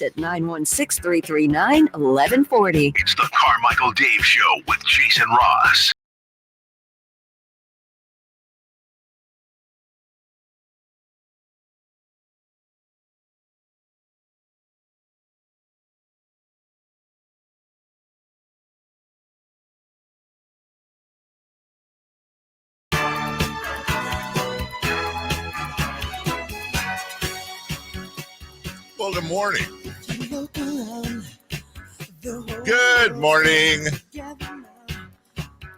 At 916-339-1140. It's the Carmichael Dave Show with Jason Ross. Well, good morning. Good morning.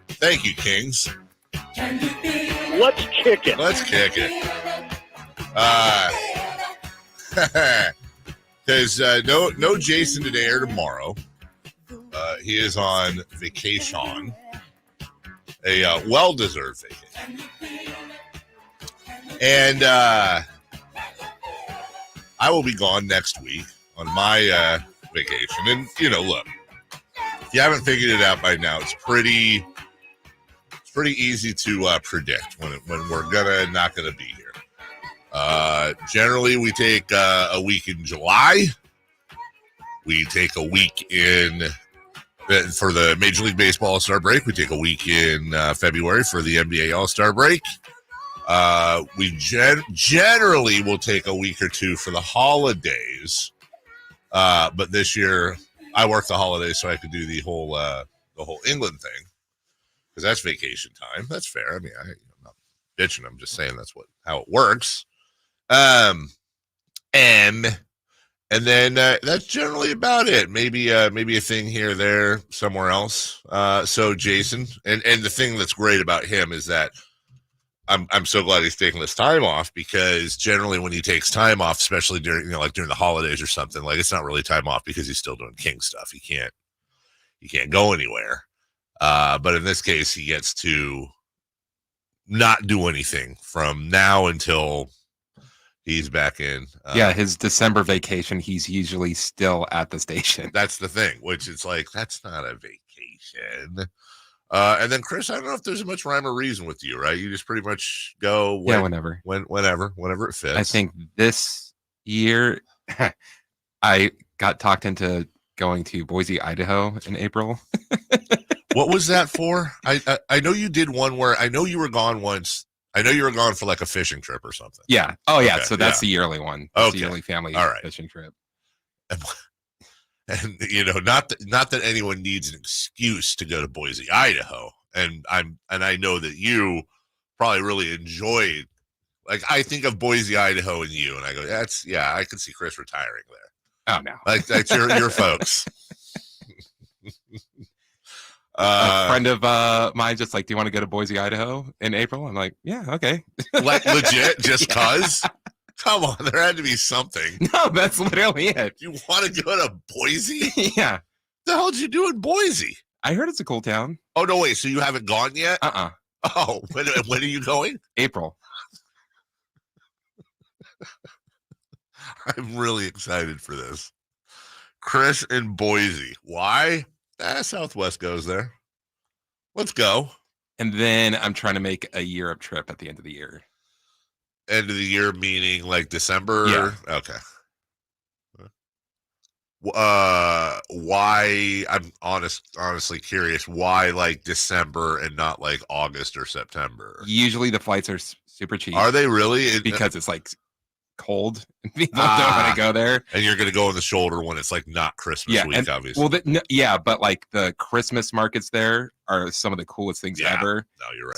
Thank you, Kings. Let's kick it. Let's kick it. Because no Jason today or tomorrow. He is on vacation, a well-deserved vacation. And I will be gone next week on my vacation. And, look, if you haven't figured it out by now, it's pretty easy to predict when we're not gonna be here. Generally, we take a week in July. We take a week for the Major League Baseball All-Star break. We take a week in February for the NBA All-Star break. We generally will take a week or two for the holidays. But this year I work the holidays so I could do the whole England thing, because that's vacation time. That's fair. I mean, I'm not bitching. I'm just saying that's how it works. And then that's generally about it. Maybe a thing here or there somewhere else. So Jason, and the thing that's great about him is that I'm so glad he's taking this time off, because generally when he takes time off, especially during during the holidays or something, like, it's not really time off because he's still doing King stuff. He can't go anywhere. But in this case, he gets to not do anything from now until he's back in. His December vacation, he's usually still at the station. That's the thing, which is like, that's not a vacation. And then Chris, I don't know if there's much rhyme or reason with you, right? You just pretty much go whenever it fits. I think this year I got talked into going to Boise, Idaho in April. What was that for? I know you did one where I know you were gone once. I know you were gone for like a fishing trip or something. Yeah. Oh, yeah. Okay, So that's the yearly one. That's the yearly family fishing trip. And not that anyone needs an excuse to go to Boise, Idaho. And I know that you probably really enjoyed. Like, I think of Boise, Idaho, and you, and I go, I could see Chris retiring there. Oh no, like that's your folks. A friend of mine just like, do you want to go to Boise, Idaho in April? I'm like, yeah, okay. Like, legit, just cause. Come on, there had to be something. No, that's literally it. You want to go to Boise? Yeah. The hell did you do in Boise? I heard it's a cool town. Oh, no, wait. So you haven't gone yet? Oh, when are you going? April. I'm really excited for this. Chris in Boise. Why? Southwest goes there. Let's go. And then I'm trying to make a Europe trip at the end of the year. End of the year meaning like December? Yeah. Okay. Why? I'm honestly curious. Why like December and not like August or September? Usually the flights are super cheap. Are they really? Because it's like cold and people don't want to go there. And you're going to go on the shoulder when it's like not Christmas week, obviously. Well, but like the Christmas markets there are some of the coolest things ever. No, you're right.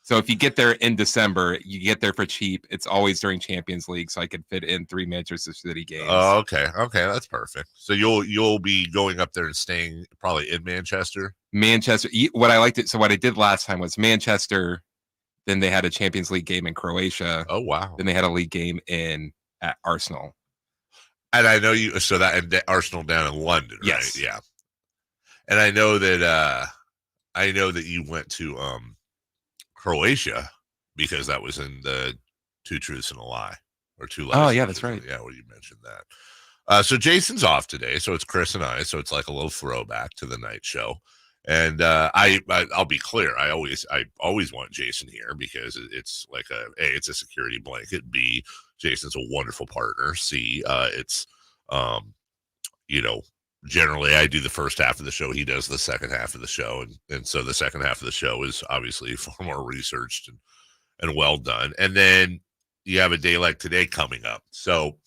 So if you get there in December, you get there for cheap. It's always during Champions League, so I could fit in 3 Manchester City games. Oh, okay, that's perfect. So you'll be going up there and staying probably in Manchester. What I did last time was Manchester. Then they had a Champions League game in Croatia. Oh wow! Then they had a league game at Arsenal. And I know you. So that Arsenal down in London, right? Yes. Yeah. And I know that you went to Croatia because that was in the Two Truths and a Lie, or Two Lies. Oh yeah, that's right. Yeah, well, you mentioned that. So Jason's off today, so it's Chris and I. So it's like a little throwback to the night show. And I'll be clear. I always want Jason here because it's like it's a security blanket. B, Jason's a wonderful partner. C, it's, generally I do the first half of the show. He does the second half of the show. And so the second half of the show is obviously far more researched and well done. And then you have a day like today coming up. So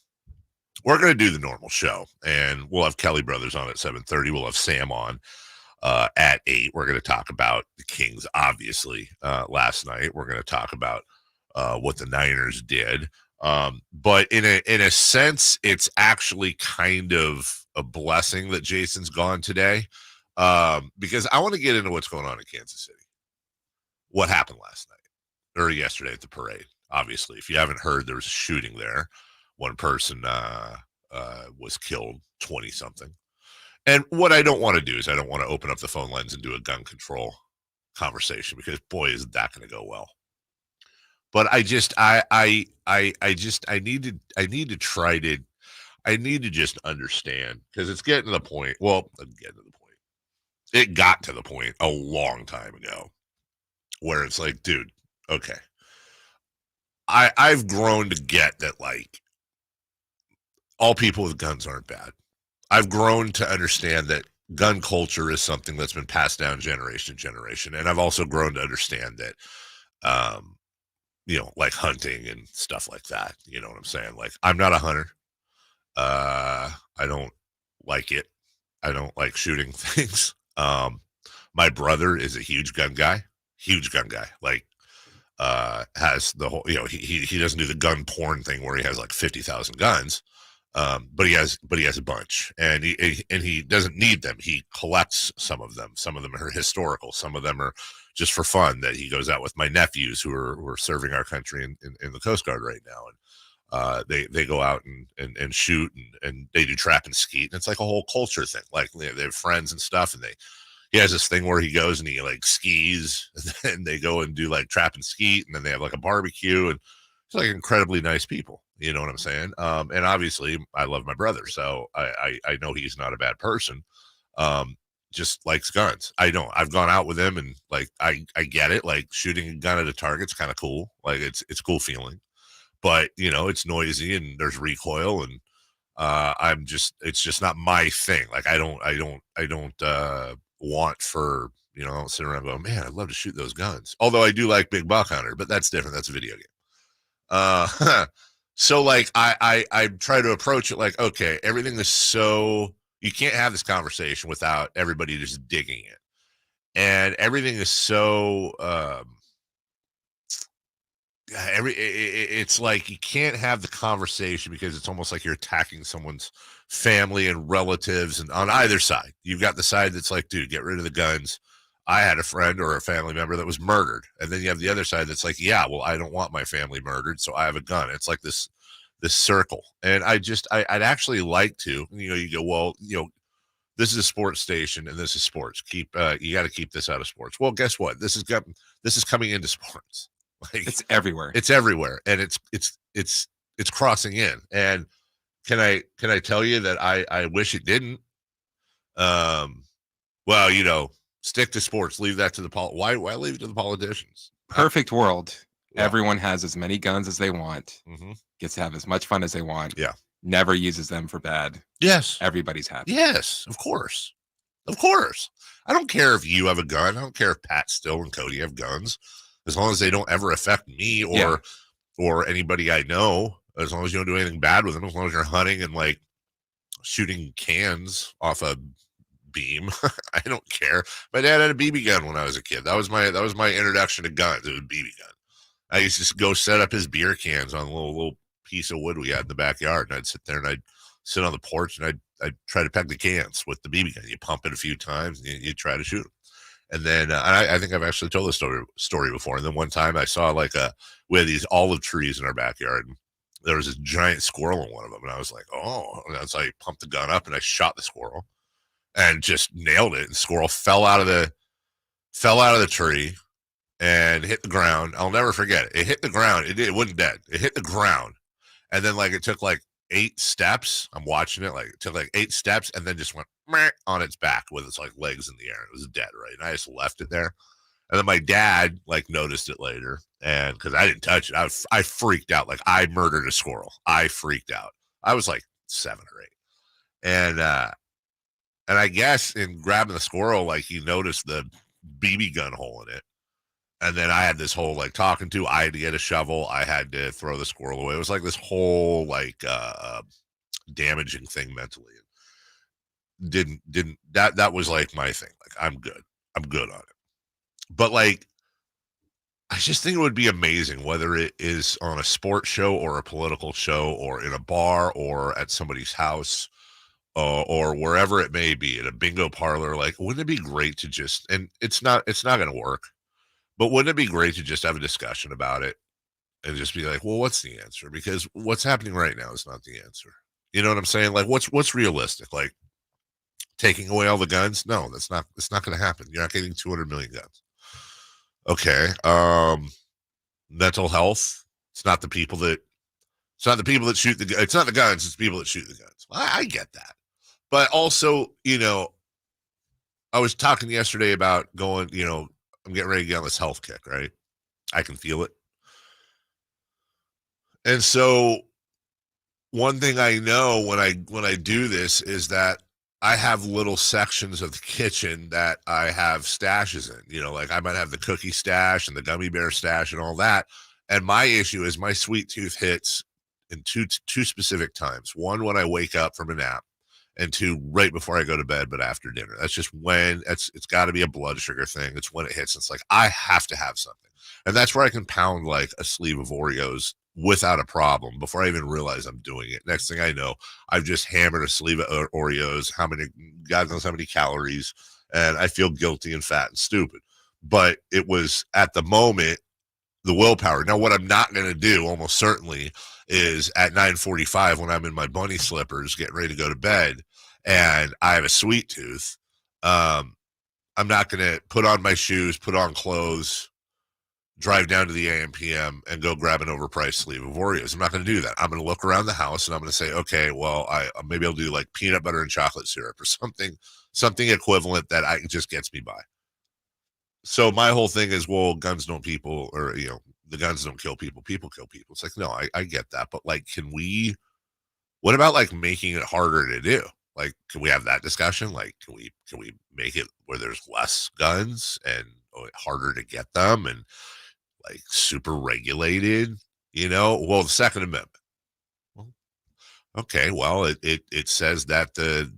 we're going to do the normal show, and we'll have Kelly Brothers on at 7:30. We'll have Sam on at 8. We're going to talk about the Kings, obviously, last night. We're going to talk about what the Niners did. But in a sense, it's actually kind of a blessing that Jason's gone today, because I want to get into what's going on in Kansas City. What happened last night or yesterday at the parade? Obviously, if you haven't heard, there was a shooting there. One person was killed, 20-something. And what I don't want to do is I don't want to open up the phone lines and do a gun control conversation, because boy, is that going to go well. But I need to just understand, because it's getting to the point. Well, it got to the point a long time ago where it's like, dude, okay. I've grown to get that, like, all people with guns aren't bad. I've grown to understand that gun culture is something that's been passed down generation to generation. And I've also grown to understand that, like hunting and stuff like that. You know what I'm saying? Like, I'm not a hunter. I don't like it. I don't like shooting things. My brother is a huge gun guy. Like, has the whole, he doesn't do the gun porn thing where he has like 50,000 guns. But he has a bunch, and he doesn't need them. He collects some of them. Some of them are historical. Some of them are just for fun, that he goes out with my nephews who are serving our country in the Coast Guard right now. And they go out and shoot, and they do trap and skeet. And it's like a whole culture thing. Like, they have friends and stuff, and he has this thing where he goes and he like skis, and they go and do like trap and skeet, and then they have like a barbecue, and it's like incredibly nice people. You know what I'm saying? And obviously I love my brother, so I know he's not a bad person. Just likes guns. I don't. I've gone out with him, and like I get it. Like, shooting a gun at a target's kind of cool. Like, it's cool feeling, but it's noisy and there's recoil, and it's just not my thing. Like, I don't want for, I don't sit around and go, man, I'd love to shoot those guns. Although I do like Big Buck Hunter, but that's different. That's a video game. So like I try to approach it like, okay, everything is so, you can't have this conversation without everybody just digging it. And everything is so it's like you can't have the conversation, because it's almost like you're attacking someone's family and relatives. And on either side, you've got the side that's like, dude, get rid of the guns. I had a friend or a family member that was murdered. And then you have the other side that's like, yeah, well, I don't want my family murdered, so I have a gun. It's like this circle. And I'd actually like to, you go, well, this is a sports station and this is sports. You got to keep this out of sports. Well, guess what? This is coming into sports. Like, it's everywhere. It's everywhere. And it's crossing in. And can I tell you that I wish it didn't? Well, stick to sports. Leave that to the why leave it to the politicians? Perfect world. Yeah. Everyone has as many guns as they want. Mm-hmm. Gets to have as much fun as they want. Yeah. Never uses them for bad. Yes. Everybody's happy. Yes, of course. Of course. I don't care if you have a gun. I don't care if Pat Still and Cody have guns, as long as they don't ever affect me or anybody I know. As long as you don't do anything bad with them, as long as you're hunting and like shooting cans off a beam, I don't care. My dad had a BB gun when I was a kid. That was my introduction to guns. It was a BB gun. I used to go set up his beer cans on a little piece of wood we had in the backyard, and I'd sit there and I'd sit on the porch and I'd try to peg the cans with the BB gun. You pump it a few times and you try to shoot them. And then I think I've actually told this story before. And then one time I saw we had these olive trees in our backyard, and there was a giant squirrel in one of them, and I was like, oh, and so I pumped the gun up and I shot the squirrel and just nailed it. And the squirrel fell out of the tree and hit the ground. I'll never forget it. It hit the ground. It wasn't dead. It hit the ground. And then it took 8 steps. I'm watching it. It took 8 steps and then just went on its back with its legs in the air. It was dead, right? And I just left it there. And then my dad like noticed it later, and because I didn't touch it, I freaked out. Like I murdered a squirrel. I freaked out. I was like 7 or 8, and I guess in grabbing the squirrel, like he noticed the BB gun hole in it. And then I had this whole like talking to. I had to get a shovel. I had to throw the squirrel away. It was like this whole like damaging thing mentally. Didn't that was like my thing. Like I'm good on it. But like, I just think it would be amazing whether it is on a sports show or a political show or in a bar or at somebody's house or wherever it may be, at a bingo parlor. Like, wouldn't it be great to just, and it's not going to work, but wouldn't it be great to just have a discussion about it and just be like, well, what's the answer? Because what's happening right now is not the answer. You know what I'm saying? Like, what's realistic? Like taking away all the guns? No, it's not going to happen. You're not getting 200 million guns. Okay. Mental health. It's not the people that shoot it's not the guns. It's the people that shoot the guns. I get that. But also, you know, I was talking yesterday about going, you know, I'm getting ready to get on this health kick, right? I can feel it. And so one thing I know when I do this is that I have little sections of the kitchen that I have stashes in, you know, like I might have the cookie stash and the gummy bear stash and all that. And my issue is my sweet tooth hits in two specific times. One, when I wake up from a nap, and 2, right before I go to bed, but after dinner. That's just when it's got to be a blood sugar thing. It's when it hits. It's like, I have to have something. And that's where I can pound like a sleeve of Oreos without a problem before I even realize I'm doing it. Next thing I know, I've just hammered a sleeve of Oreos, God knows how many calories, and I feel guilty and fat and stupid. But it was at the moment, the willpower. Now, what I'm not going to do almost certainly is at 9:45 when I'm in my bunny slippers getting ready to go to bed and I have a sweet tooth, I'm not going to put on my shoes, put on clothes, drive down to the AM/PM and go grab an overpriced sleeve of Oreos. I'm not going to do that. I'm going to look around the house and I'm going to say, okay, well, maybe I'll do like peanut butter and chocolate syrup or something equivalent that just gets me by. So my whole thing is, well, guns don't people, or, you know, the guns don't kill people. People kill people. It's like, no, I get that. But like, what about like making it harder to do? Like, can we have that discussion? Like, can we make it where there's less guns and harder to get them and like super regulated, you know? Well, the Second Amendment. Well, okay. Well, it says that the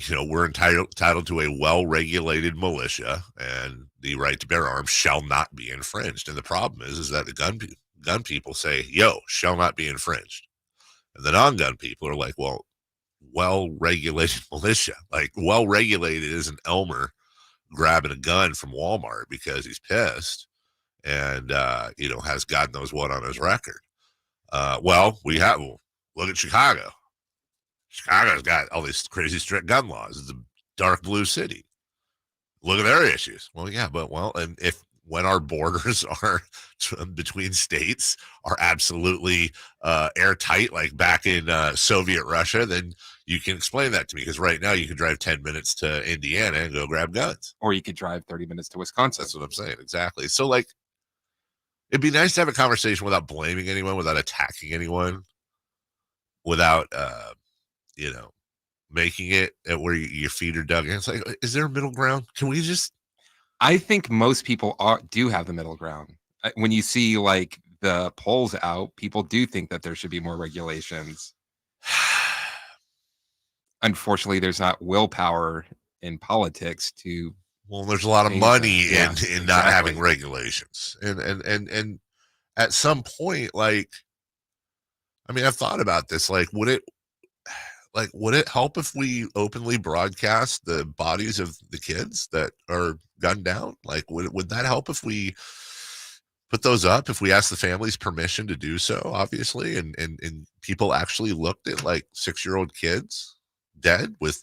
you know, we're entitled to a well-regulated militia, and the right to bear arms shall not be infringed. And the problem is that the gun people say, yo, shall not be infringed. And the non-gun people are like, well-regulated militia. Like, well-regulated is an Elmer grabbing a gun from Walmart because he's pissed and, you know, has God knows what on his record. Look at Chicago. Chicago's got all these crazy strict gun laws. It's a dark blue city. Look at their issues. Well, yeah, but and when our borders are between states are absolutely airtight, like back in Soviet Russia, then you can explain that to me. Because right now you can drive 10 minutes to Indiana and go grab guns. Or you could drive 30 minutes to Wisconsin. That's what I'm saying. Exactly. So like, it'd be nice to have a conversation without blaming anyone, without attacking anyone, without, you know, making it where your feet are dug in. It's like, is there a middle ground? Can we just? I think most people do have the middle ground. When you see like the polls out, people do think that there should be more regulations. Unfortunately, there's not willpower in politics to. Well, there's a lot of money in not having regulations, and at some point, like, I mean, I've thought about this. Like, would it help if we openly broadcast the bodies of the kids that are gunned down? Like, would that help if we put those up, if we asked the families permission to do so, obviously, and people actually looked at like 6-year-old kids dead with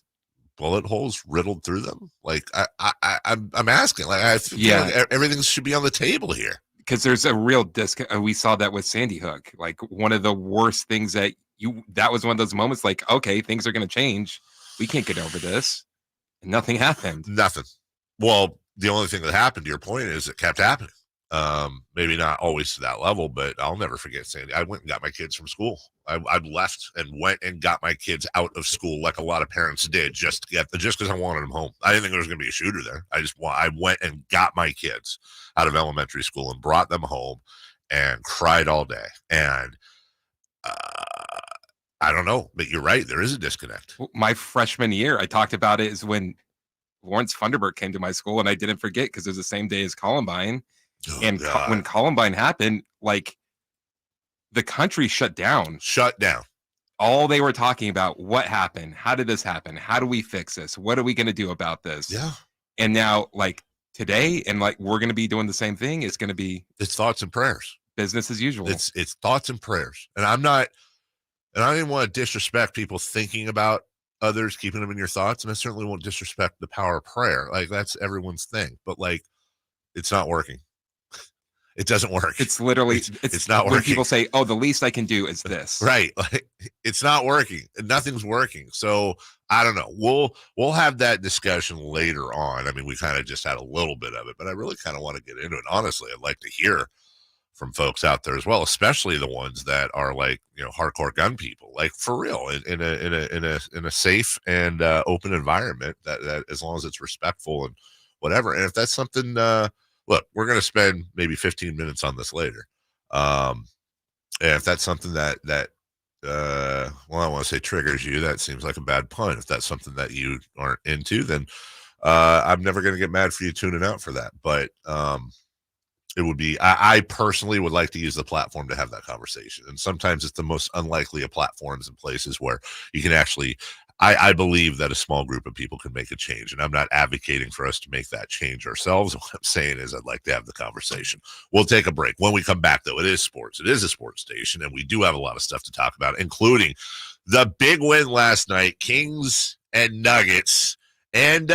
bullet holes riddled through them? Like, I'm asking, like, I feel like everything should be on the table here. Because there's a real disconnect. We saw that with Sandy Hook. Like, one of the worst things that was one of those moments, like, okay, things are going to change. We can't get over this. And nothing happened. Nothing. Well, the only thing that happened, to your point, is it kept happening. Maybe not always to that level, but I'll never forget saying, I went and got my kids from school. I left and went and got my kids out of school like a lot of parents did just because I wanted them home. I didn't think there was going to be a shooter there. I went and got my kids out of elementary school and brought them home and cried all day. And I don't know, but you're right. There is a disconnect. My freshman year, I talked about it, is when Lawrence Funderburk came to my school, and I didn't forget because it was the same day as Columbine. Oh, and when Columbine happened, like, the country shut down. All they were talking about, what happened? How did this happen? How do we fix this? What are we going to do about this? Yeah. And now, like, today, and like, we're going to be doing the same thing. It's it's thoughts and prayers. Business as usual. It's thoughts and prayers. And I don't even want to disrespect people thinking about others, keeping them in your thoughts. And I certainly won't disrespect the power of prayer. Like, that's everyone's thing. But, like, it's not working. It doesn't work. It's literally, it's not working. When people say, oh, the least I can do is this. Right. Like, it's not working. Nothing's working. So I don't know. We'll have that discussion later on. I mean, we kind of just had a little bit of it, but I really kind of want to get into it. Honestly, I'd like to hear from folks out there as well, especially the ones that are, like, hardcore gun people, like, for real, in a safe and open environment that as long as it's respectful and whatever. And if that's something, look, we're going to spend maybe 15 minutes on this later. And if that's something that I want to say triggers you, that seems like a bad pun. If that's something that you aren't into, then I'm never going to get mad for you tuning out for that. But it would be, I personally would like to use the platform to have that conversation. And sometimes it's the most unlikely of platforms and places where you can actually, I believe that a small group of people can make a change. And I'm not advocating for us to make that change ourselves. What I'm saying is I'd like to have the conversation. We'll take a break. When we come back, though, it is sports. It is a sports station. And we do have a lot of stuff to talk about, including the big win last night, Kings and Nuggets. And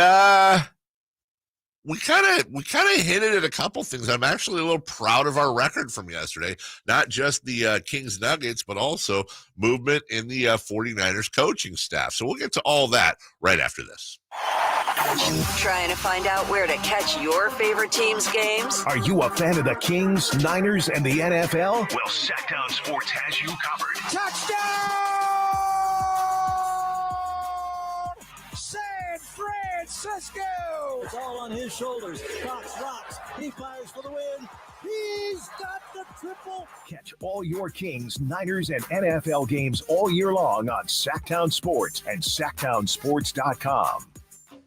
we kind of hinted at a couple things. I'm actually a little proud of our record from yesterday. Not just the Kings Nuggets, but also movement in the 49ers coaching staff. So we'll get to all that right after this. Trying to find out where to catch your favorite team's games? Are you a fan of the Kings, Niners, and the NFL? Well, Sactown Sports has you covered. Touchdown! San Francisco! It's all on his shoulders. Fox rocks. He fires for the win. He's got the triple. Catch all your Kings, Niners, and NFL games all year long on Sactown Sports and SactownSports.com.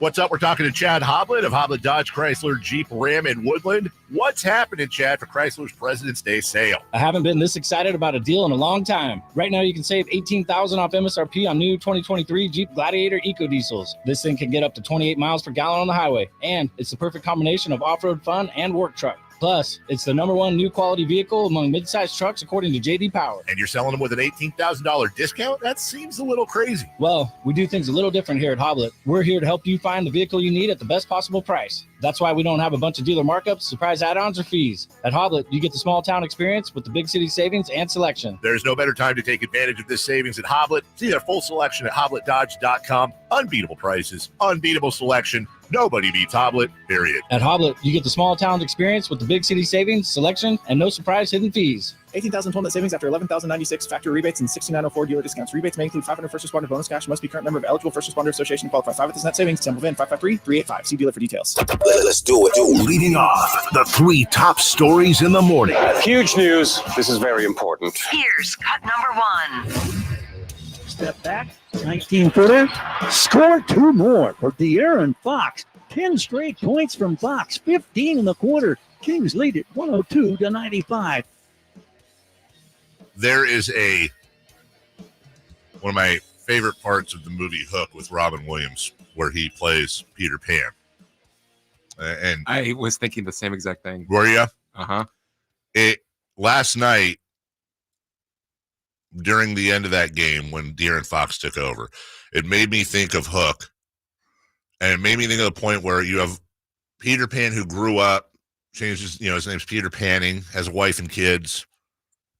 What's up? We're talking to Chad Hoblet of Hoblet Dodge Chrysler Jeep Ram in Woodland. What's happening, Chad, for Chrysler's President's Day sale? I haven't been this excited about a deal in a long time. Right now, you can save $18,000 off MSRP on new 2023 Jeep Gladiator EcoDiesels. This thing can get up to 28 miles per gallon on the highway, and it's the perfect combination of off-road fun and work truck. Plus, it's the #1 new quality vehicle among mid-sized trucks, according to J.D. Power. And you're selling them with an $18,000 discount? That seems a little crazy. Well, we do things a little different here at Hoblet. We're here to help you find the vehicle you need at the best possible price. That's why we don't have a bunch of dealer markups, surprise add-ons, or fees. At Hoblet, you get the small town experience with the big city savings and selection. There's no better time to take advantage of this savings at Hoblet. See their full selection at HobletDodge.com. Unbeatable prices, unbeatable selection. Nobody beats Hoblet, period. At Hoblet, you get the small town experience with the big city savings, selection, and no surprise hidden fees. $18,000 net savings after $11,096 factory rebates and $6,904 dealer discounts. Rebates may include $500 first responder bonus cash. Must be current member of eligible first responder association. Qualify 5 with this net savings. Sample VIN 553-385. See dealer for details. Let's do it. Leading off, the 3 top stories in the morning. Huge news. This is very important. Here's cut number 1. Step back, 19-footer. Score 2 more for De'Aaron Fox. 10 straight points from Fox. 15 in the quarter. Kings lead it 102-95. There is one of my favorite parts of the movie Hook with Robin Williams, where he plays Peter Pan. And I was thinking the same exact thing. Were you? Uh-huh. Last night, during the end of that game, when De'Aaron Fox took over, it made me think of Hook. And it made me think of the point where you have Peter Pan, who grew up, changes, his name's Peter Panning, has a wife and kids,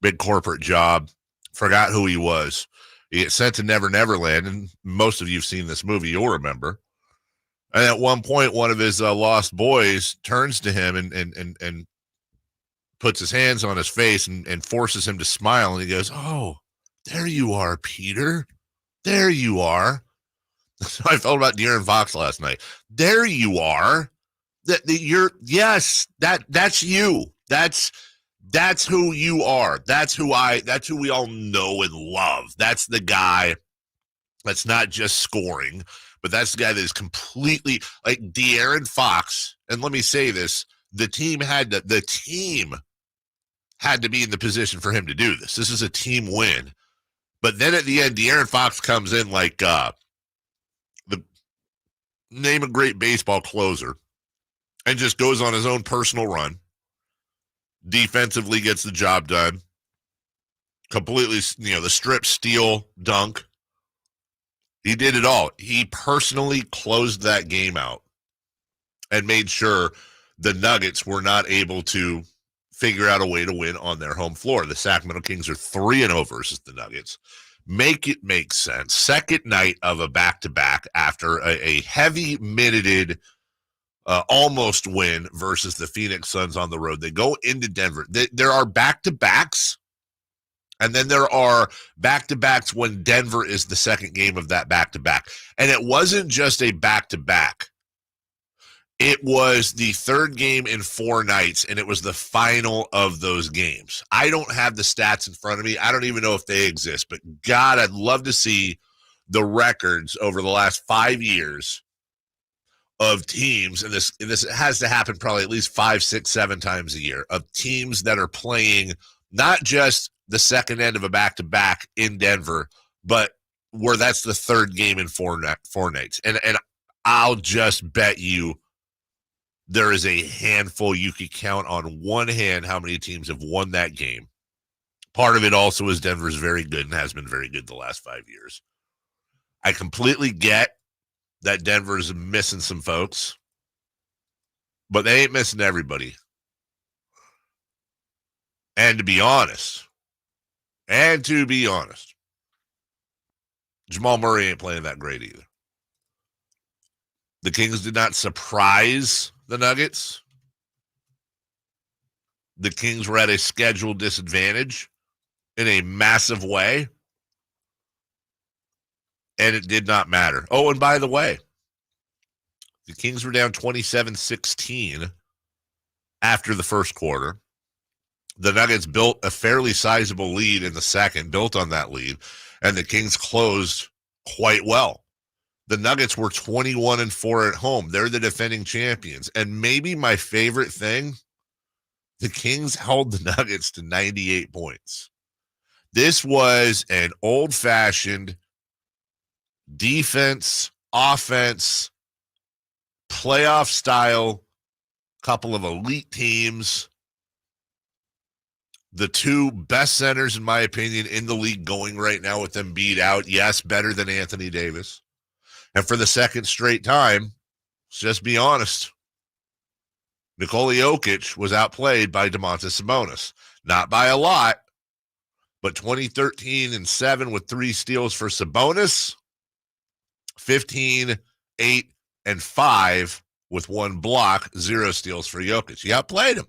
big corporate job, forgot who he was. He gets sent to Never Never Land, and most of you have seen this movie, you'll remember. And at one point, one of his lost boys turns to him and puts his hands on his face and forces him to smile. And he goes, "Oh, there you are, Peter. There you are." That's how I felt about De'Aaron Fox last night. There you are. That's you. That's who you are. That's who we all know and love. That's the guy that's not just scoring, but that's the guy that is completely like De'Aaron Fox. And let me say this, the team had to be in the position for him to do this. This is a team win. But then at the end, De'Aaron Fox comes in like the name a great baseball closer and just goes on his own personal run. Defensively gets the job done. Completely, the strip, steal, dunk. He did it all. He personally closed that game out and made sure the Nuggets were not able to figure out a way to win on their home floor. The Sacramento Kings are 3-0 versus the Nuggets. Make it make sense. Second night of a back-to-back after a heavy-minuted almost win versus the Phoenix Suns on the road. They go into Denver. There are back-to-backs, and then there are back-to-backs when Denver is the second game of that back-to-back. And it wasn't just a back-to-back. It was the third game in 4 nights, and it was the final of those games. I don't have the stats in front of me. I don't even know if they exist, but God, I'd love to see the records over the last 5 years of teams, and this has to happen probably at least 5, 6, 7 times a year, of teams that are playing not just the second end of a back-to-back in Denver, but where that's the third game in 4 nights. And I'll just bet you there is a handful. You could count on one hand how many teams have won that game. Part of it also is Denver's very good and has been very good the last 5 years. I completely get that Denver's missing some folks, but they ain't missing everybody. And to be honest, Jamal Murray ain't playing that great either. The Kings did not surprise the Nuggets. The Kings were at a schedule disadvantage in a massive way, and it did not matter. Oh, and by the way, the Kings were down 27-16 after the first quarter. The Nuggets built a fairly sizable lead in the second, built on that lead, and the Kings closed quite well. The Nuggets were 21-4 at home. They're the defending champions. And maybe my favorite thing, the Kings held the Nuggets to 98 points. This was an old-fashioned defense, offense, playoff style, couple of elite teams. The two best centers, in my opinion, in the league going right now with Embiid out. Yes, better than Anthony Davis. And for the second straight time, let's just be honest, Nikola Jokic was outplayed by Domantas Sabonis. Not by a lot, but 20-13-7 with 3 steals for Sabonis, 15-8-5 with 1 block, 0 steals for Jokic. He outplayed him.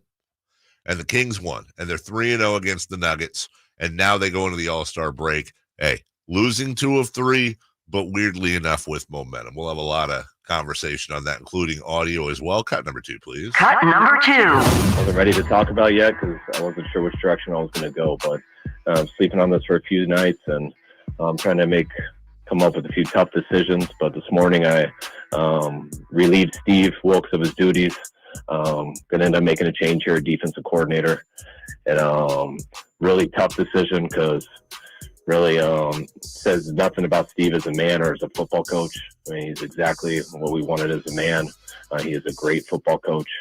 And the Kings won, and they're 3-0 against the Nuggets, and now they go into the All-Star break. Hey, losing 2 of 3, but weirdly enough with momentum. We'll have a lot of conversation on that, including audio as well. Cut number 2, please. Cut number 2. I wasn't ready to talk about yet because I wasn't sure which direction I was going to go, but sleeping on this for a few nights and trying to come up with a few tough decisions. But this morning I relieved Steve Wilks of his duties. Going to end up making a change here, defensive coordinator. And really tough decision because really says nothing about Steve as a man or as a football coach. I mean, he's exactly what we wanted as a man. He is a great football coach.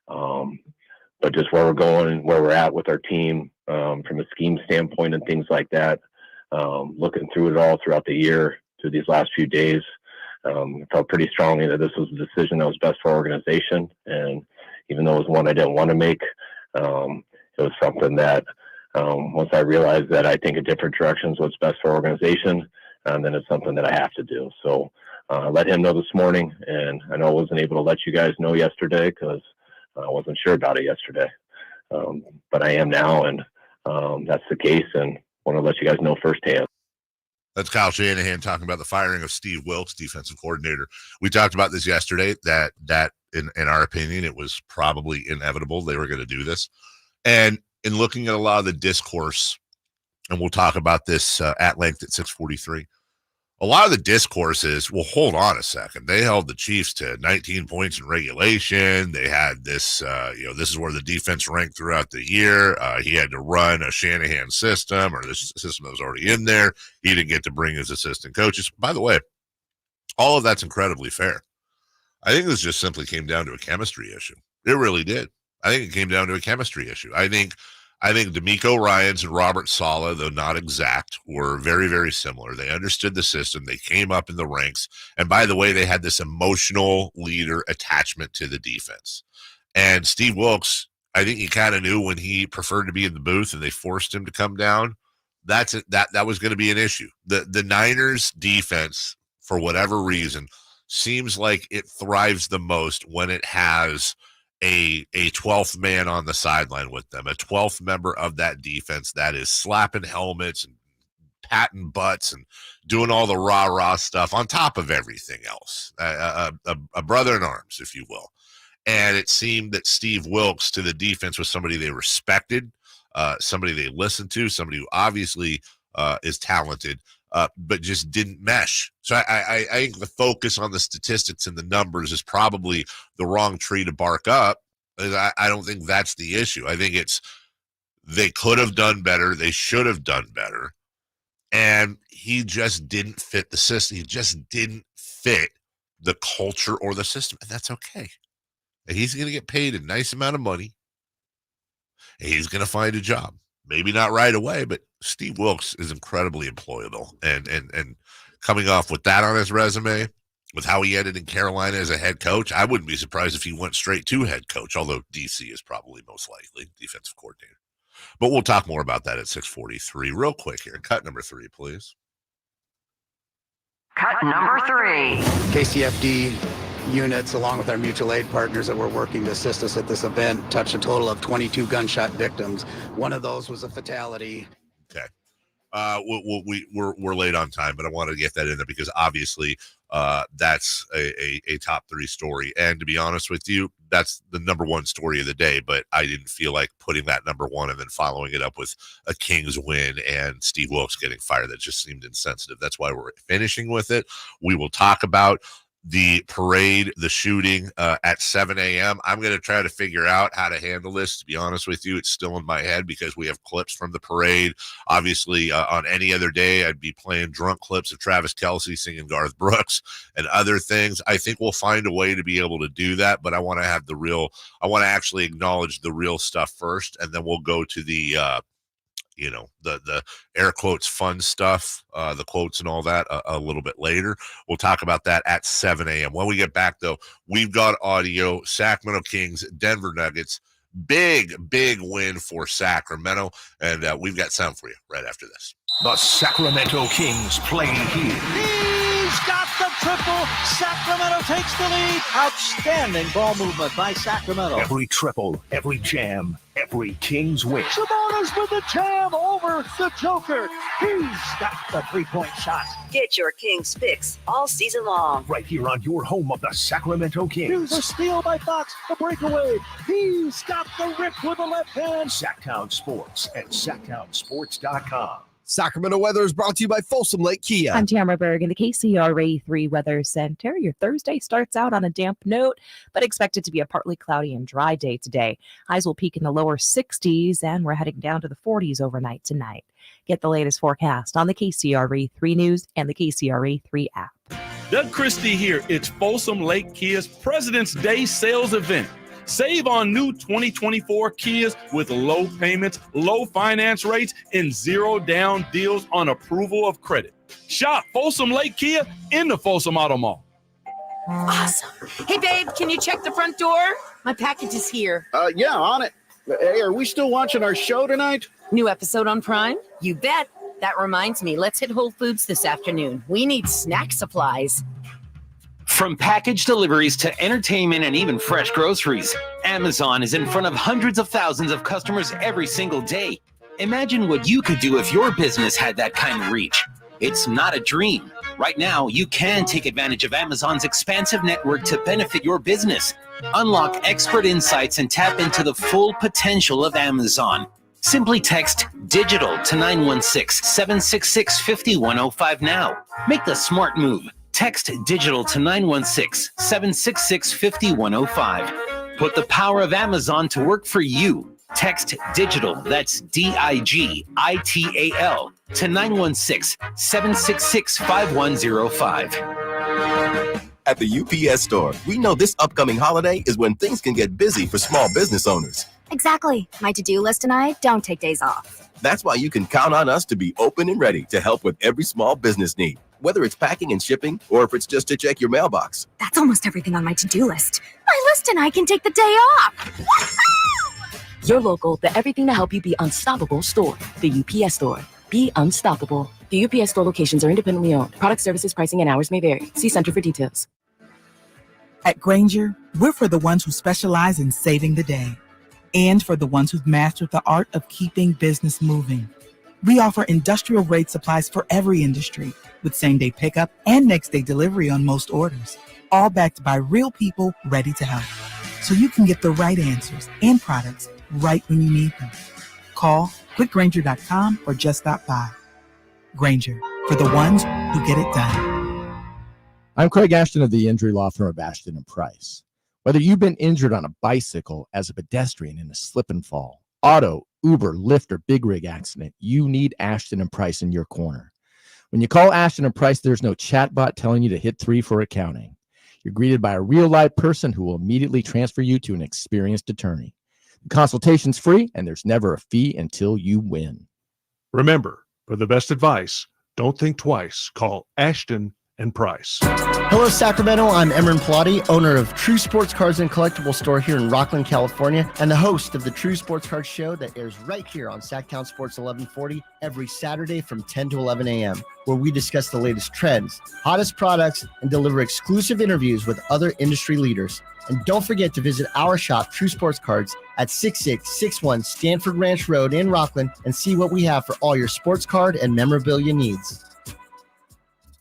But just where we're going and where we're at with our team from a scheme standpoint and things like that, looking through it all throughout the year, through these last few days, I felt pretty strongly that this was a decision that was best for our organization. And even though it was one I didn't want to make, it was something that once I realized that I think a different direction is what's best for our organization, then it's something that I have to do. So let him know this morning, and I know I wasn't able to let you guys know yesterday because I wasn't sure about it yesterday, but I am now, and that's the case, and want to let you guys know firsthand. That's Kyle Shanahan talking about the firing of Steve Wilks, defensive coordinator. We talked about this yesterday, that in our opinion, it was probably inevitable they were going to do this. And in looking at a lot of the discourse, and we'll talk about this at length at 6:43, a lot of the discourse is, well, hold on a second. They held the Chiefs to 19 points in regulation. They had this, this is where the defense ranked throughout the year. He had to run a Shanahan system, or this system that was already in there. He didn't get to bring his assistant coaches. By the way, all of that's incredibly fair. I think this just simply came down to a chemistry issue. It really did. I think it came down to a chemistry issue. I think D'Amico Ryans and Robert Saleh, though not exact, were very, very similar. They understood the system. They came up in the ranks. And by the way, they had this emotional leader attachment to the defense. And Steve Wilks, I think he kind of knew when he preferred to be in the booth and they forced him to come down, that was going to be an issue. The Niners defense, for whatever reason, seems like it thrives the most when it has a 12th man on the sideline with them, a 12th member of that defense that is slapping helmets and patting butts and doing all the rah-rah stuff on top of everything else, a brother in arms, if you will. And it seemed that Steve Wilks to the defense was somebody they respected, somebody they listened to, somebody who obviously is talented, but just didn't mesh. So I think the focus on the statistics and the numbers is probably the wrong tree to bark up. I don't think that's the issue. I think it's they could have done better. They should have done better. And he just didn't fit the system. He just didn't fit the culture or the system. And that's okay. And he's going to get paid a nice amount of money. And he's going to find a job. Maybe not right away, but Steve Wilks is incredibly employable. And coming off with that on his resume, with how he ended in Carolina as a head coach, I wouldn't be surprised if he went straight to head coach, although DC is probably most likely defensive coordinator. But we'll talk more about that at 6:43. Real quick here. Cut number 3, please. Cut number 3. KCFD units, along with our mutual aid partners that were working to assist us at this event, touched a total of 22 gunshot victims. One of those was a fatality. Okay. We're late on time, but I wanted to get that in there because obviously that's a top 3 story. And to be honest with you, that's the number 1 story of the day, but I didn't feel like putting that number 1 and then following it up with a Kings win and Steve Wilks getting fired. That just seemed insensitive. That's why we're finishing with it. We will talk about the parade, the shooting at 7 a.m. I'm going to try to figure out how to handle this. To be honest with you, it's still in my head because we have clips from the parade. Obviously, on any other day, I'd be playing drunk clips of Travis Kelce singing Garth Brooks and other things. I think we'll find a way to be able to do that, but I want to have I want to actually acknowledge the real stuff first, and then we'll go to the the air quotes fun stuff, the quotes and all that a little bit later. We'll talk about that at 7 a.m. When we get back, though, we've got audio. Sacramento Kings, Denver Nuggets. Big win for Sacramento. And we've got sound for you right after this. The Sacramento Kings play here. He's got the triple. Sacramento takes the lead. Outstanding ball movement by Sacramento. Every triple, every jam, every Kings win. Sabonis with the jam over the Joker. He's got the 3-point shot. Get your Kings fix all season long. Right here on your home of the Sacramento Kings. Here's a steal by Fox, the breakaway. He's got the rip with the left hand. Sactown Sports and SactownSports.com. Sacramento weather is brought to you by Folsom Lake Kia. I'm Tamara Berg in the KCRA 3 Weather Center. Your Thursday starts out on a damp note, but expected to be a partly cloudy and dry day today. Highs will peak in the lower 60s, and we're heading down to the 40s overnight tonight. Get the latest forecast on the KCRA 3 News and the KCRA 3 app. Doug Christie here. It's Folsom Lake Kia's President's Day sales event. Save on new 2024 Kias with low payments, low finance rates, and zero down deals on approval of credit. Shop Folsom Lake Kia in the Folsom Auto Mall. Awesome. Hey, babe, can you check the front door? My package is here. Yeah, on it. Hey, are we still watching our show tonight? New episode on Prime? You bet. That reminds me, let's hit Whole Foods this afternoon. We need snack supplies. From package deliveries to entertainment and even fresh groceries, Amazon is in front of hundreds of thousands of customers every single day. Imagine what you could do if your business had that kind of reach. It's not a dream. Right now, you can take advantage of Amazon's expansive network to benefit your business. Unlock expert insights and tap into the full potential of Amazon. Simply text DIGITAL to 916-766-5105 now. Make the smart move. Text DIGITAL to 916-766-5105. Put the power of Amazon to work for you. Text DIGITAL, that's DIGITAL, to 916-766-5105. At the UPS Store, we know this upcoming holiday is when things can get busy for small business owners. Exactly. My to-do list and I don't take days off. That's why you can count on us to be open and ready to help with every small business need, whether it's packing and shipping or if it's just to check your mailbox. That's almost everything on my to-do list. My list and I can take the day off. Your local, the everything to help you be unstoppable store. The UPS Store. Be unstoppable. The UPS Store locations are independently owned. Product, services, pricing, and hours may vary. See Center for details. At Grainger, we're for the ones who specialize in saving the day and for the ones who've mastered the art of keeping business moving. We offer industrial-grade supplies for every industry with same-day pickup and next-day delivery on most orders, all backed by real people ready to help. So you can get the right answers and products right when you need them. Call clickgrainger.com or just stop by. Grainger, for the ones who get it done. I'm Craig Ashton of the injury law firm of Ashton & Price. Whether you've been injured on a bicycle, as a pedestrian in a slip and fall, auto, Uber, Lyft, or big rig accident, you need Ashton & Price in your corner. When you call Ashton & Price, there's no chatbot telling you to hit 3 for accounting. You're greeted by a real-life person who will immediately transfer you to an experienced attorney. The consultation's free, and there's never a fee until you win. Remember, for the best advice, don't think twice. Call Ashton & Price. Hello, Sacramento. I'm Emron Pilati, owner of True Sports Cards and Collectible Store here in Rockland, California, and the host of the True Sports Cards Show that airs right here on Sactown Sports 1140 every Saturday from 10 to 11 a.m., where we discuss the latest trends, hottest products, and deliver exclusive interviews with other industry leaders. And don't forget to visit our shop, True Sports Cards, at 6661 Stanford Ranch Road in Rockland and see what we have for all your sports card and memorabilia needs.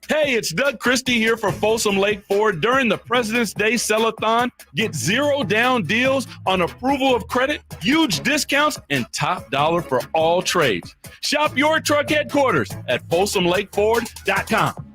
Hey, it's Doug Christie here for Folsom Lake Ford. During the President's Day Sell-a-thon, get 0 down deals on approval of credit, huge discounts, and top dollar for all trades. Shop your truck headquarters at FolsomLakeFord.com.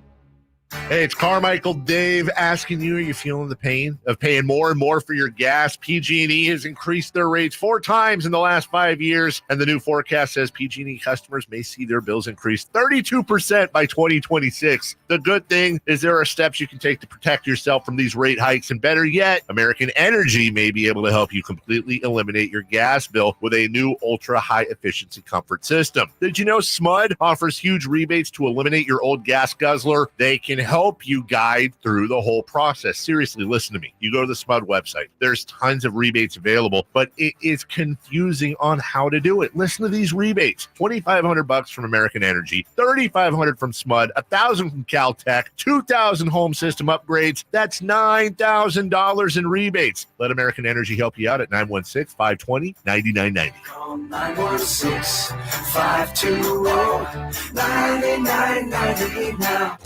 Hey, it's Carmichael Dave asking you, are you feeling the pain of paying more and more for your gas? PG&E has increased their rates 4 times in the last 5 years, and the new forecast says PG&E customers may see their bills increase 32% by 2026. The good thing is there are steps you can take to protect yourself from these rate hikes, and better yet, American Energy may be able to help you completely eliminate your gas bill with a new ultra-high efficiency comfort system. Did you know SMUD offers huge rebates to eliminate your old gas guzzler? They can help you guide through the whole process. Seriously, listen to me. You go to the SMUD website. There's tons of rebates available, but it is confusing on how to do it. Listen to these rebates. $2,500 from American Energy, $3,500 from SMUD, $1,000 from Caltech, $2,000 home system upgrades. That's $9,000 in rebates. Let American Energy help you out at 916-520-9990. Call 916-520-9990 now.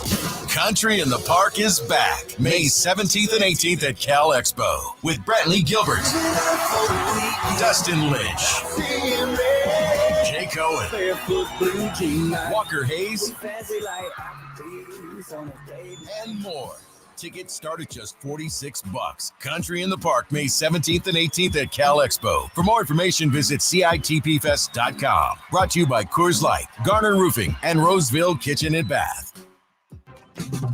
Country in the Park is back May 17th and 18th at Cal Expo with Brantley Gilbert, Dustin Lynch, Jay Cohen, Walker Hayes, and more. Tickets start at just $46. Country in the Park May 17th and 18th at Cal Expo. For more information, visit CITPFest.com. Brought to you by Coors Light, Garner Roofing, and Roseville Kitchen and Bath. The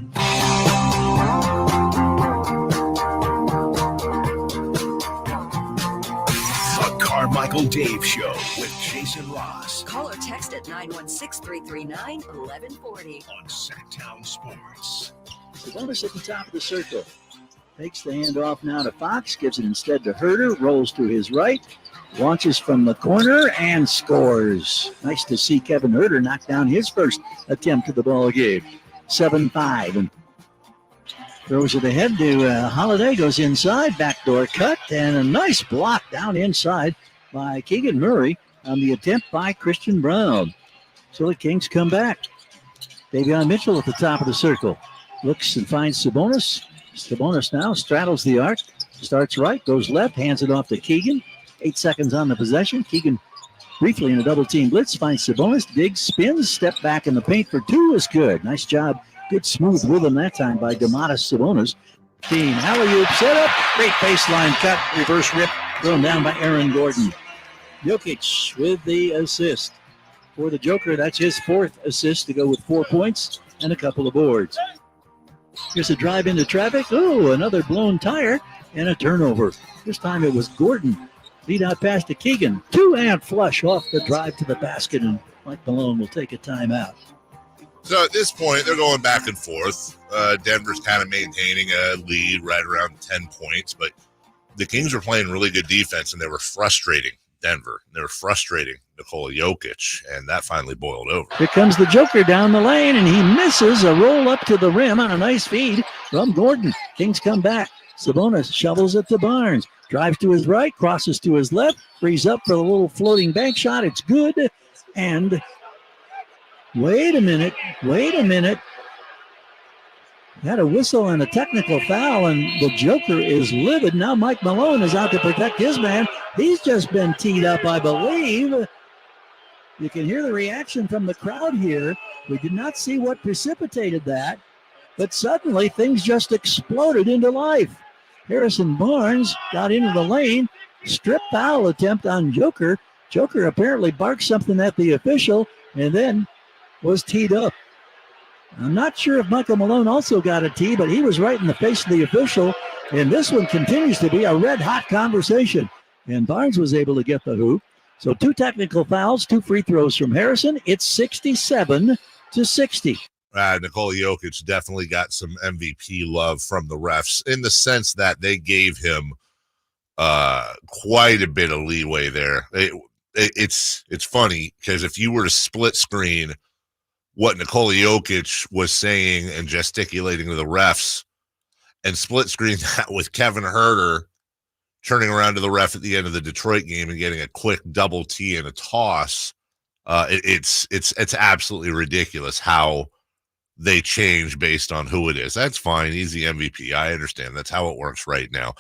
Carmichael Dave Show with Jason Ross. Call or text at 916-339-1140 on Sactown Sports. Sabonis at the top of the circle. Takes the handoff now to Fox, gives it instead to Herter, rolls to his right, launches from the corner, and scores. Nice to see Kevin Herter knock down his first attempt at the ball game. 7-5. And Throws it ahead to Holiday, goes inside, backdoor cut, and a nice block down inside by Keegan Murray on the attempt by Christian Brown. So the Kings come back. Davion Mitchell at the top of the circle. Looks and finds Sabonis. Sabonis now straddles the arc, starts right, goes left, hands it off to Keegan. 8 seconds on the possession. Keegan briefly in a double-team blitz, finds Sabonis, digs, spins, step back in the paint for two is good. Nice job. Good smooth rhythm that time by Domantas Sabonis. Team alley-oop setup. Great baseline cut. Reverse rip thrown down by Aaron Gordon. Jokic with the assist. For the Joker, that's his fourth assist to go with 4 points and a couple of boards. Here's a drive into traffic. Oh, another blown tire and a turnover. This time it was Gordon. Lead out pass to Keegan. Two-hand flush off the drive to the basket, and Mike Malone will take a timeout. So at this point, they're going back and forth. Denver's kind of maintaining a lead right around 10 points, but the Kings were playing really good defense, and they were frustrating Denver. They were frustrating Nikola Jokic, and that finally boiled over. Here comes the Joker down the lane, and he misses a roll up to the rim on a nice feed from Gordon. Kings come back. Sabonis shovels it to Barnes. Drives to his right, crosses to his left, frees up for the little floating bank shot. It's good, and wait a minute. Got a whistle and a technical foul, and the Joker is livid. Now Mike Malone is out to protect his man. He's just been teed up, I believe. You can hear the reaction from the crowd here. We did not see what precipitated that, but suddenly things just exploded into life. Harrison Barnes got into the lane. Strip foul attempt on Joker. Joker apparently barked something at the official and then was teed up. I'm not sure if Michael Malone also got a tee, but he was right in the face of the official. And this one continues to be a red-hot conversation. And Barnes was able to get the hoop. So 2 technical fouls, 2 free throws from Harrison. It's 67-60. Nikola Jokic definitely got some MVP love from the refs in the sense that they gave him quite a bit of leeway there. It's funny because if you were to split screen what Nikola Jokic was saying and gesticulating to the refs and split screen that with Kevin Huerter turning around to the ref at the end of the Detroit game and getting a quick double T and a toss, it's absolutely ridiculous how they change based on who it is. That's fine. He's the MVP. I understand. That's how it works right now.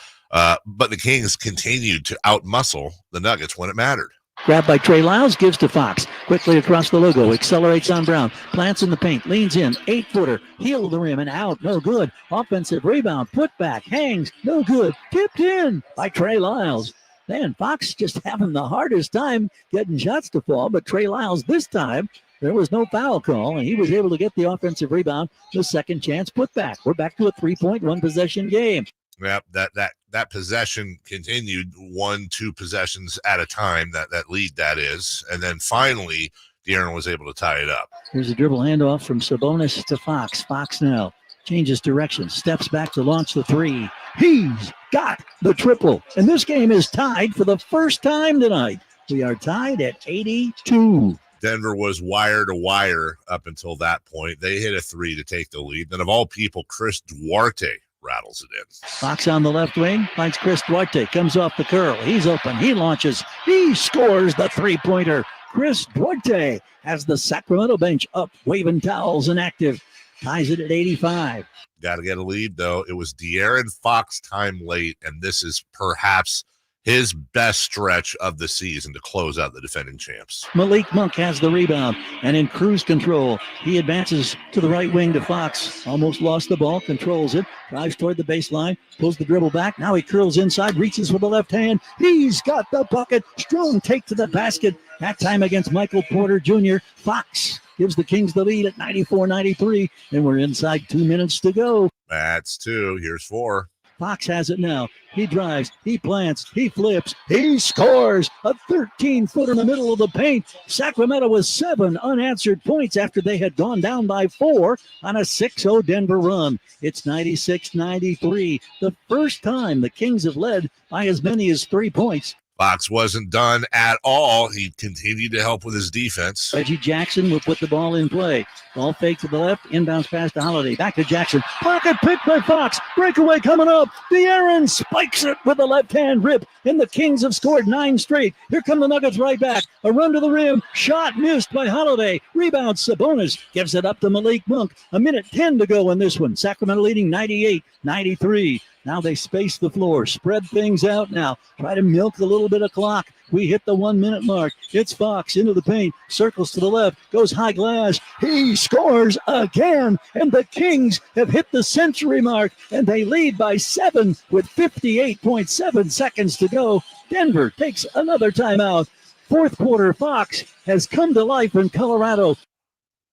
But the Kings continued to outmuscle the Nuggets when it mattered. Grabbed by Trey Lyles, gives to Fox. Quickly across the logo, accelerates on Brown. Plants in the paint, leans in, 8-footer, heel of the rim and out, no good. Offensive rebound, put back, hangs, no good. Tipped in by Trey Lyles. Man, Fox just having the hardest time getting shots to fall, but Trey Lyles this time, there was no foul call, and he was able to get the offensive rebound, the second chance put back. We're back to a 3-point, possession game. Yep, that possession continued 1-2 possessions at a time, that lead that is. And then finally, De'Aaron was able to tie it up. Here's a dribble handoff from Sabonis to Fox. Fox now changes direction, steps back to launch the three. He's got the triple, and this game is tied for the first time tonight. We are tied at 82. Denver was wire to wire up until that point. They hit a 3 to take the lead. Then of all people, Chris Duarte rattles it in. Fox on the left wing, finds Chris Duarte, comes off the curl. He's open, he launches, he scores the three-pointer. Chris Duarte has the Sacramento bench up, waving towels and active. Ties it at 85. Got to get a lead, though. It was De'Aaron Fox time late, and this is perhaps his best stretch of the season to close out the defending champs. Malik Monk has the rebound and in cruise control. He advances to the right wing to Fox. Almost lost the ball, controls it, drives toward the baseline, pulls the dribble back. Now he curls inside, reaches with the left hand. He's got the bucket. Strong take to the basket. That time against Michael Porter Jr. Fox gives the Kings the lead at 94-93, and we're inside 2 minutes to go. That's 2. Here's 4. Fox has it now. He drives, he plants, he flips, he scores a 13-footer in the middle of the paint. Sacramento with 7 unanswered points after they had gone down by 4 on a 6-0 Denver run. It's 96-93, the first time the Kings have led by as many as 3 points. Fox wasn't done at all. He continued to help with his defense. Reggie Jackson will put the ball in play. Ball fake to the left. Inbounds pass to Holiday. Back to Jackson. Pocket pick by Fox. Breakaway coming up. De'Aaron spikes it with a left-hand rip. And the Kings have scored 9 straight. Here come the Nuggets right back. A run to the rim. Shot missed by Holiday. Rebound Sabonis. Gives it up to Malik Monk. 1:10 to go in this one. Sacramento leading 98-93. Now they space the floor, spread things out now, try to milk a little bit of clock. We hit the 1 minute mark. It's Fox into the paint, circles to the left, goes high glass. He scores again, and the Kings have hit the century mark, and they lead by 7 with 58.7 seconds to go. Denver takes another timeout. Fourth quarter, Fox has come to life in Colorado.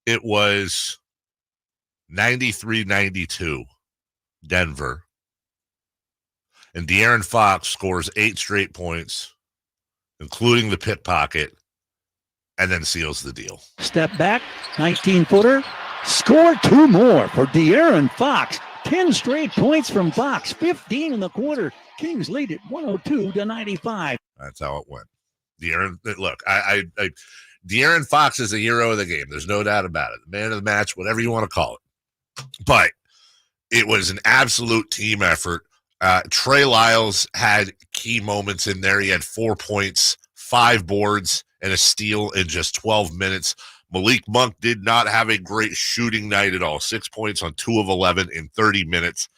It was 93-92, Denver. And De'Aaron Fox scores 8 straight points, including the pickpocket, and then seals the deal. Step back, 19-footer. Score 2 more for De'Aaron Fox. 10 straight points from Fox, 15 in the quarter. Kings lead it 102-95. That's how it went. De'Aaron, look, De'Aaron Fox is a hero of the game. There's no doubt about it. The man of the match, whatever you want to call it. But it was an absolute team effort. Trey Lyles had key moments in there. He had 4 points, 5 boards, and a steal in just 12 minutes. Malik Monk did not have a great shooting night at all. 6 points on 2 of 11 in 30 minutes.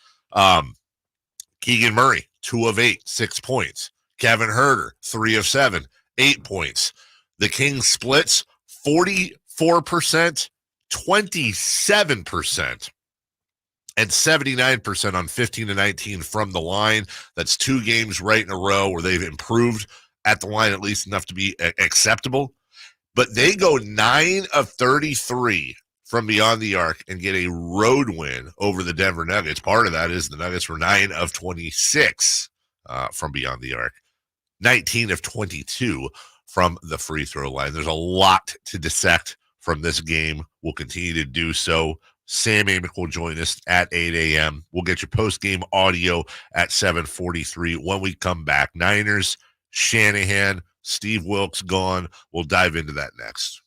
Keegan Murray, 2 of 8, 6 points. Kevin Huerter, 3 of 7, 8 points. The Kings splits 44%, 27%. And 79% on 15-19 from the line. That's 2 games right in a row where they've improved at the line at least enough to be acceptable. But they go 9 of 33 from beyond the arc and get a road win over the Denver Nuggets. Part of that is the Nuggets were 9 of 26 from beyond the arc, 19 of 22 from the free throw line. There's a lot to dissect from this game. We'll continue to do so. Sam Amick will join us at 8 a.m. We'll get your post-game audio at 7:43 when we come back. Niners, Shanahan, Steve Wilks gone. We'll dive into that next.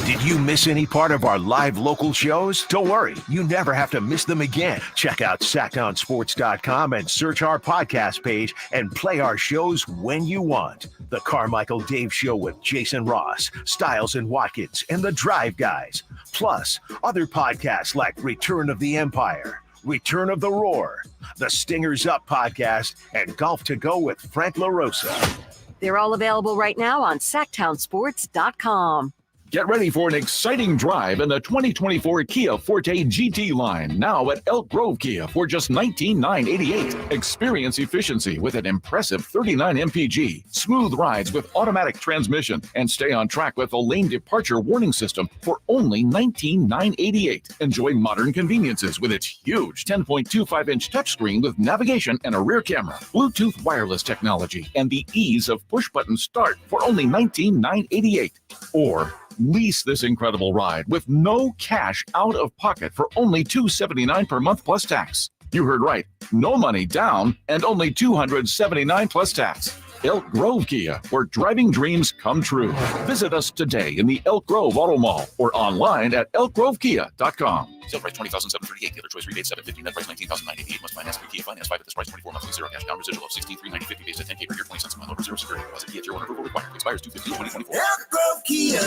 Did you miss any part of our live local shows? Don't worry, you never have to miss them again. Check out SactownSports.com and search our podcast page and play our shows when you want. The Carmichael Dave Show with Jason Ross, Stiles and Watkins, and the Drive Guys. Plus, other podcasts like Return of the Empire, Return of the Roar, the Stingers Up podcast, and Golf to Go with Frank LaRosa. They're all available right now on SactownSports.com. Get ready for an exciting drive in the 2024 Kia Forte GT line, now at Elk Grove Kia for just $19,988. Experience efficiency with an impressive 39 mpg, smooth rides with automatic transmission, and stay on track with a lane departure warning system for only $19,988. Enjoy modern conveniences with its huge 10.25-inch touchscreen with navigation and a rear camera, Bluetooth wireless technology, and the ease of push-button start for only $19,988. Or lease this incredible ride with no cash out of pocket for only $279 per month plus tax. You heard right. No money down and only $279 plus tax. Elk Grove Kia, where driving dreams come true. Visit us today in the Elk Grove Auto Mall or online at elkgrovekia.com. Sale price $20,738. Dealer choice rebate $750. Net price $19,988. Must finance through Kia Finance 5 at this price. 24 monthly 0 cash down. Residual of $16,390.50 based at 10K per year. 20 cents a mile over 0 security deposit. Kia Tier 1 approval required. Expires 2/15/2024. Elk Grove Kia.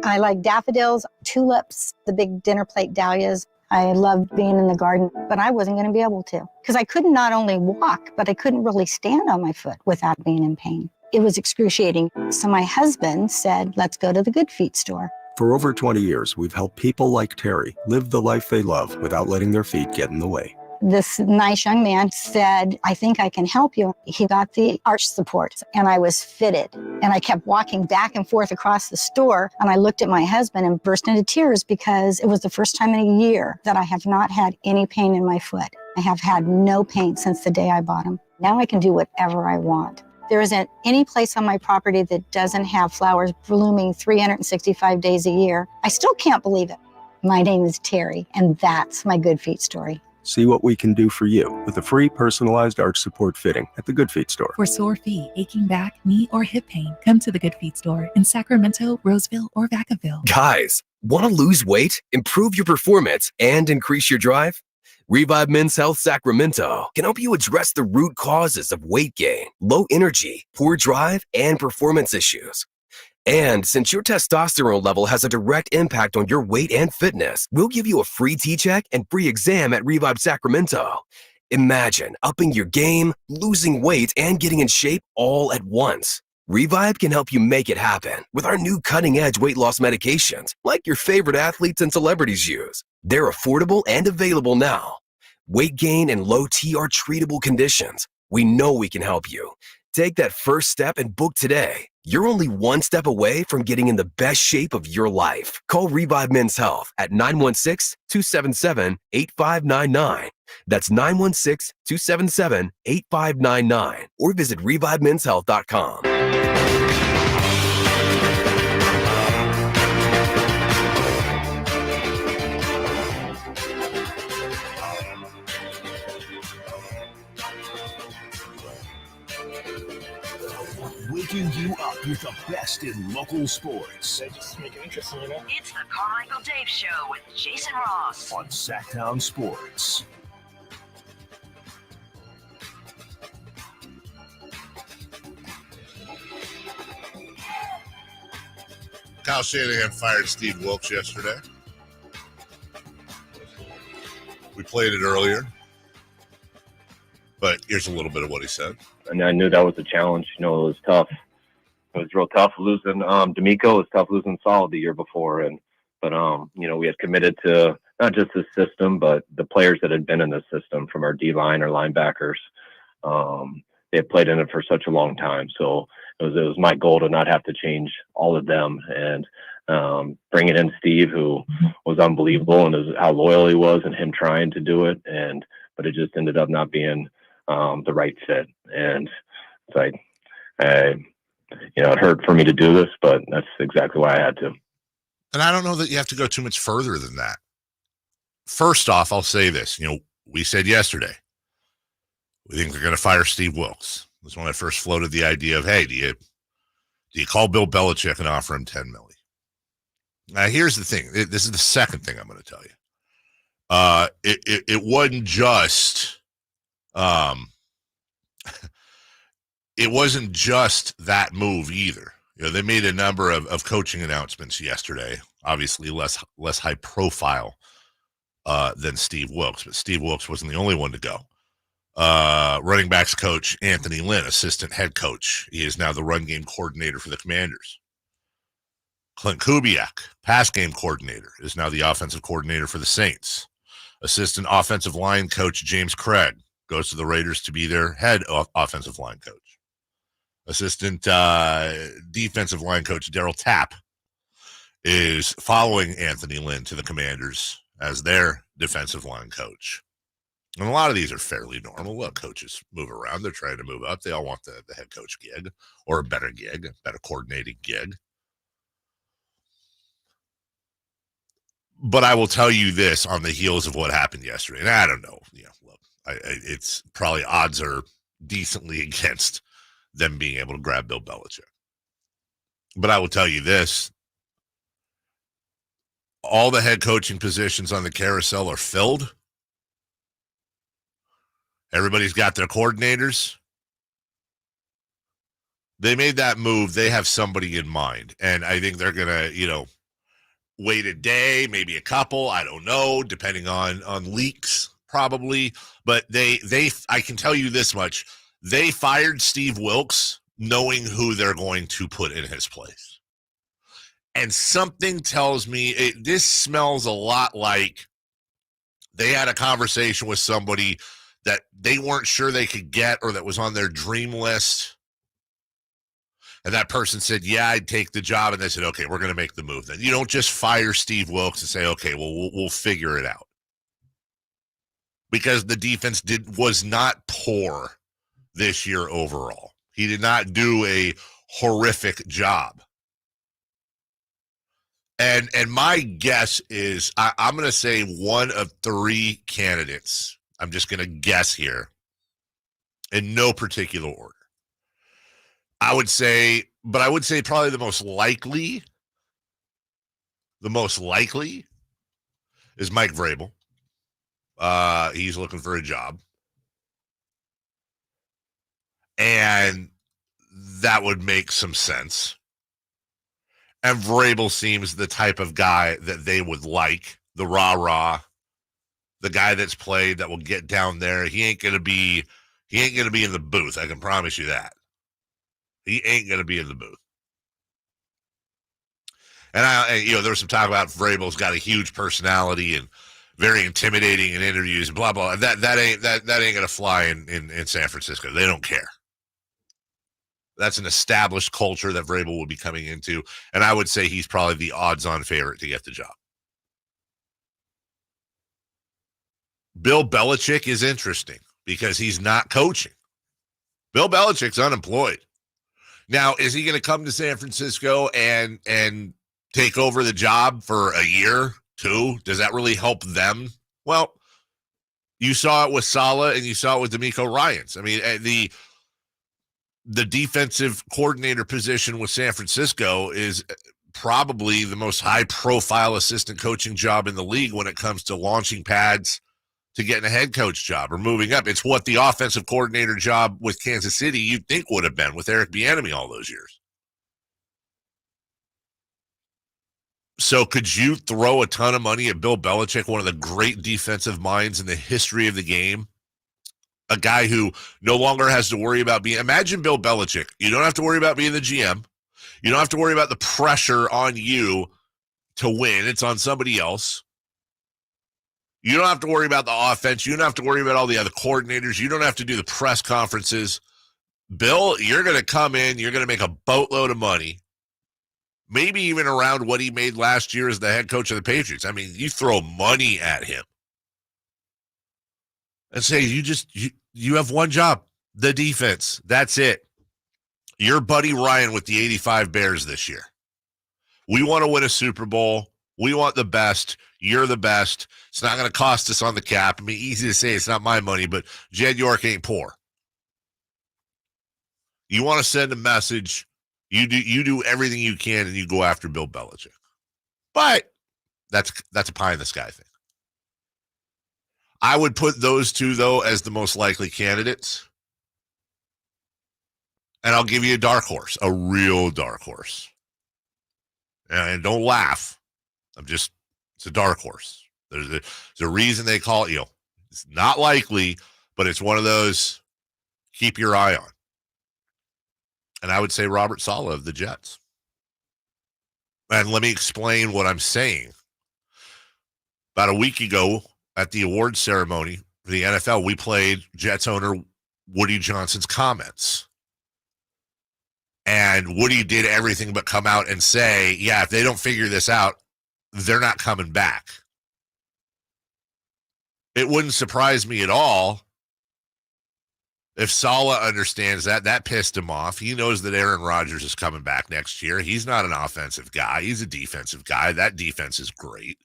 I like daffodils, tulips, the big dinner plate dahlias. I loved being in the garden, but I wasn't going to be able to because I couldn't not only walk, but I couldn't really stand on my foot without being in pain. It was excruciating. So my husband said, let's go to the Good Feet store. For over 20 years, we've helped people like Terry live the life they love without letting their feet get in the way. This nice young man said, I think I can help you. He got the arch support and I was fitted. And I kept walking back and forth across the store. And I looked at my husband and burst into tears because it was the first time in a year that I have not had any pain in my foot. I have had no pain since the day I bought them. Now I can do whatever I want. There isn't any place on my property that doesn't have flowers blooming 365 days a year. I still can't believe it. My name is Terry, and that's my Good Feet story. See what we can do for you with a free personalized arch support fitting at the Good Feet store. For sore feet, aching back, knee, or hip pain, come to the Good Feet store in Sacramento, Roseville, or Vacaville. Guys, want to lose weight, improve your performance, and increase your drive? Revive Men's Health Sacramento can help you address the root causes of weight gain, low energy, poor drive, and performance issues. And since your testosterone level has a direct impact on your weight and fitness, we'll give you a free T-check and free exam at Revive Sacramento. Imagine upping your game, losing weight, and getting in shape all at once. Revive can help you make it happen with our new cutting-edge weight loss medications, like your favorite athletes and celebrities use. They're affordable and available now. Weight gain and low T are treatable conditions. We know we can help you. Take that first step and book today. You're only one step away from getting in the best shape of your life. Call Revive Men's Health at 916-277-8599. That's 916-277-8599. Or visit ReviveMen'sHealth.com. Waking you up with the best in local sports. They just make it interesting, you know? It's the Carmichael Dave Show with Jason Ross On Sactown Sports. Kyle Shanahan fired Steve Wilks yesterday. We played it earlier, but here's a little bit of what he said. And I knew that was a challenge. You know, it was tough. It was real tough losing D'Amico. It was tough losing Saul the year before. But you know, we had committed to not just the system, but the players that had been in the system, from our D-line or linebackers. They had played in it for such a long time. So it was my goal to not have to change all of them, and bringing in Steve, who was unbelievable, and how loyal he was, and him trying to do it. But it just ended up not being the right fit. And it's like, you know, it hurt for me to do this, but that's exactly why I had to. And I don't know that you have to go too much further than that. First off, I'll say this. You know, we said yesterday, we think they're going to fire Steve Wilks. It was when I first floated the idea of, hey, do you call Bill Belichick and offer him $10 million? Now, here's the thing. This is the second thing I'm going to tell you. It wasn't just it wasn't just that move either. You know, they made a number of coaching announcements yesterday, obviously less high profile than Steve Wilks, but Steve Wilks wasn't the only one to go. Running backs coach Anthony Lynn, assistant head coach. He is now the run game coordinator for the Commanders. Clint Kubiak, pass game coordinator, is now the offensive coordinator for the Saints. Assistant offensive line coach James Craig goes to the Raiders to be their head offensive line coach. Assistant defensive line coach Darryl Tapp is following Anthony Lynn to the Commanders as their defensive line coach. And a lot of these are fairly normal. Look, coaches move around. They're trying to move up. They all want the head coach gig, or a better gig, a better coordinating gig. But I will tell you this on the heels of what happened yesterday. And I don't know. You know, look, it's probably odds are decently against them being able to grab Bill Belichick. But I will tell you this. All the head coaching positions on the carousel are filled. Everybody's got their coordinators. They made that move. They have somebody in mind. And I think they're going to, you know, wait a day, maybe a couple, I don't know, depending on leaks, probably. But I can tell you this much. They fired Steve Wilks knowing who they're going to put in his place. And something tells me this smells a lot like they had a conversation with somebody that they weren't sure they could get, or that was on their dream list. And that person said, yeah, I'd take the job. And they said, okay, we're going to make the move. Then you don't just fire Steve Wilks and say, okay, well, we'll figure it out. Because the defense was not poor this year overall. He did not do a horrific job. And my guess is I'm going to say one of three candidates I'm just going to guess here in no particular order. I would say probably the most likely is Mike Vrabel. He's looking for a job. And that would make some sense. And Vrabel seems the type of guy that they would like, the rah-rah, the guy that's played that will get down there. He ain't gonna be in the booth. I can promise you that. He ain't gonna be in the booth. And there was some talk about Vrabel's got a huge personality and very intimidating in interviews, blah blah. That ain't gonna fly in San Francisco. They don't care. That's an established culture that Vrabel will be coming into, and I would say he's probably the odds-on favorite to get the job. Bill Belichick is interesting because he's not coaching. Bill Belichick's unemployed. Now, is he going to come to San Francisco and take over the job for a year, two? Does that really help them? Well, you saw it with Saleh and you saw it with DeMeco Ryans. I mean, the defensive coordinator position with San Francisco is probably the most high-profile assistant coaching job in the league when it comes to launching pads to getting a head coach job or moving up. It's what the offensive coordinator job with Kansas City you'd think would have been with Eric Bieniemy all those years. So could you throw a ton of money at Bill Belichick, one of the great defensive minds in the history of the game? A guy who no longer has to worry about being – imagine Bill Belichick. You don't have to worry about being the GM. You don't have to worry about the pressure on you to win. It's on somebody else. You don't have to worry about the offense. You don't have to worry about all the other coordinators. You don't have to do the press conferences. Bill, you're going to come in. You're going to make a boatload of money, maybe even around what he made last year as the head coach of the Patriots. I mean, you throw money at him and say, you have one job, the defense. That's it. You're Buddy Ryan with the 85 Bears this year. We want to win a Super Bowl. We want the best. You're the best. It's not going to cost us on the cap. I mean, easy to say, it's not my money, but Jed York ain't poor. You want to send a message. You do everything you can, and you go after Bill Belichick. But that's a pie in the sky thing. I would put those two, though, as the most likely candidates. And I'll give you a dark horse, a real dark horse. And don't laugh. It's a dark horse. There's a reason they call it, it's not likely, but it's one of those keep your eye on. And I would say Robert Saleh of the Jets. And let me explain what I'm saying. About a week ago at the awards ceremony for the NFL, we played Jets owner Woody Johnson's comments. And Woody did everything but come out and say, yeah, if they don't figure this out, they're not coming back. It wouldn't surprise me at all if Saleh understands that. That pissed him off. He knows that Aaron Rodgers is coming back next year. He's not an offensive guy. He's a defensive guy. That defense is great.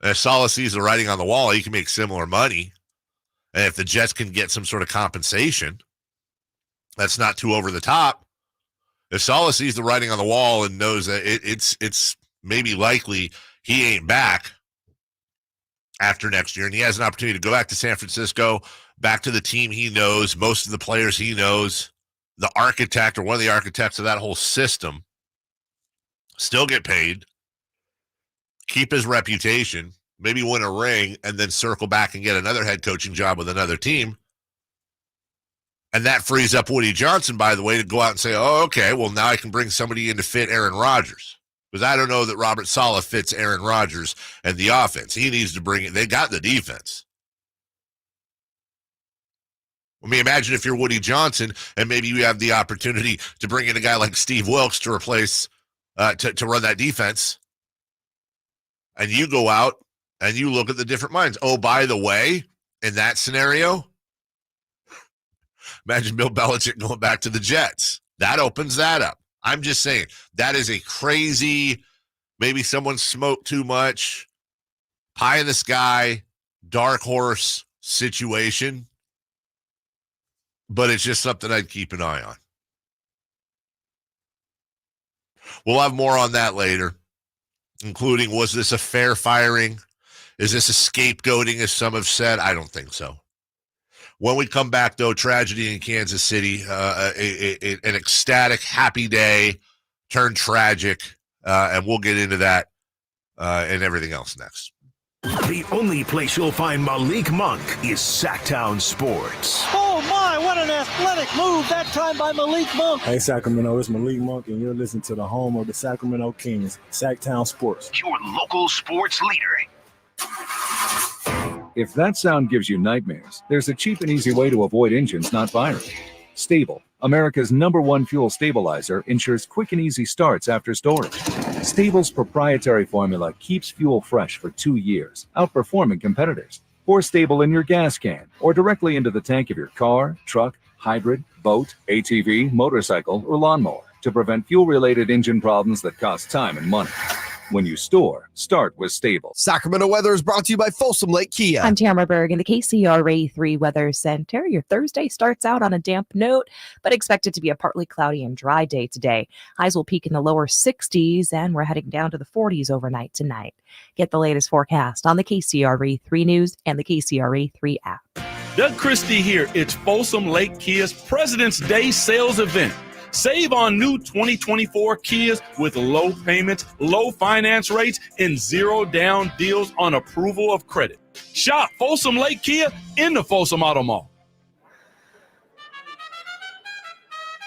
And if Saleh sees the writing on the wall, he can make similar money. And if the Jets can get some sort of compensation, that's not too over the top. If Saleh sees the writing on the wall and knows that it's maybe likely he ain't back after next year, and he has an opportunity to go back to San Francisco, back to the team he knows, most of the players he knows, the architect or one of the architects of that whole system, still get paid, keep his reputation, maybe win a ring, and then circle back and get another head coaching job with another team. And that frees up Woody Johnson, by the way, to go out and say, oh, okay, well, now I can bring somebody in to fit Aaron Rodgers. Because I don't know that Robert Saleh fits Aaron Rodgers and the offense. He needs to bring it. They got the defense. I mean, imagine if you're Woody Johnson and maybe you have the opportunity to bring in a guy like Steve Wilks to replace, to run that defense. And you go out and you look at the different minds. Oh, by the way, in that scenario, imagine Bill Belichick going back to the Jets. That opens that up. I'm just saying, that is a crazy, maybe someone smoked too much pie in the sky, dark horse situation, but it's just something I'd keep an eye on. We'll have more on that later, including, was this a fair firing? Is this a scapegoating, as some have said? I don't think so. When we come back, though, tragedy in Kansas City, an ecstatic, happy day turned tragic, and we'll get into that and everything else next. The only place you'll find Malik Monk is Sactown Sports. Oh my, what an athletic move that time by Malik Monk. Hey Sacramento, it's Malik Monk, and you're listening to the home of the Sacramento Kings, Sactown Sports. Your local sports leader. If that sound gives you nightmares, there's a cheap and easy way to avoid engines not firing. Stable, America's #1 fuel stabilizer, ensures quick and easy starts after storage. Stable's proprietary formula keeps fuel fresh for 2 years, outperforming competitors. Pour Stable in your gas can or directly into the tank of your car, truck, hybrid, boat, ATV, motorcycle, or lawnmower to prevent fuel-related engine problems that cost time and money. When you store, start with Stable. Sacramento weather is brought to you by Folsom Lake Kia. I'm Tamara Berg in the KCRA 3 Weather Center. Your Thursday starts out on a damp note, but expect it to be a partly cloudy and dry day today. Highs will peak in the lower 60s, and we're heading down to the 40s overnight tonight. Get the latest forecast on the KCRA 3 News and the KCRA 3 app. Doug Christie here. It's Folsom Lake Kia's President's Day sales event. Save on new 2024 Kias with low payments, low finance rates, and zero down deals on approval of credit. Shop Folsom Lake Kia in the Folsom Auto Mall.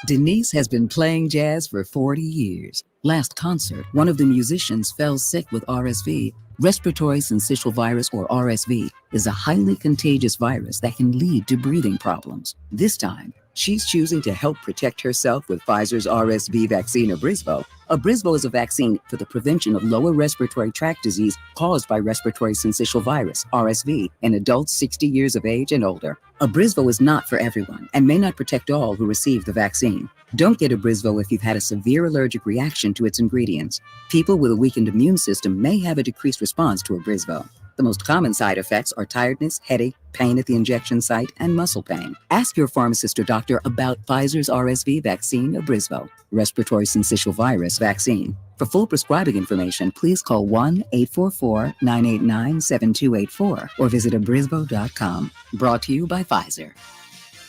Denise has been playing jazz for 40 years. Last concert, one of the musicians fell sick with RSV. Respiratory syncytial virus, or RSV, is a highly contagious virus that can lead to breathing problems. This time, she's choosing to help protect herself with Pfizer's RSV vaccine, Abrysvo. Abrysvo is a vaccine for the prevention of lower respiratory tract disease caused by respiratory syncytial virus, RSV, in adults 60 years of age and older. Abrysvo is not for everyone and may not protect all who receive the vaccine. Don't get Abrysvo if you've had a severe allergic reaction to its ingredients. People with a weakened immune system may have a decreased response to Abrysvo. The most common side effects are tiredness, headache, pain at the injection site, and muscle pain. Ask your pharmacist or doctor about Pfizer's RSV vaccine, Abrysvo, respiratory syncytial virus vaccine. For full prescribing information, please call 1-844-989-7284 or visit abrysvo.com. Brought to you by Pfizer.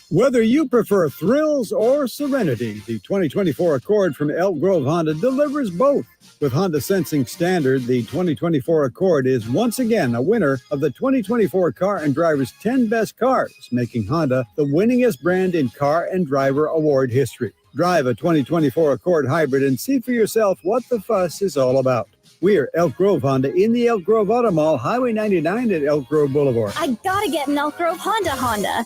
Whether you prefer thrills or serenity, the 2024 Accord from Elk Grove Honda delivers both. With Honda Sensing Standard, the 2024 Accord is once again a winner of the 2024 Car and Driver's 10 Best Cars, making Honda the winningest brand in car and driver award history. Drive a 2024 Accord Hybrid and see for yourself what the fuss is all about. We're Elk Grove Honda in the Elk Grove Auto Mall, Highway 99 at Elk Grove Boulevard. I gotta get an Elk Grove Honda.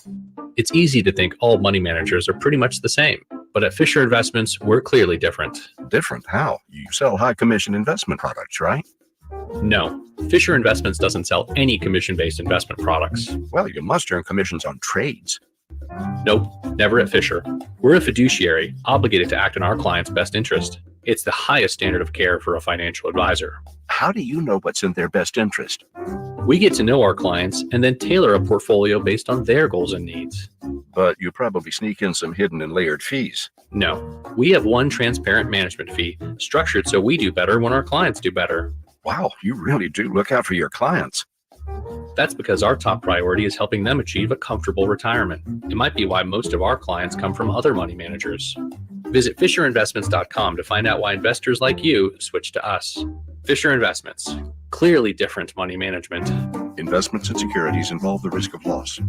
It's easy to think all money managers are pretty much the same, but at Fisher Investments, we're clearly different. Different? How? You sell high commission investment products, right? No, Fisher Investments doesn't sell any commission-based investment products. Well, you must earn commissions on trades. Nope, never at Fisher. We're a fiduciary, obligated to act in our client's best interest. It's the highest standard of care for a financial advisor. How do you know what's in their best interest? We get to know our clients and then tailor a portfolio based on their goals and needs. But you probably sneak in some hidden and layered fees. No, we have one transparent management fee, structured so we do better when our clients do better. Wow, you really do look out for your clients. That's because our top priority is helping them achieve a comfortable retirement. It might be why most of our clients come from other money managers. Visit FisherInvestments.com to find out why investors like you switch to us. Fisher Investments. Clearly different money management. Investments and securities involve the risk of loss.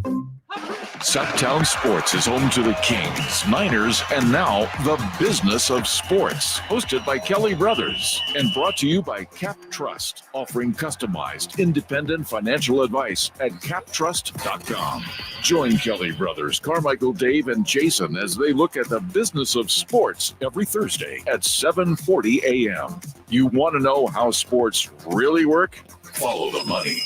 Sactown Sports is home to the Kings, Niners, and now the business of sports. Hosted by Kelly Brothers and brought to you by Cap Trust, offering customized, independent financial advice at captrust.com. Join Kelly Brothers, Carmichael, Dave, and Jason as they look at the business of sports every Thursday at 7:40 a.m. You want to know how sports really work? Follow the money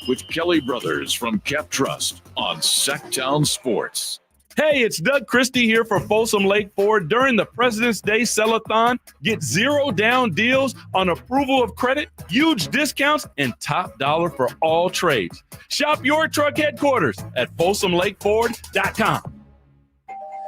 with Kelly Brothers from Cap Trust on Sactown Sports. Hey, it's Doug Christie here for Folsom Lake Ford. During the President's Day Sell-a-thon, get 0 down deals on approval of credit, huge discounts, and top dollar for all trades. Shop your truck headquarters at FolsomLakeFord.com.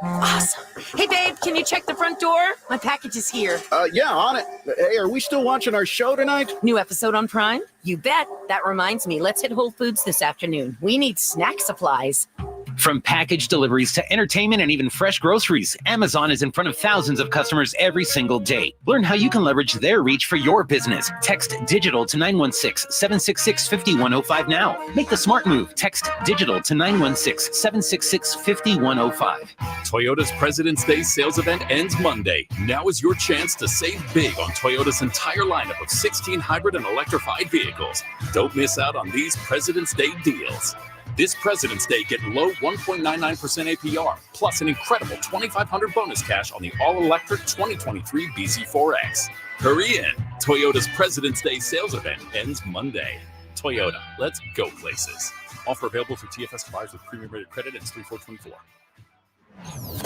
Awesome. Hey, babe, can you check the front door? My package is here. Yeah, on it. Hey, are we still watching our show tonight? New episode on Prime? You bet. That reminds me, let's hit Whole Foods this afternoon. We need snack supplies. From package deliveries to entertainment and even fresh groceries, Amazon is in front of thousands of customers every single day. Learn how you can leverage their reach for your business. Text digital to 916-766-5105 now. Make the smart move. Text digital to 916-766-5105. Toyota's President's Day sales event ends Monday. Now is your chance to save big on Toyota's entire lineup of 16 hybrid and electrified vehicles. Don't miss out on these President's Day deals. This President's Day, get low 1.99% APR, plus an incredible $2,500 bonus cash on the all-electric 2023 BZ4X. Hurry in. Toyota's President's Day sales event ends Monday. Toyota, let's go places. Offer available for TFS buyers with premium rated credit and 3424.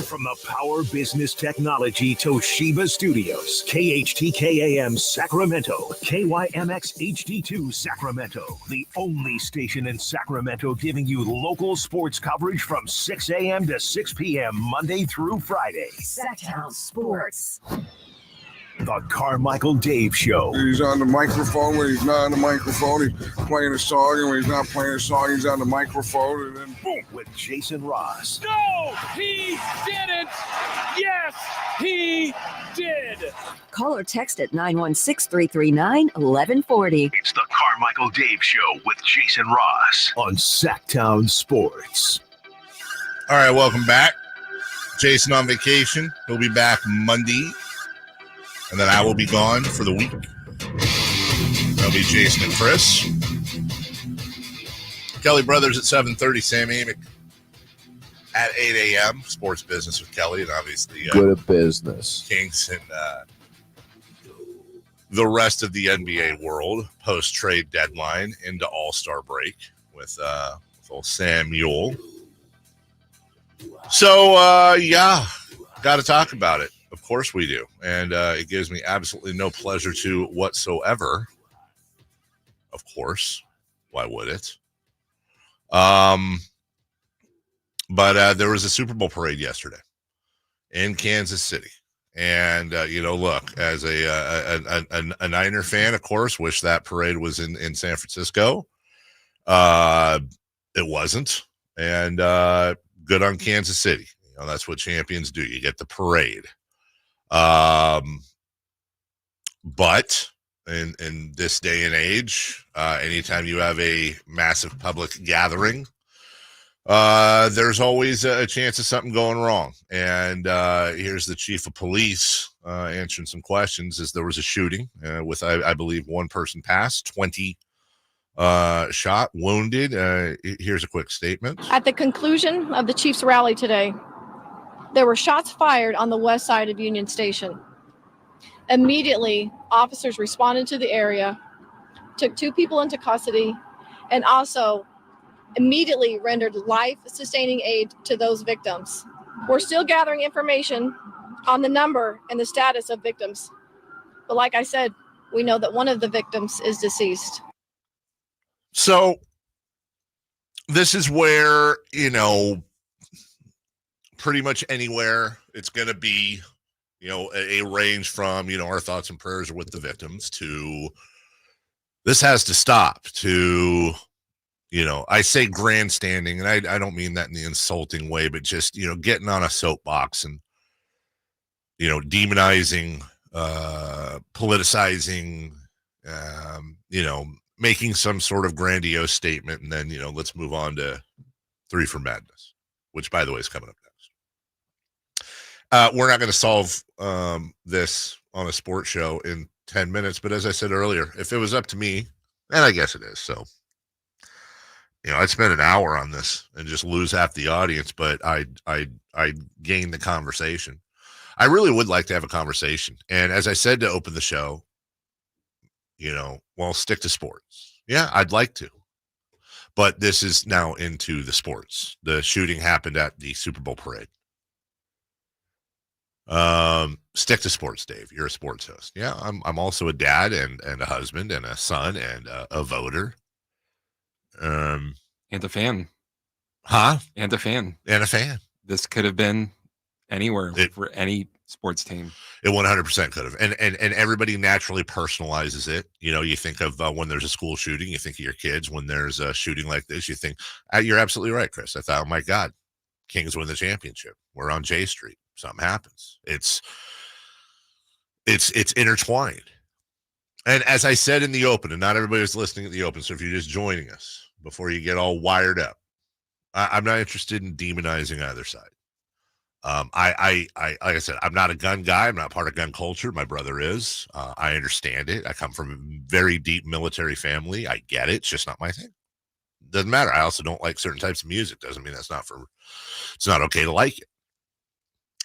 From the Power Business Technology Toshiba Studios, KHTKAM Sacramento, KYMX HD2 Sacramento, the only station in Sacramento giving you local sports coverage from 6 a.m. to 6 p.m. Monday through Friday. Sactown Sports. The Carmichael Dave Show. He's on the microphone when he's not on the microphone. He's playing a song, and when he's not playing a song, he's on the microphone, and then boom. With Jason Ross. No, he didn't. Yes, he did. Call or text at 916-339-1140. It's the Carmichael Dave Show with Jason Ross on Sactown Sports. All right, welcome back. Jason on vacation. He'll be back Monday. And then I will be gone for the week. That'll be Jason and Chris. Kelly Brothers at 7:30. Sam Amick at 8 a.m. Sports Business with Kelly. And obviously good business. Kings and the rest of the NBA world post-trade deadline into All-Star break with old Sam Mule. So, yeah, got to talk about it. Of course we do. And it gives me absolutely no pleasure to whatsoever. Of course. Why would it? But there was a Super Bowl parade yesterday in Kansas City. And, look, as a Niner fan, of course, wish that parade was in San Francisco. It wasn't. And good on Kansas City. That's what champions do. You get the parade. But in this day and age, anytime you have a massive public gathering, there's always a chance of something going wrong. And here's the chief of police answering some questions as there was a shooting with, I believe, one person passed, 20 shot, wounded. Here's a quick statement. At the conclusion of the Chiefs rally today, there were shots fired on the west side of Union Station. Immediately, officers responded to the area, took 2 people into custody, and also immediately rendered life-sustaining aid to those victims. We're still gathering information on the number and the status of victims. But like I said, we know that one of the victims is deceased. So this is where, pretty much anywhere it's going to be, a range from, our thoughts and prayers are with the victims to this has to stop to, I say grandstanding, and I don't mean that in the insulting way, but just, getting on a soapbox and, demonizing, politicizing, making some sort of grandiose statement. And then, let's move on to 3 for Madness, which, by the way, is coming up next. We're not going to solve this on a sports show in 10 minutes. But as I said earlier, if it was up to me, and I guess it is, so, I'd spend an hour on this and just lose half the audience, but I'd gain the conversation. I really would like to have a conversation. And as I said to open the show, stick to sports. Yeah, I'd like to. But this is now into the sports. The shooting happened at the Super Bowl parade. Stick to sports, Dave. You're a sports host. Yeah, I'm also a dad and a husband and a son and a voter. And a fan. Huh? And a fan. And a fan. This could have been anywhere for any sports team. It 100% could have. And everybody naturally personalizes it. You know, you think of when there's a school shooting, you think of your kids. When there's a shooting like this, you think, you're absolutely right, Chris. I thought, oh my God, Kings win the championship. We're on J Street. Something happens. It's intertwined. And as I said in the open, and not everybody was listening at the open, so if you're just joining us before you get all wired up, I'm not interested in demonizing either side. I like I said, I'm not a gun guy. I'm not part of gun culture. My brother is. I understand it. I come from a very deep military family. I get it. It's just not my thing. Doesn't matter. I also don't like certain types of music. Doesn't mean it's not okay to like it.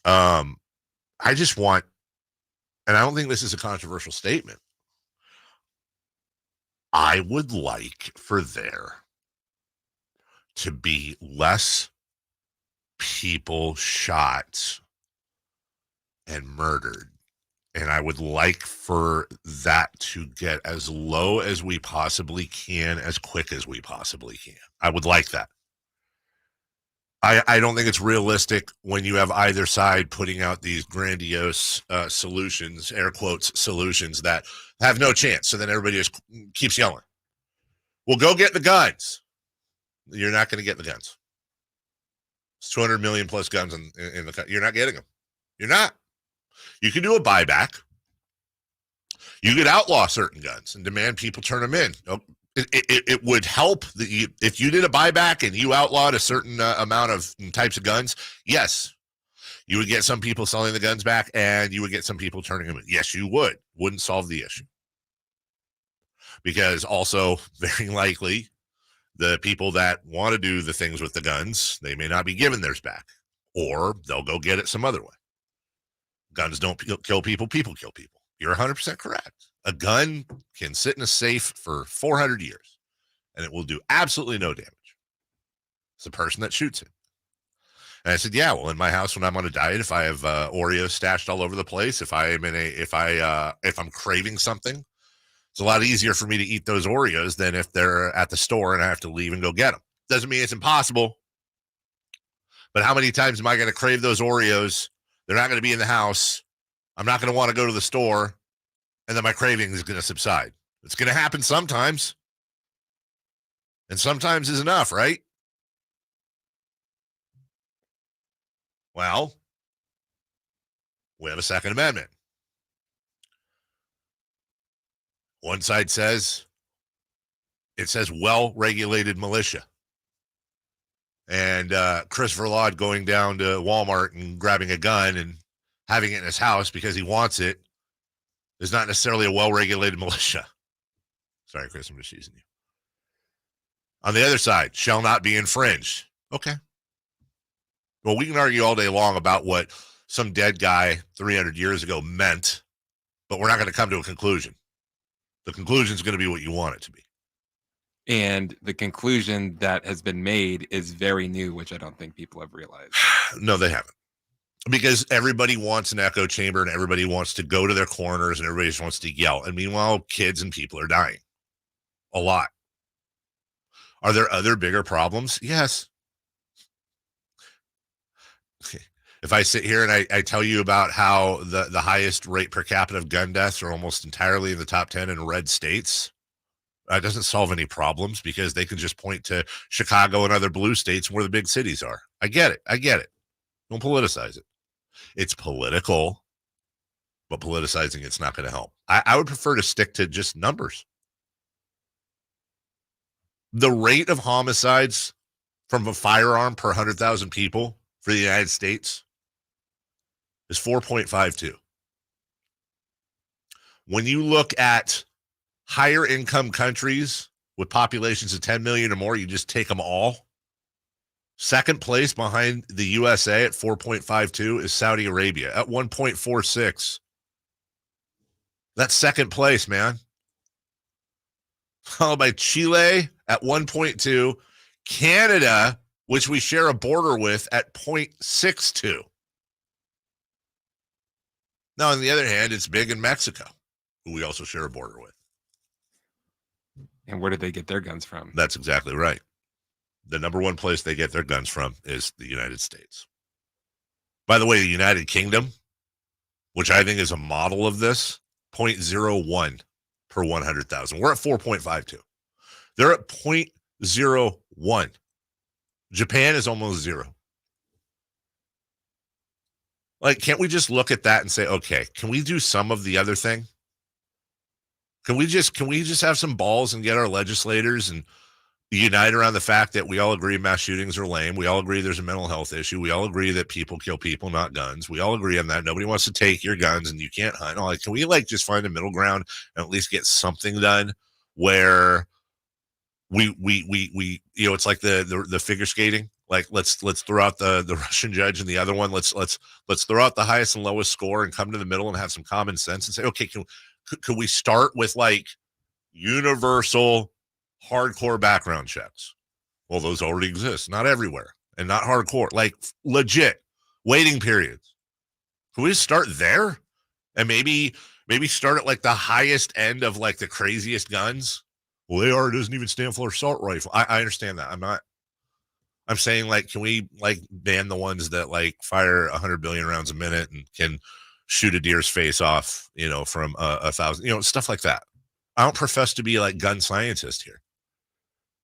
I just want, and I don't think this is a controversial statement, I would like for there to be less people shot and murdered. And I would like for that to get as low as we possibly can, as quick as we possibly can. I would like that. I don't think it's realistic when you have either side putting out these grandiose solutions, air quotes, solutions that have no chance. So then everybody just keeps yelling, well, go get the guns. You're not going to get the guns. It's 200 million plus guns in the country. You're not getting them. You're not. You can do a buyback. You could outlaw certain guns and demand people turn them in. It would help if you did a buyback and you outlawed a certain amount of types of guns. Yes, you would get some people selling the guns back, and you would get some people turning them in. Yes, you would. Wouldn't solve the issue, because also very likely the people that want to do the things with the guns, they may not be given theirs back, or they'll go get it some other way. Guns don't kill people. People kill people. You're 100% correct. A gun can sit in a safe for 400 years, and it will do absolutely no damage. It's the person that shoots it. And I said, yeah, well, in my house when I'm on a diet, if I have Oreos stashed all over the place, if I'm craving something, it's a lot easier for me to eat those Oreos than if they're at the store and I have to leave and go get them. Doesn't mean it's impossible. But how many times am I going to crave those Oreos? They're not going to be in the house. I'm not going to want to go to the store. And then my craving is going to subside. It's going to happen sometimes. And sometimes is enough, right? Well, we have a Second Amendment. One side says, it says well-regulated militia. And Chris Verlaud going down to Walmart and grabbing a gun and having it in his house because he wants it is not necessarily a well-regulated militia. Sorry, Chris, I'm just teasing you. On the other side, shall not be infringed. Okay. Well, we can argue all day long about what some dead guy 300 years ago meant, but we're not going to come to a conclusion. The conclusion is going to be what you want it to be. And the conclusion that has been made is very new, which I don't think people have realized. No, they haven't. Because everybody wants an echo chamber and everybody wants to go to their corners and everybody just wants to yell. And meanwhile, kids and people are dying. A lot. Are there other bigger problems? Yes. If I sit here and I tell you about how the highest rate per capita of gun deaths are almost entirely in the top 10 in red states, that doesn't solve any problems because they can just point to Chicago and other blue states where the big cities are. I get it. Don't politicize it. It's political, but politicizing it's not going to help. I would prefer to stick to just numbers. The rate of homicides from a firearm per 100,000 people for the United States is 4.52. When you look at higher income countries with populations of 10 million or more, you just take them all. Second place behind the USA at 4.52 is Saudi Arabia at 1.46. That's second place, man. Followed by Chile at 1.2. Canada, which we share a border with, at 0.62. Now, on the other hand, it's big in Mexico, who we also share a border with. And where did they get their guns from? That's exactly right. The number one place they get their guns from is the United States. By the way, the United Kingdom, which I think is a model of this, 0.01 per 100,000. We're at 4.52. They're at 0.01. Japan is almost zero. Like, can't we just look at that and say, okay, can we do some of the other thing? Can we just have some balls and get our legislators and unite around the fact that we all agree mass shootings are lame. We all agree there's a mental health issue. We all agree that people kill people, not guns. We all agree on that. Nobody wants to take your guns and you can't hunt. Like, can we just find a middle ground and at least get something done where we it's like the figure skating. Like, let's throw out the Russian judge and the other one. Let's throw out the highest and lowest score and come to the middle and have some common sense and say, okay, could we start with like universal hardcore background checks? Well, those already exist, not everywhere, and not hardcore, like legit waiting periods. Can we just start there and maybe start at like the highest end of like the craziest guns? Well, AR doesn't even stand for assault rifle. I understand that. I'm saying, like, can we like ban the ones that like fire 100 billion rounds a minute and can shoot a deer's face off, from 1,000, stuff like that. I don't profess to be like gun scientist here.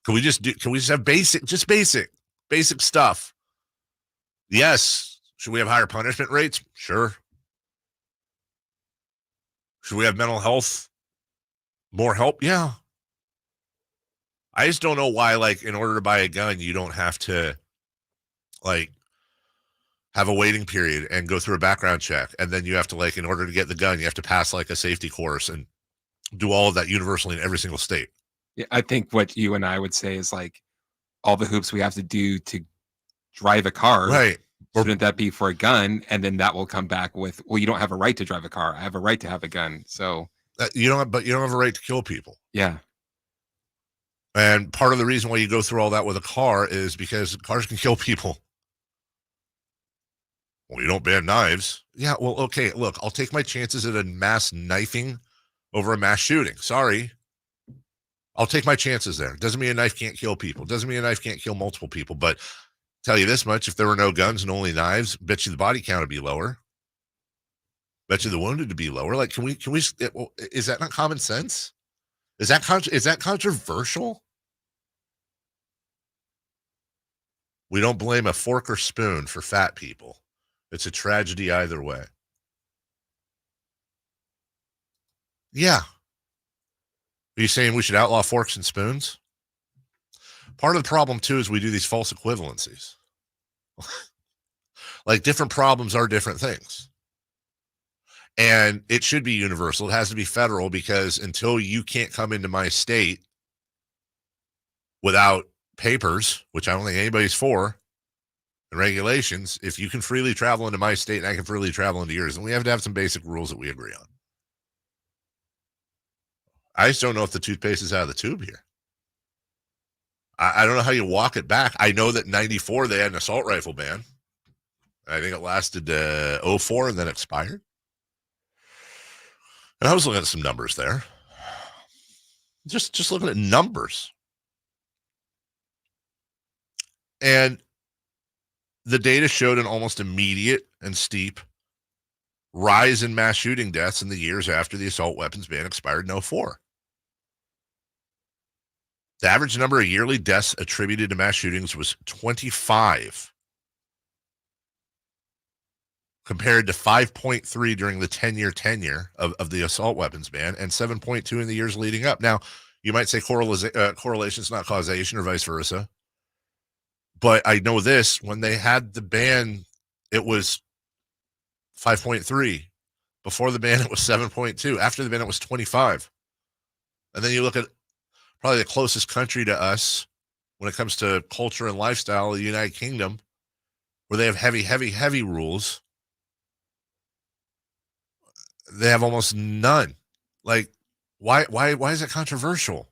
Can we just have basic stuff? Yes. Should we have higher punishment rates? Sure. Should we have mental health? More help? Yeah. I just don't know why, like, in order to buy a gun, you don't have to, like, have a waiting period and go through a background check. And then you have to, like, in order to get the gun, you have to pass, like, a safety course and do all of that universally in every single state. Yeah, I think what you and I would say is, like, all the hoops we have to do to drive a car. Right. Shouldn't that be for a gun? And then that will come back with, well, you don't have a right to drive a car. I have a right to have a gun. So you don't have a right to kill people. Yeah. And part of the reason why you go through all that with a car is because cars can kill people. Well, you don't ban knives. Yeah, well, okay, look, I'll take my chances at a mass knifing over a mass shooting. Sorry. I'll take my chances there. Doesn't mean a knife can't kill people. Doesn't mean a knife can't kill multiple people. But tell you this much, if there were no guns and only knives, bet you the body count would be lower. Bet you the wounded to be lower. Like, can we, is that not common sense? Is that controversial? We don't blame a fork or spoon for fat people. It's a tragedy either way. Yeah. Are you saying we should outlaw forks and spoons? Part of the problem, too, is we do these false equivalencies. Like, different problems are different things. And it should be universal. It has to be federal, because until you can't come into my state without papers, which I don't think anybody's for, and regulations, if you can freely travel into my state and I can freely travel into yours, then we have to have some basic rules that we agree on. I just don't know if the toothpaste is out of the tube here. I don't know how you walk it back. I know that in 94 they had an assault rifle ban. I think it lasted 04 and then expired. And I was looking at some numbers there. Just looking at numbers. And the data showed an almost immediate and steep rise in mass shooting deaths in the years after the assault weapons ban expired in 04. The average number of yearly deaths attributed to mass shootings was 25, compared to 5.3 during the 10-year tenure of the assault weapons ban and 7.2 in the years leading up. Now, you might say correlation is not causation or vice versa. But I know this, when they had the ban, it was 5.3. Before the ban, it was 7.2. After the ban, it was 25. And then you look at probably the closest country to us when it comes to culture and lifestyle, the United Kingdom, where they have heavy rules. They have almost none. Like, why is it controversial?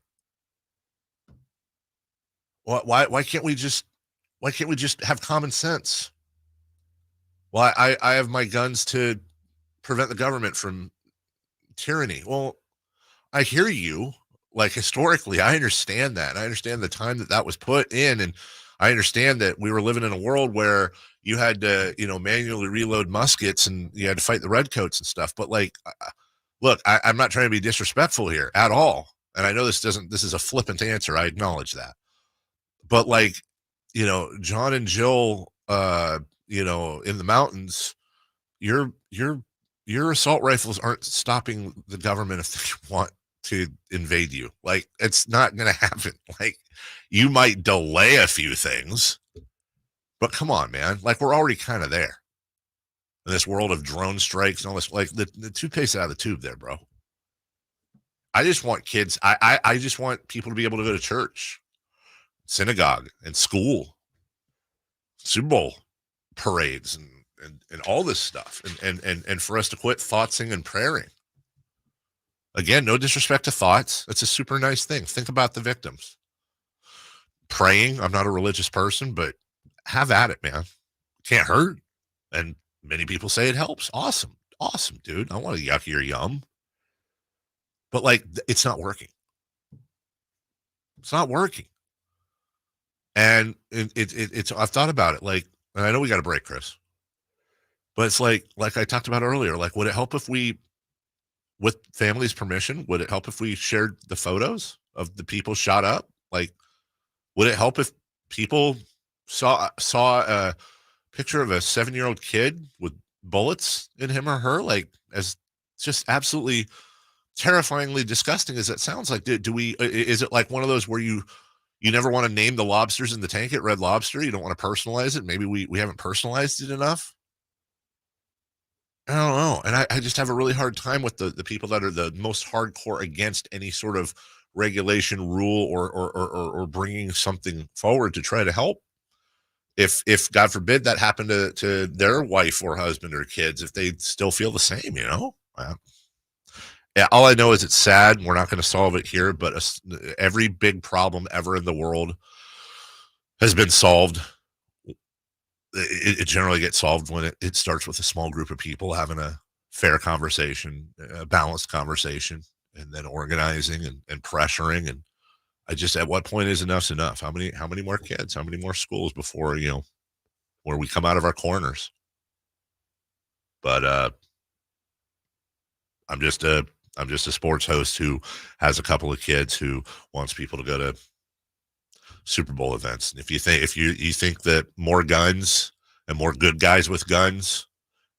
Why can't we just have common sense? Well, I have my guns to prevent the government from tyranny. Well, I hear you. Like, historically, I understand that. I understand the time that was put in, and I understand that we were living in a world where you had to, manually reload muskets and you had to fight the redcoats and stuff. But like, look, I'm not trying to be disrespectful here at all. And I know this is a flippant answer. I acknowledge that. But like, John and Jill, in the mountains, your assault rifles aren't stopping the government if they want to invade you. Like, it's not going to happen. Like, you might delay a few things, but come on, man. Like, we're already kind of there in this world of drone strikes and all this. Like, the toothpaste out of the tube there, bro. I just want kids. I just want people to be able to go to church, synagogue, and school, Super Bowl parades, and all this stuff, and for us to quit thoughtsing and praying. Again, no disrespect to thoughts. It's a super nice thing. Think about the victims. Praying. I'm not a religious person, but have at it, man. Can't hurt. And many people say it helps. Awesome, dude. I want to yucky or yum. But like, it's not working. It's not working. And it's I've thought about it. Like, and I know we got a break, Chris. But it's like I talked about earlier, like, would it help if we, with family's permission, would it help if we shared the photos of the people shot up? Like, would it help if people saw a picture of a 7-year-old kid with bullets in him or her? Like, as just absolutely terrifyingly disgusting as it sounds like, is it like one of those where you never want to name the lobsters in the tank at Red Lobster? You don't want to personalize it. Maybe we haven't personalized it enough. I don't know. And I just have a really hard time with the people that are the most hardcore against any sort of regulation, rule, or bringing something forward to try to help. If God forbid that happened to their wife or husband or kids, if they still feel the same, Yeah, all I know is it's sad. We're not going to solve it here, but every big problem ever in the world has been solved. It generally gets solved when it starts with a small group of people having a fair conversation, a balanced conversation, and then organizing and pressuring. And at what point is enough's enough? How many more kids? How many more schools before, where we come out of our corners? But I'm just a sports host who has a couple of kids who wants people to go to Super Bowl events. And if you think that more guns and more good guys with guns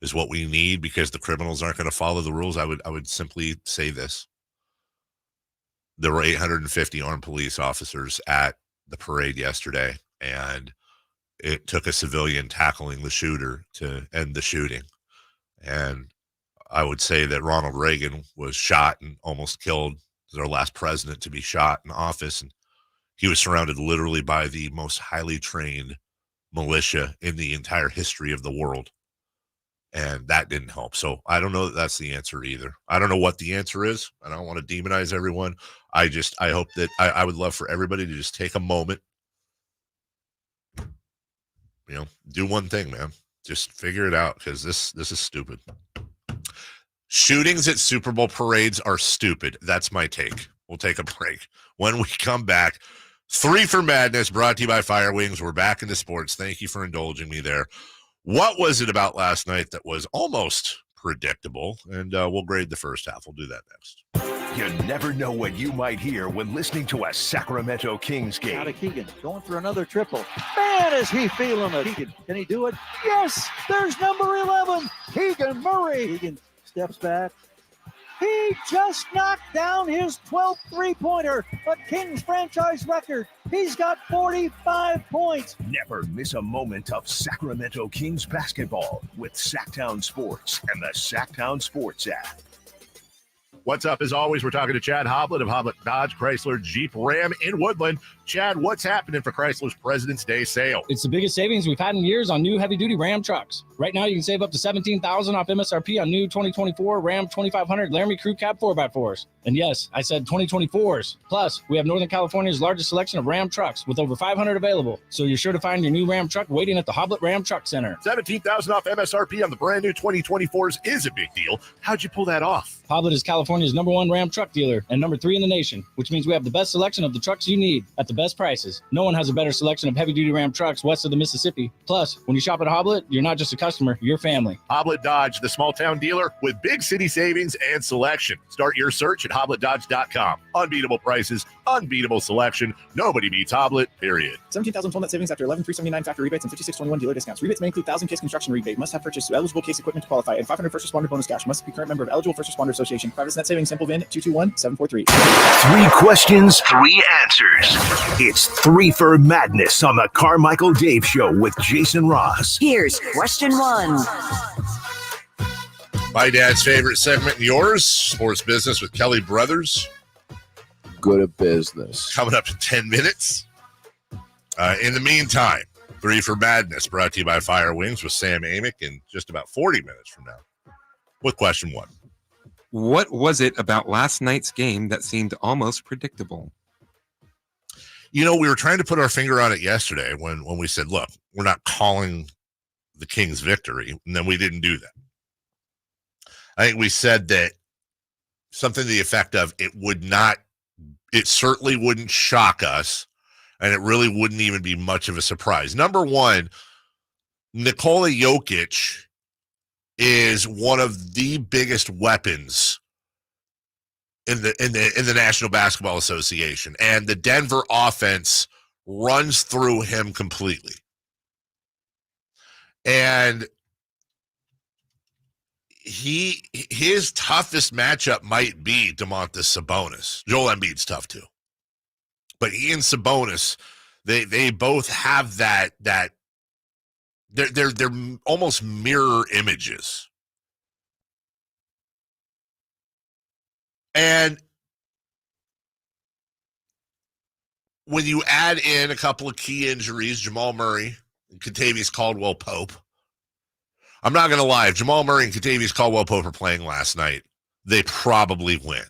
is what we need because the criminals aren't going to follow the rules, I would simply say this. There were 850 armed police officers at the parade yesterday, and it took a civilian tackling the shooter to end the shooting. And I would say that Ronald Reagan was shot and almost killed. He was our last president to be shot in office, and he was surrounded literally by the most highly trained militia in the entire history of the world. And that didn't help. So I don't know that that's the answer either. I don't know what the answer is. I don't want to demonize everyone. I hope that I would love for everybody to just take a moment, do one thing, man. Just figure it out, because this is stupid. Shootings at Super Bowl parades are stupid. That's my take. We'll take a break. When we come back, 3 for Madness, brought to you by Fire Wings. We're back into sports. Thank you for indulging me there. What was it about last night that was almost predictable? And we'll grade the first half. We'll do that next. You never know what you might hear when listening to a Sacramento Kings game. Out of Keegan, going for another triple. Man, is he feeling it. Keegan, can he do it? Yes, there's number 11, Keegan Murray. Keegan steps back. He just knocked down his 12th three-pointer, a Kings franchise record. He's got 45 points. Never miss a moment of Sacramento Kings basketball with Sactown Sports and the Sactown Sports app. What's up? As always, we're talking to Chad Hoblet of Hoblet Dodge Chrysler Jeep Ram in Woodland. Chad, what's happening for Chrysler's President's Day sale? It's the biggest savings we've had in years on new heavy-duty Ram trucks. Right now, you can save up to $17,000 off MSRP on new 2024 Ram 2500 Laramie Crew Cab 4x4s. And yes, I said 2024s. Plus, we have Northern California's largest selection of Ram trucks with over 500 available. So you're sure to find your new Ram truck waiting at the Hoblet Ram Truck Center. $17,000 off MSRP on the brand new 2024s is a big deal. How'd you pull that off? Hoblet is California's #1 Ram truck dealer and #3 in the nation, which means we have the best selection of the trucks you need at the best prices. No one has a better selection of heavy-duty Ram trucks west of the Mississippi. Plus, when you shop at Hoblet, you're not just a customer, you're family. Hoblet Dodge, the small-town dealer with big city savings and selection. Start your search at hobletdodge.com. Unbeatable prices, unbeatable selection. Nobody beats Hoblet, period. 17,000 full net savings after 11,379 factory rebates and 5621 dealer discounts. Rebates may include 1,000 case construction rebate. Must have purchased eligible case equipment to qualify and 500 first responder bonus cash. Must be current member of eligible first responder association. Private net savings. Simple VIN 221743. 3 questions, 3 answers. It's 3 for Madness on the Carmichael Dave Show with Jason Ross. Here's question 1. My dad's favorite segment and yours, Sports Business with Kelly Brothers. Good at business. Coming up in 10 minutes. In the meantime, 3 for Madness brought to you by Fire Wings with Sam Amick in just about 40 minutes from now. With question 1. What was it about last night's game that seemed almost predictable? You know, we were trying to put our finger on it yesterday when we said, look, we're not calling the Kings victory, and then we didn't do that. I think we said that something to the effect of it certainly wouldn't shock us, and it really wouldn't even be much of a surprise. Number one, Nikola Jokic is one of the biggest weapons in the National Basketball Association, and the Denver offense runs through him completely. And his toughest matchup might be Domantas Sabonis. Joel Embiid's tough too, but he and Sabonis, they both have that they're almost mirror images. And when you add in a couple of key injuries, Jamal Murray and Kentavious Caldwell-Pope, I'm not going to lie. If Jamal Murray and Kentavious Caldwell-Pope are playing last night, they probably win.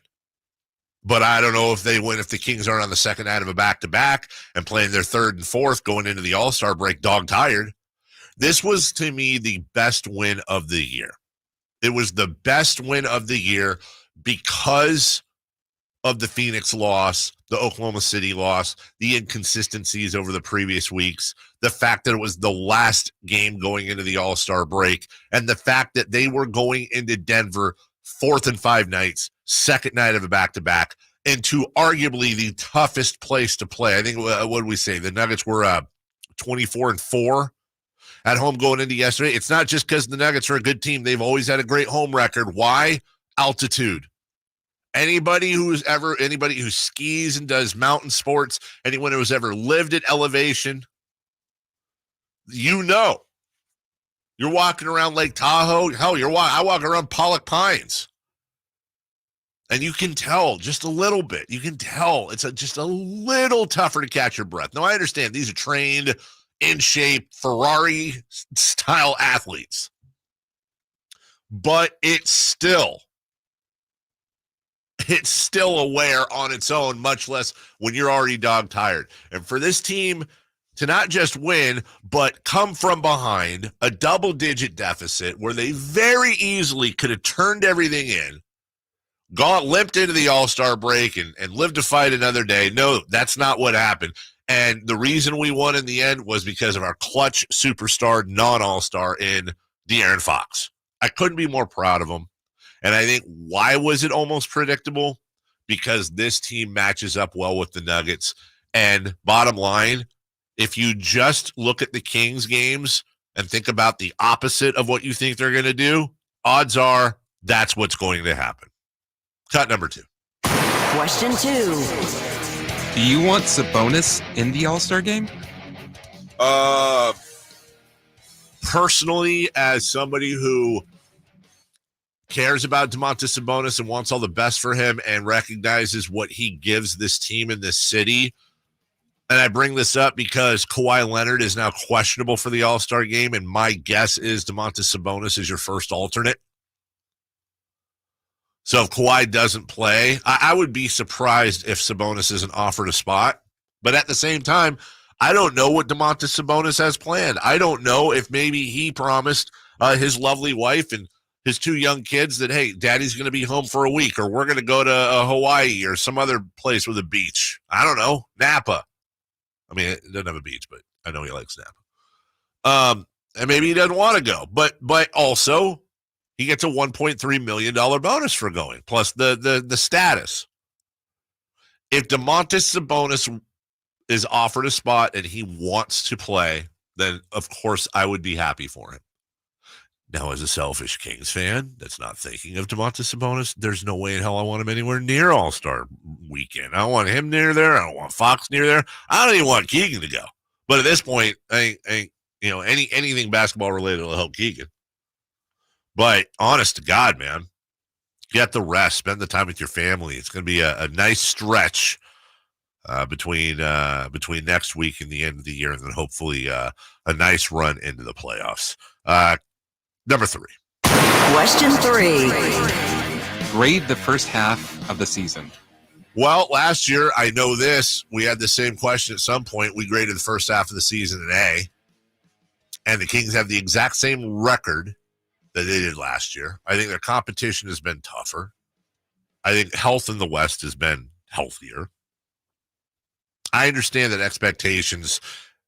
But I don't know if they win if the Kings aren't on the second night of a back-to-back and playing their third and fourth going into the All-Star break dog-tired. This was, to me, the best win of the year. It was the best win of the year because of the Phoenix loss, the Oklahoma City loss, the inconsistencies over the previous weeks, the fact that it was the last game going into the All-Star break, and the fact that they were going into Denver 4th and 5 nights, second night of a back-to-back, into arguably the toughest place to play. I think, what did we say? The Nuggets were 24-4 at home going into yesterday. It's not just because the Nuggets are a good team. They've always had a great home record. Why? Altitude. Anybody who skis and does mountain sports, anyone who's ever lived at elevation, you know. You're walking around Lake Tahoe. Hell, I walk around Pollock Pines. And you can tell just a little bit. You can tell it's just a little tougher to catch your breath. Now, I understand these are trained, in shape, Ferrari-style athletes. But it's still a wear on its own, much less when you're already dog-tired. And for this team to not just win, but come from behind a double-digit deficit where they very easily could have turned everything in, limped into the All-Star break, and lived to fight another day. No, that's not what happened. And the reason we won in the end was because of our clutch superstar, non-All-Star in De'Aaron Fox. I couldn't be more proud of him. And I think why was it almost predictable? Because this team matches up well with the Nuggets. And bottom line, if you just look at the Kings games and think about the opposite of what you think they're going to do, odds are that's what's going to happen. Cut number 2. Question 2. Do you want Sabonis in the All-Star game? Personally, as somebody who cares about Domantas Sabonis and wants all the best for him and recognizes what he gives this team in this city, And I bring this up because Kawhi Leonard is now questionable for the All-Star game, and my guess is Domantas Sabonis is your first alternate. So if Kawhi doesn't play, I would be surprised if Sabonis isn't offered a spot. But at the same time, I don't know what Domantas Sabonis has planned. I don't know if maybe he promised his lovely wife and his 2 young kids that, hey, daddy's going to be home for a week, or we're going to go to Hawaii or some other place with a beach. I don't know, Napa. I mean, it doesn't have a beach, but I know he likes Napa. And maybe he doesn't want to go. But also, he gets a $1.3 million bonus for going, plus the status. If Domantas Sabonis is offered a spot and he wants to play, then, of course, I would be happy for him. Now, as a selfish Kings fan that's not thinking of Domantas Sabonis, there's no way in hell I want him anywhere near All-Star weekend. I don't want him near there. I don't want Fox near there. I don't even want Keegan to go. But at this point, anything basketball related will help Keegan. But honest to God, man, get the rest, spend the time with your family. It's going to be a nice stretch between next week and the end of the year, and then hopefully a nice run into the playoffs. Number 3. Question 3. Grade the first half of the season. Well, last year, I know this, we had the same question at some point. We graded the first half of the season an A, and the Kings have the exact same record that they did last year. I think their competition has been tougher. I think health in the West has been healthier. I understand that expectations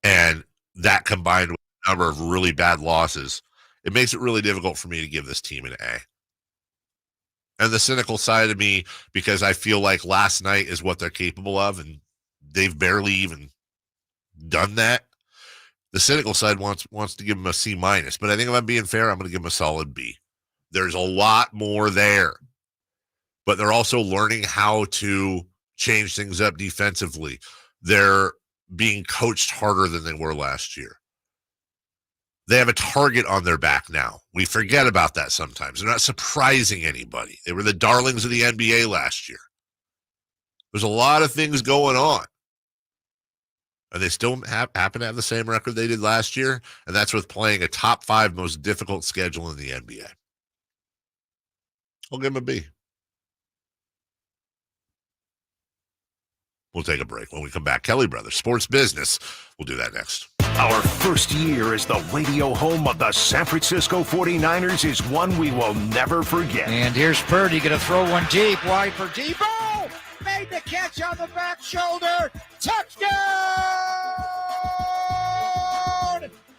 and that combined with a number of really bad losses, it makes it really difficult for me to give this team an A. And the cynical side of me, because I feel like last night is what they're capable of, and they've barely even done that. The cynical side wants to give them a C-, but I think if I'm being fair, I'm going to give them a solid B. There's a lot more there, but they're also learning how to change things up defensively. They're being coached harder than they were last year. They have a target on their back now. We forget about that sometimes. They're not surprising anybody. They were the darlings of the NBA last year. There's a lot of things going on. And they still happen to have the same record they did last year, and that's with playing a top 5 most difficult schedule in the NBA. I'll give them a B. We'll take a break. When we come back, Kelly Brothers, Sports Business. We'll do that next. Our first year as the radio home of the San Francisco 49ers is one we will never forget. And here's Purdy going to throw one deep, wide for Debo. Made the catch on the back shoulder. Touchdown!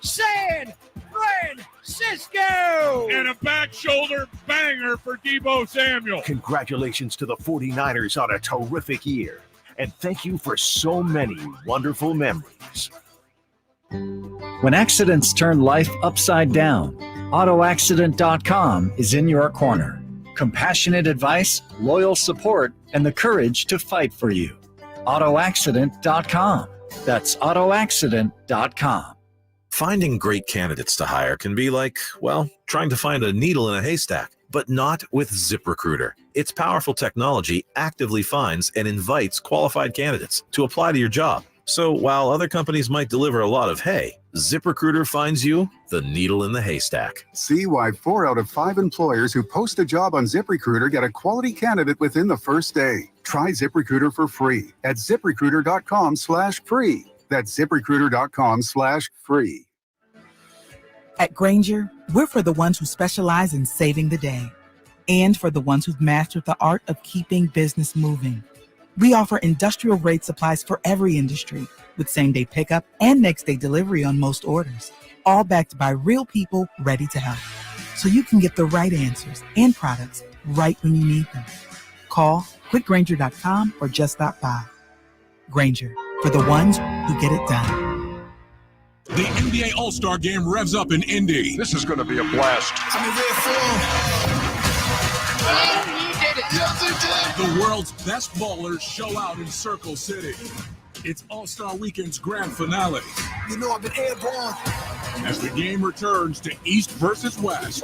San Francisco! And a back shoulder banger for Debo Samuel. Congratulations to the 49ers on a terrific year. And thank you for so many wonderful memories. When accidents turn life upside down, AutoAccident.com is in your corner. Compassionate advice, loyal support, and the courage to fight for you. AutoAccident.com. That's AutoAccident.com. Finding great candidates to hire can be like, well, trying to find a needle in a haystack, but not with ZipRecruiter. Its powerful technology actively finds and invites qualified candidates to apply to your job. So while other companies might deliver a lot of hay, ZipRecruiter finds you the needle in the haystack. See why 4 out of 5 employers who post a job on ZipRecruiter get a quality candidate within the first day. Try ZipRecruiter for free at ZipRecruiter.com/free. That's ZipRecruiter.com/free. At Grainger, we're for the ones who specialize in saving the day and for the ones who've mastered the art of keeping business moving. We offer industrial-grade supplies for every industry with same-day pickup and next-day delivery on most orders, all backed by real people ready to help. So you can get the right answers and products right when you need them. Call quickgrainger.com or just stop by. Grainger, for the ones who get it done. The NBA All-Star Game revs up in Indy. This is going to be a blast. The world's best ballers show out in Circle City. It's All-Star Weekend's grand finale. You know I've been airborne. As the game returns to East versus West.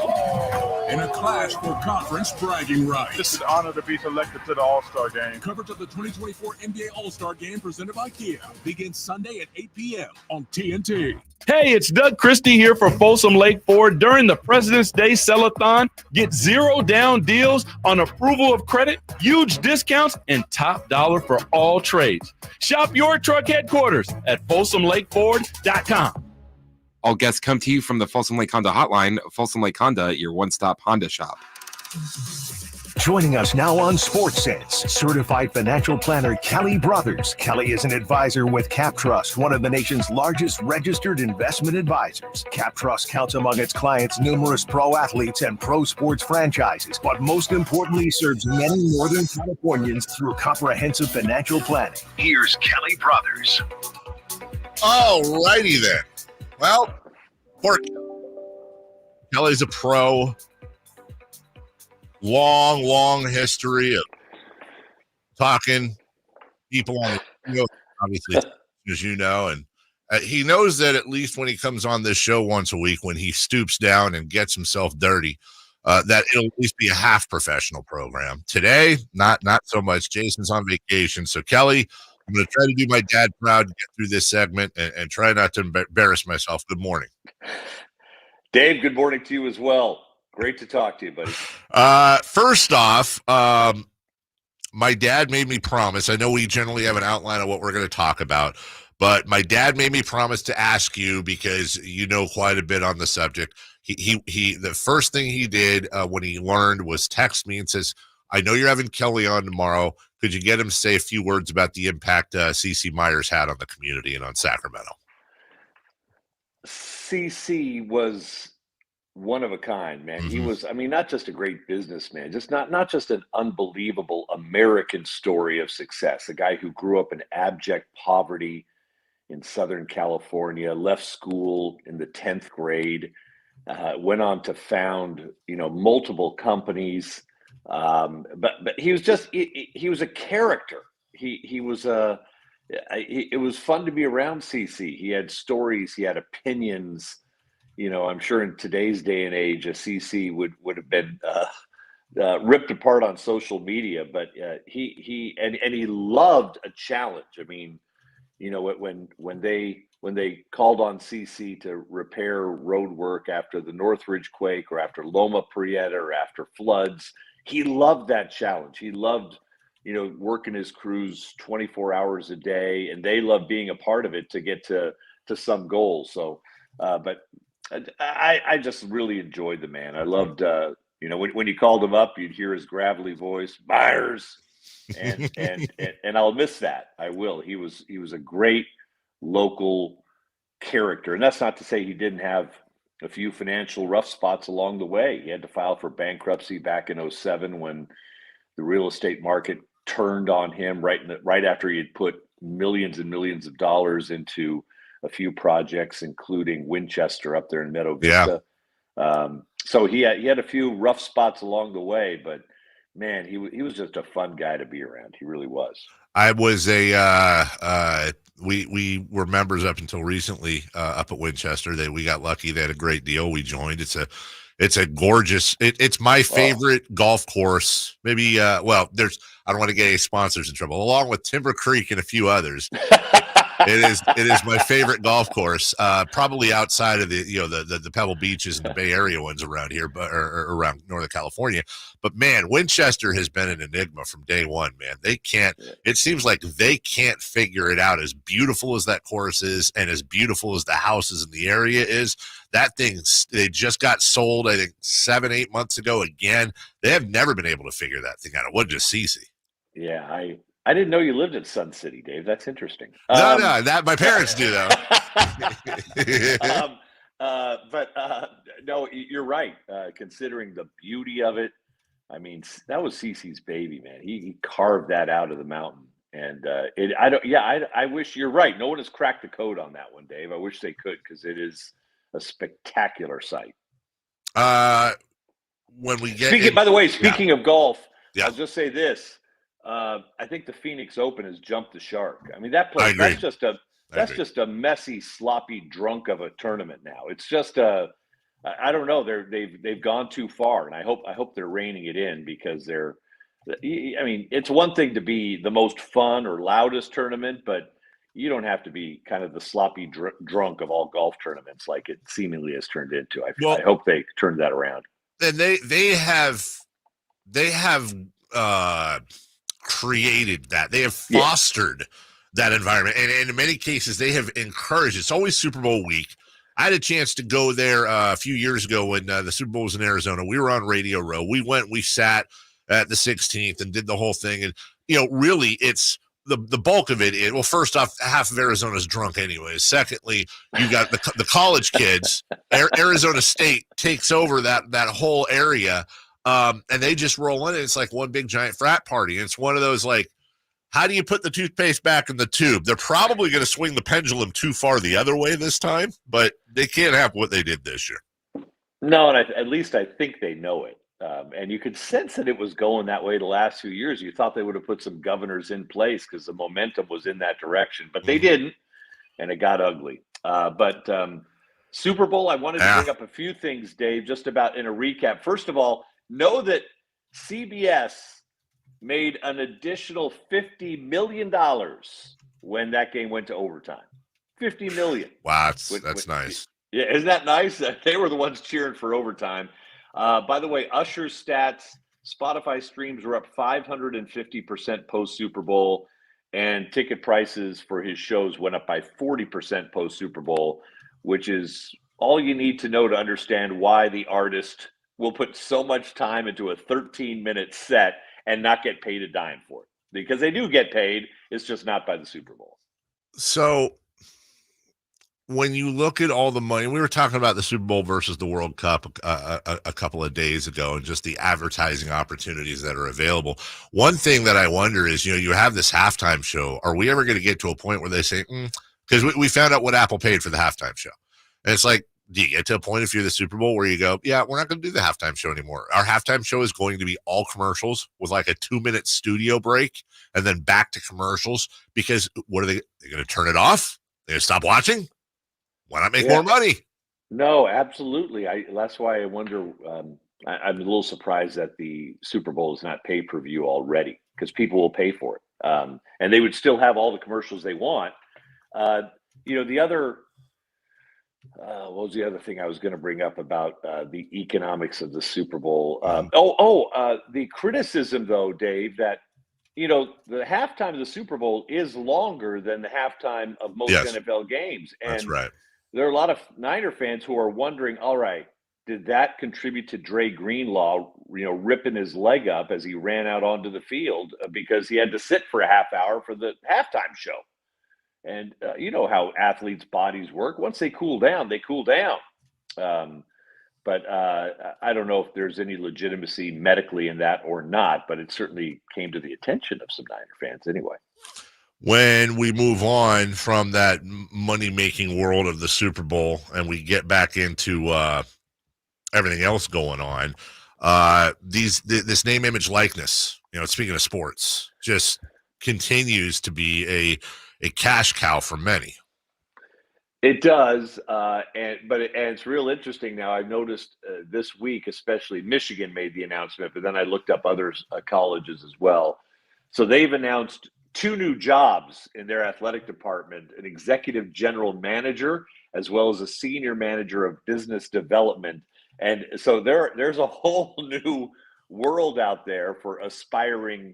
in a clash for conference bragging rights. It's an honor to be selected to the All-Star game. Coverage of the 2024 NBA All-Star Game presented by Kia begins Sunday at 8 p.m. on TNT. Hey, it's Doug Christie here for Folsom Lake Ford. During the President's Day Sell-a-thon, get 0 down deals on approval of credit, huge discounts, and top dollar for all trades. Shop your truck headquarters at FolsomLakeFord.com. All guests come to you from the Folsom Lake Honda Hotline. Folsom Lake Honda, your one-stop Honda shop. Joining us now on Sports Sense, certified financial planner Kelly Brothers. Kelly is an advisor with Cap Trust, one of the nation's largest registered investment advisors. Cap Trust counts among its clients numerous pro athletes and pro sports franchises, but most importantly serves many Northern Californians through comprehensive financial planning. Here's Kelly Brothers. All righty then. Well, Kelly's a pro. Long history of talking people on the show, obviously, as you know, and he knows that at least when he comes on this show once a week, when he stoops down and gets himself dirty, that it'll at least be a half professional program. Today, not so much. Jason's on vacation, so Kelly, I'm going to try to do my dad proud to get through this segment and try not to embarrass myself. Good morning, Dave. Good morning to you as well. Great to talk to you, buddy. First off, my dad made me promise. I know we generally have an outline of what we're going to talk about, but my dad made me promise to ask you because you know quite a bit on the subject. He the first thing he did when he learned was text me and says, "I know you're having Kelly on tomorrow. Could you get him to say a few words about the impact CC Myers had on the community and on Sacramento?" CC was one of a kind, man. Mm-hmm. He was, not just a great businessman, just not just an unbelievable American story of success. A guy who grew up in abject poverty in Southern California, left school in the 10th grade, went on to found, multiple companies. But he was just, he was a character. He was it was fun to be around CC. He had stories, he had opinions. I'm sure in today's day and age, a CC would have been ripped apart on social media, but he loved a challenge. When they called on CC to repair road work after the Northridge quake or after Loma Prieta or after floods, he loved that challenge. He loved, working his crews 24 hours a day, and they loved being a part of it to get to some goals. So, but I just really enjoyed the man. I loved, when you called him up, you'd hear his gravelly voice, Myers, and I'll miss that. I will. He was a great local character, and that's not to say he didn't have a few financial rough spots along the way. He had to file for bankruptcy back in 2007 when the real estate market turned on him right after he had put millions and millions of dollars into a few projects, including Winchester up there in Meadow Vista. Yeah. So he had a few rough spots along the way, but man, he was just a fun guy to be around. He really was. I was we were members up until recently up at Winchester. We got lucky. They had a great deal. We joined. It's a gorgeous. It's my favorite golf course. Maybe I don't want to get any sponsors in trouble. Along with Timber Creek and a few others. It is my favorite golf course, probably outside of the Pebble Beaches and the Bay Area ones around here, or around Northern California. But man, Winchester has been an enigma from day one, man. It seems like they can't figure it out. As beautiful as that course is, and as beautiful as the houses in the area is, that thing, they just got sold, I think 7-8 months ago again. They have never been able to figure that thing out. It wasn't just CC. Yeah, I didn't know you lived in Sun City, Dave. That's interesting. No, that my parents do though. No, you're right. Considering the beauty of it, that was CC's baby, man. He carved that out of the mountain, and I wish you're right. No one has cracked the code on that one, Dave. I wish they could, because it is a spectacular sight. When we get by the way, speaking of golf, yeah. I'll just say this. I think the Phoenix Open has jumped the shark. That place, that's just a messy, sloppy drunk of a tournament now. It's just a I don't know. They've gone too far, and I hope they're reining it in because they're. I mean, it's one thing to be the most fun or loudest tournament, but you don't have to be kind of the sloppy drunk of all golf tournaments like it seemingly has turned into. I hope they turn that around. And they have created that. They have fostered that environment, and in many cases, they have encouraged. It's always Super Bowl week. I had a chance to go there a few years ago when the Super Bowl was in Arizona. We were on Radio Row. We sat at the 16th and did the whole thing. And, really it's the bulk of it. Well, first off, half of Arizona's drunk anyways. Secondly, you got the college kids. Arizona State takes over that whole area. And they just roll in. It's like one big giant frat party. And it's one of those, like, how do you put the toothpaste back in the tube? They're probably going to swing the pendulum too far the other way this time, but they can't have what they did this year. No, and at least I think they know it. And you could sense that it was going that way the last few years. You thought they would have put some governors in place because the momentum was in that direction, but they didn't, and it got ugly. But Super Bowl, I wanted to bring up a few things, Dave, just about in a recap. First of all, know that CBS made an additional $50 million when that game went to overtime. $50 million. Wow, that's nice. Yeah, isn't that nice? They were the ones cheering for overtime. By the way, Usher's stats, Spotify streams were up 550% post-Super Bowl, and ticket prices for his shows went up by 40% post-Super Bowl, which is all you need to know to understand why the artist will put so much time into a 13-minute set and not get paid a dime for it, because they do get paid. It's just not by the Super Bowl. So when you look at all the money, we were talking about the Super Bowl versus the World Cup a couple of days ago, and just the advertising opportunities that are available. One thing that I wonder is, you have this halftime show. Are we ever going to get to a point where they say, because we found out what Apple paid for the halftime show. And it's like, do you get to a point if you're the Super Bowl where you go, yeah, we're not going to do the halftime show anymore. Our halftime show is going to be all commercials with like a 2-minute studio break and then back to commercials, because what are they're going to turn it off? They're going to stop watching? Why not make more money? No, absolutely. That's why I wonder. I'm a little surprised that the Super Bowl is not pay-per-view already, because people will pay for it. And they would still have all the commercials they want. The other, what was the other thing I was going to bring up about the economics of the Super Bowl? The criticism, though, Dave, that, the halftime of the Super Bowl is longer than the halftime of most NFL games. And that's right. There are a lot of Niner fans who are wondering, all right, did that contribute to Dre Greenlaw, ripping his leg up as he ran out onto the field because he had to sit for a half hour for the halftime show? And you know how athletes' bodies work. Once they cool down, they cool down. But I don't know if there's any legitimacy medically in that or not, but it certainly came to the attention of some Niner fans anyway. When we move on from that money-making world of the Super Bowl and we get back into everything else going on, this name, image, likeness, speaking of sports, just continues to be a cash cow for many. It does, but it's real interesting now. I've noticed this week, especially Michigan made the announcement, but then I looked up other colleges as well. So they've announced 2 new jobs in their athletic department: an executive general manager, as well as a senior manager of business development. And so there's a whole new world out there for aspiring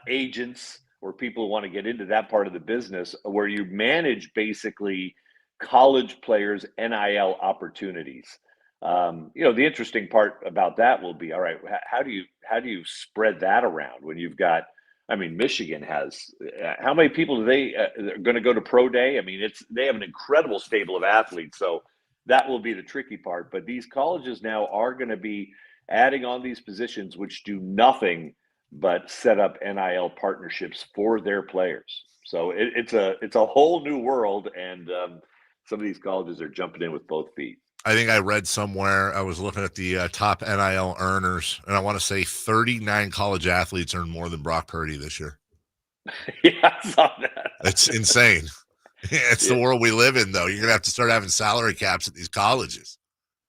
agents or people who want to get into that part of the business, where you manage basically college players' NIL opportunities. The interesting part about that will be, all right, how do you spread that around when you've got, Michigan has, how many people do they are going to go to pro day? They have an incredible stable of athletes. So that will be the tricky part. But these colleges now are going to be adding on these positions, which do nothing but set up NIL partnerships for their players. So it's a whole new world. And some of these colleges are jumping in with both feet. I think I read somewhere, I was looking at the top NIL earners, and I want to say 39 college athletes earned more than Brock Purdy this year. Yeah, I saw that. It's insane. It's the world we live in, though. You're going to have to start having salary caps at these colleges.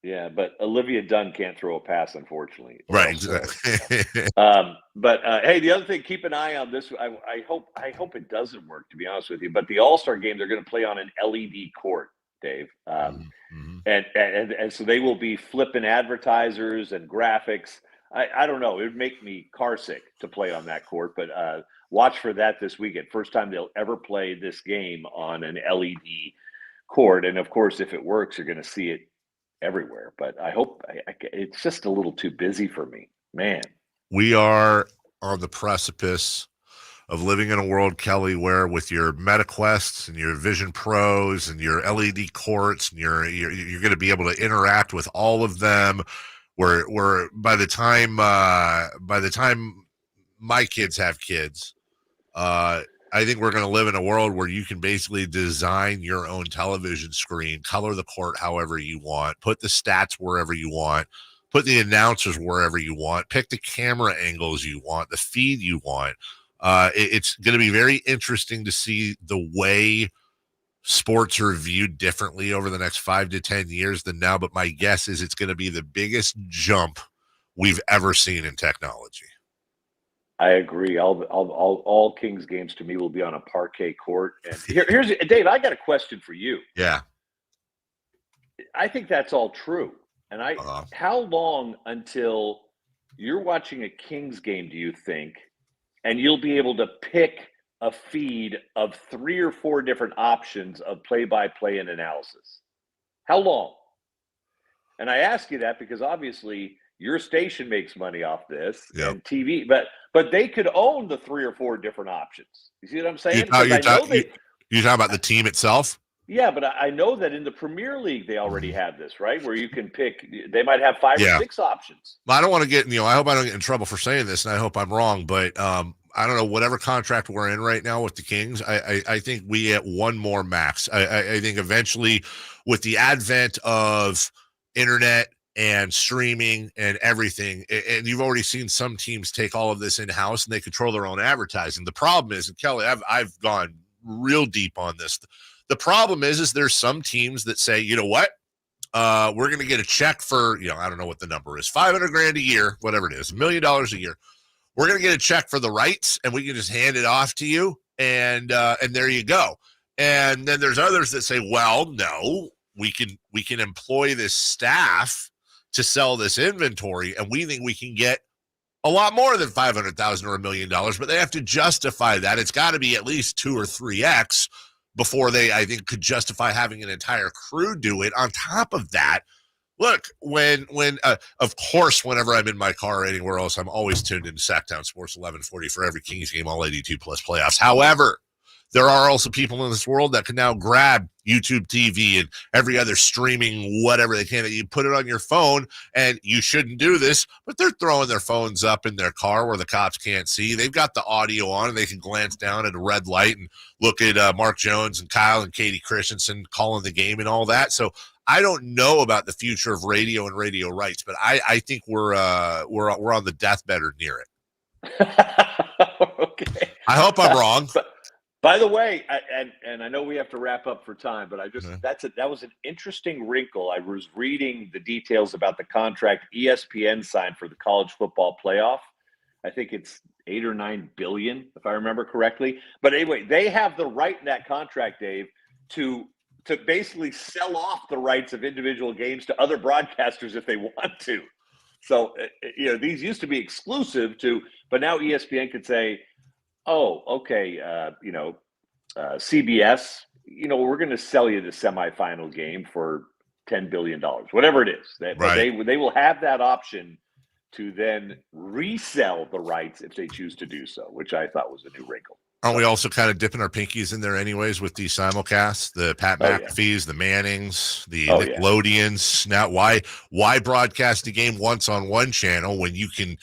Yeah, but Olivia Dunn can't throw a pass, unfortunately. Right, exactly. But hey, the other thing, keep an eye on this. I hope it doesn't work, to be honest with you. But the All-Star game, they're going to play on an LED court, Dave, and so they will be flipping advertisers and graphics. I don't know. It would make me car sick to play on that court, but watch for that this weekend. First time they'll ever play this game on an LED court, and of course, if it works, you're going to see it everywhere. But I hope it's just a little too busy for me, man. We are on the precipice of living in a world, Kelly, where with your MetaQuests and your Vision Pros and your LED courts, and you're going to be able to interact with all of them. Where by the time my kids have kids, I think we're going to live in a world where you can basically design your own television screen, color the court however you want, put the stats wherever you want, put the announcers wherever you want, pick the camera angles you want, the feed you want. It's going to be very interesting to see the way sports are viewed differently over the next 5 to 10 years than now. But my guess is it's going to be the biggest jump we've ever seen in technology. I agree. All Kings games to me will be on a parquet court. And here's Dave. I got a question for you. Yeah, I think that's all true. And how long until you're watching a Kings game do you think, and you'll be able to pick a feed of 3 or 4 different options of play-by-play and analysis? How long? And I ask you that because obviously your station makes money off this and TV, but they could own the 3 or 4 different options. You see what I'm saying? You're talking about the team itself? Yeah, but I know that in the Premier League they already have this, right? Where you can pick. They might have 5 or 6 options. I don't want to get, I hope I don't get in trouble for saying this, and I hope I'm wrong, but I don't know, whatever contract we're in right now with the Kings, I think we get one more max. I think eventually with the advent of internet and streaming and everything, and you've already seen some teams take all of this in-house and they control their own advertising. The problem is, and Kelly, I've gone real deep on this. The problem is there's some teams that say, you know what? We're going to get a check for, I don't know what the number is, $500,000 a year, whatever it is, $1 million a year. We're going to get a check for the rights and we can just hand it off to you. And there you go. And then there's others that say, well, no, we can employ this staff to sell this inventory. And we think we can get a lot more than $500,000 or $1 million, but they have to justify that. It's got to be at least 2 or 3x before they, I think, could justify having an entire crew do it. On top of that, look, when of course, whenever I'm in my car or anywhere else, I'm always tuned into Sactown Sports 1140 for every Kings game, all 82 plus playoffs. However, there are also people in this world that can now grab YouTube TV and every other streaming, whatever they can. You put it on your phone, and you shouldn't do this, but they're throwing their phones up in their car where the cops can't see. They've got the audio on, and they can glance down at a red light and look at Mark Jones and Kyle and Katie Christensen calling the game and all that. So I don't know about the future of radio and radio rights, but I think we're on the deathbed or near it. Okay. I hope I'm wrong. By the way, and I know we have to wrap up for time, but that was an interesting wrinkle. I was reading the details about the contract ESPN signed for the college football playoff. I think it's $8 or $9 billion, if I remember correctly. But anyway, they have the right in that contract, Dave, to basically sell off the rights of individual games to other broadcasters if they want to. So these used to be exclusive to, but now ESPN could say, oh, okay, CBS, we're going to sell you the semifinal game for $10 billion, whatever it is. They will have that option to then resell the rights if they choose to do so, which I thought was a new wrinkle. Aren't we also kind of dipping our pinkies in there anyways with the simulcasts, the Pat McAfees, the Mannings, the Nickelodeons? Now, why broadcast a game once on one channel when you can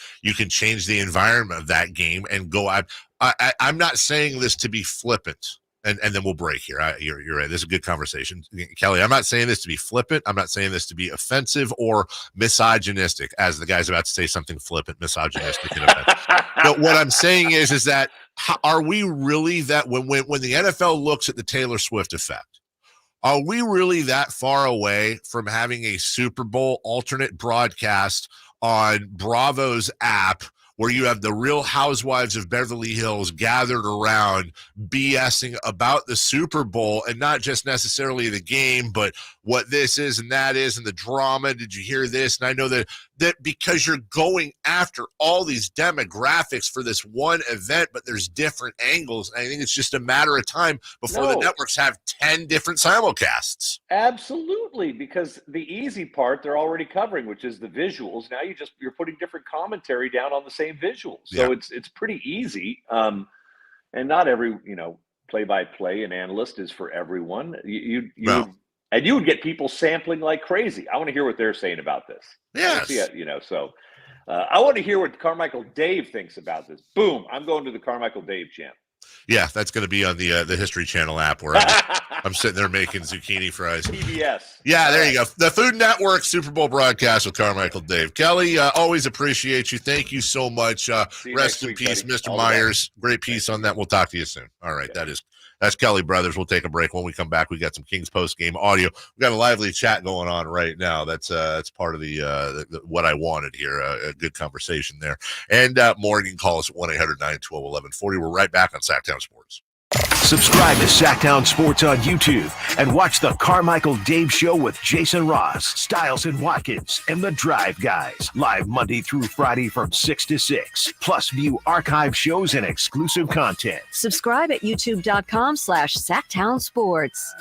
change the environment of that game and go out? I'm not saying this to be flippant, and then we'll break here. You're right. This is a good conversation, Kelly. I'm not saying this to be flippant. I'm not saying this to be offensive or misogynistic, as the guy's about to say something flippant, misogynistic, and offensive. But what I'm saying is that are we really that when the NFL looks at the Taylor Swift effect, Are we really that far away from having a Super Bowl alternate broadcast on Bravo's app where you have the Real Housewives of Beverly Hills gathered around BSing about the Super Bowl, and not just necessarily the game, but what this is and that is and the drama? Did you hear this? And I know that because you're going after all these demographics for this one event, but there's different angles. And I think it's just a matter of time before the networks have 10 different simulcasts. Absolutely, because the easy part they're already covering, which is the visuals. Now you're putting different commentary down on the same visuals. So it's pretty easy. And not every, play-by-play and analyst is for everyone. And you would get people sampling like crazy. I want to hear what they're saying about this. Yes. I want to hear what Carmichael Dave thinks about this. Boom, I'm going to the Carmichael Dave channel. Yeah, that's going to be on the History Channel app where I'm sitting there making zucchini fries. PBS. Yeah, there you go. The Food Network Super Bowl broadcast with Carmichael Dave. Kelly, always appreciate you. Thank you so much. Rest in peace, buddy. Mr. Myers. Great piece on that. We'll talk to you soon. All right, that's Kelly Brothers. We'll take a break. When we come back, we got some Kings post game audio. We got a lively chat going on right now. That's part of the what I wanted here. A good conversation there. And more, you can call us at 1-800-912-1140. We're right back on Sactown Sports. Subscribe to Sactown Sports on YouTube and watch the Carmichael Dave Show with Jason Ross, Stiles and Watkins, and the Drive Guys. Live Monday through Friday from 6 to 6. Plus view archive shows and exclusive content. Subscribe at youtube.com/Sactown Sports.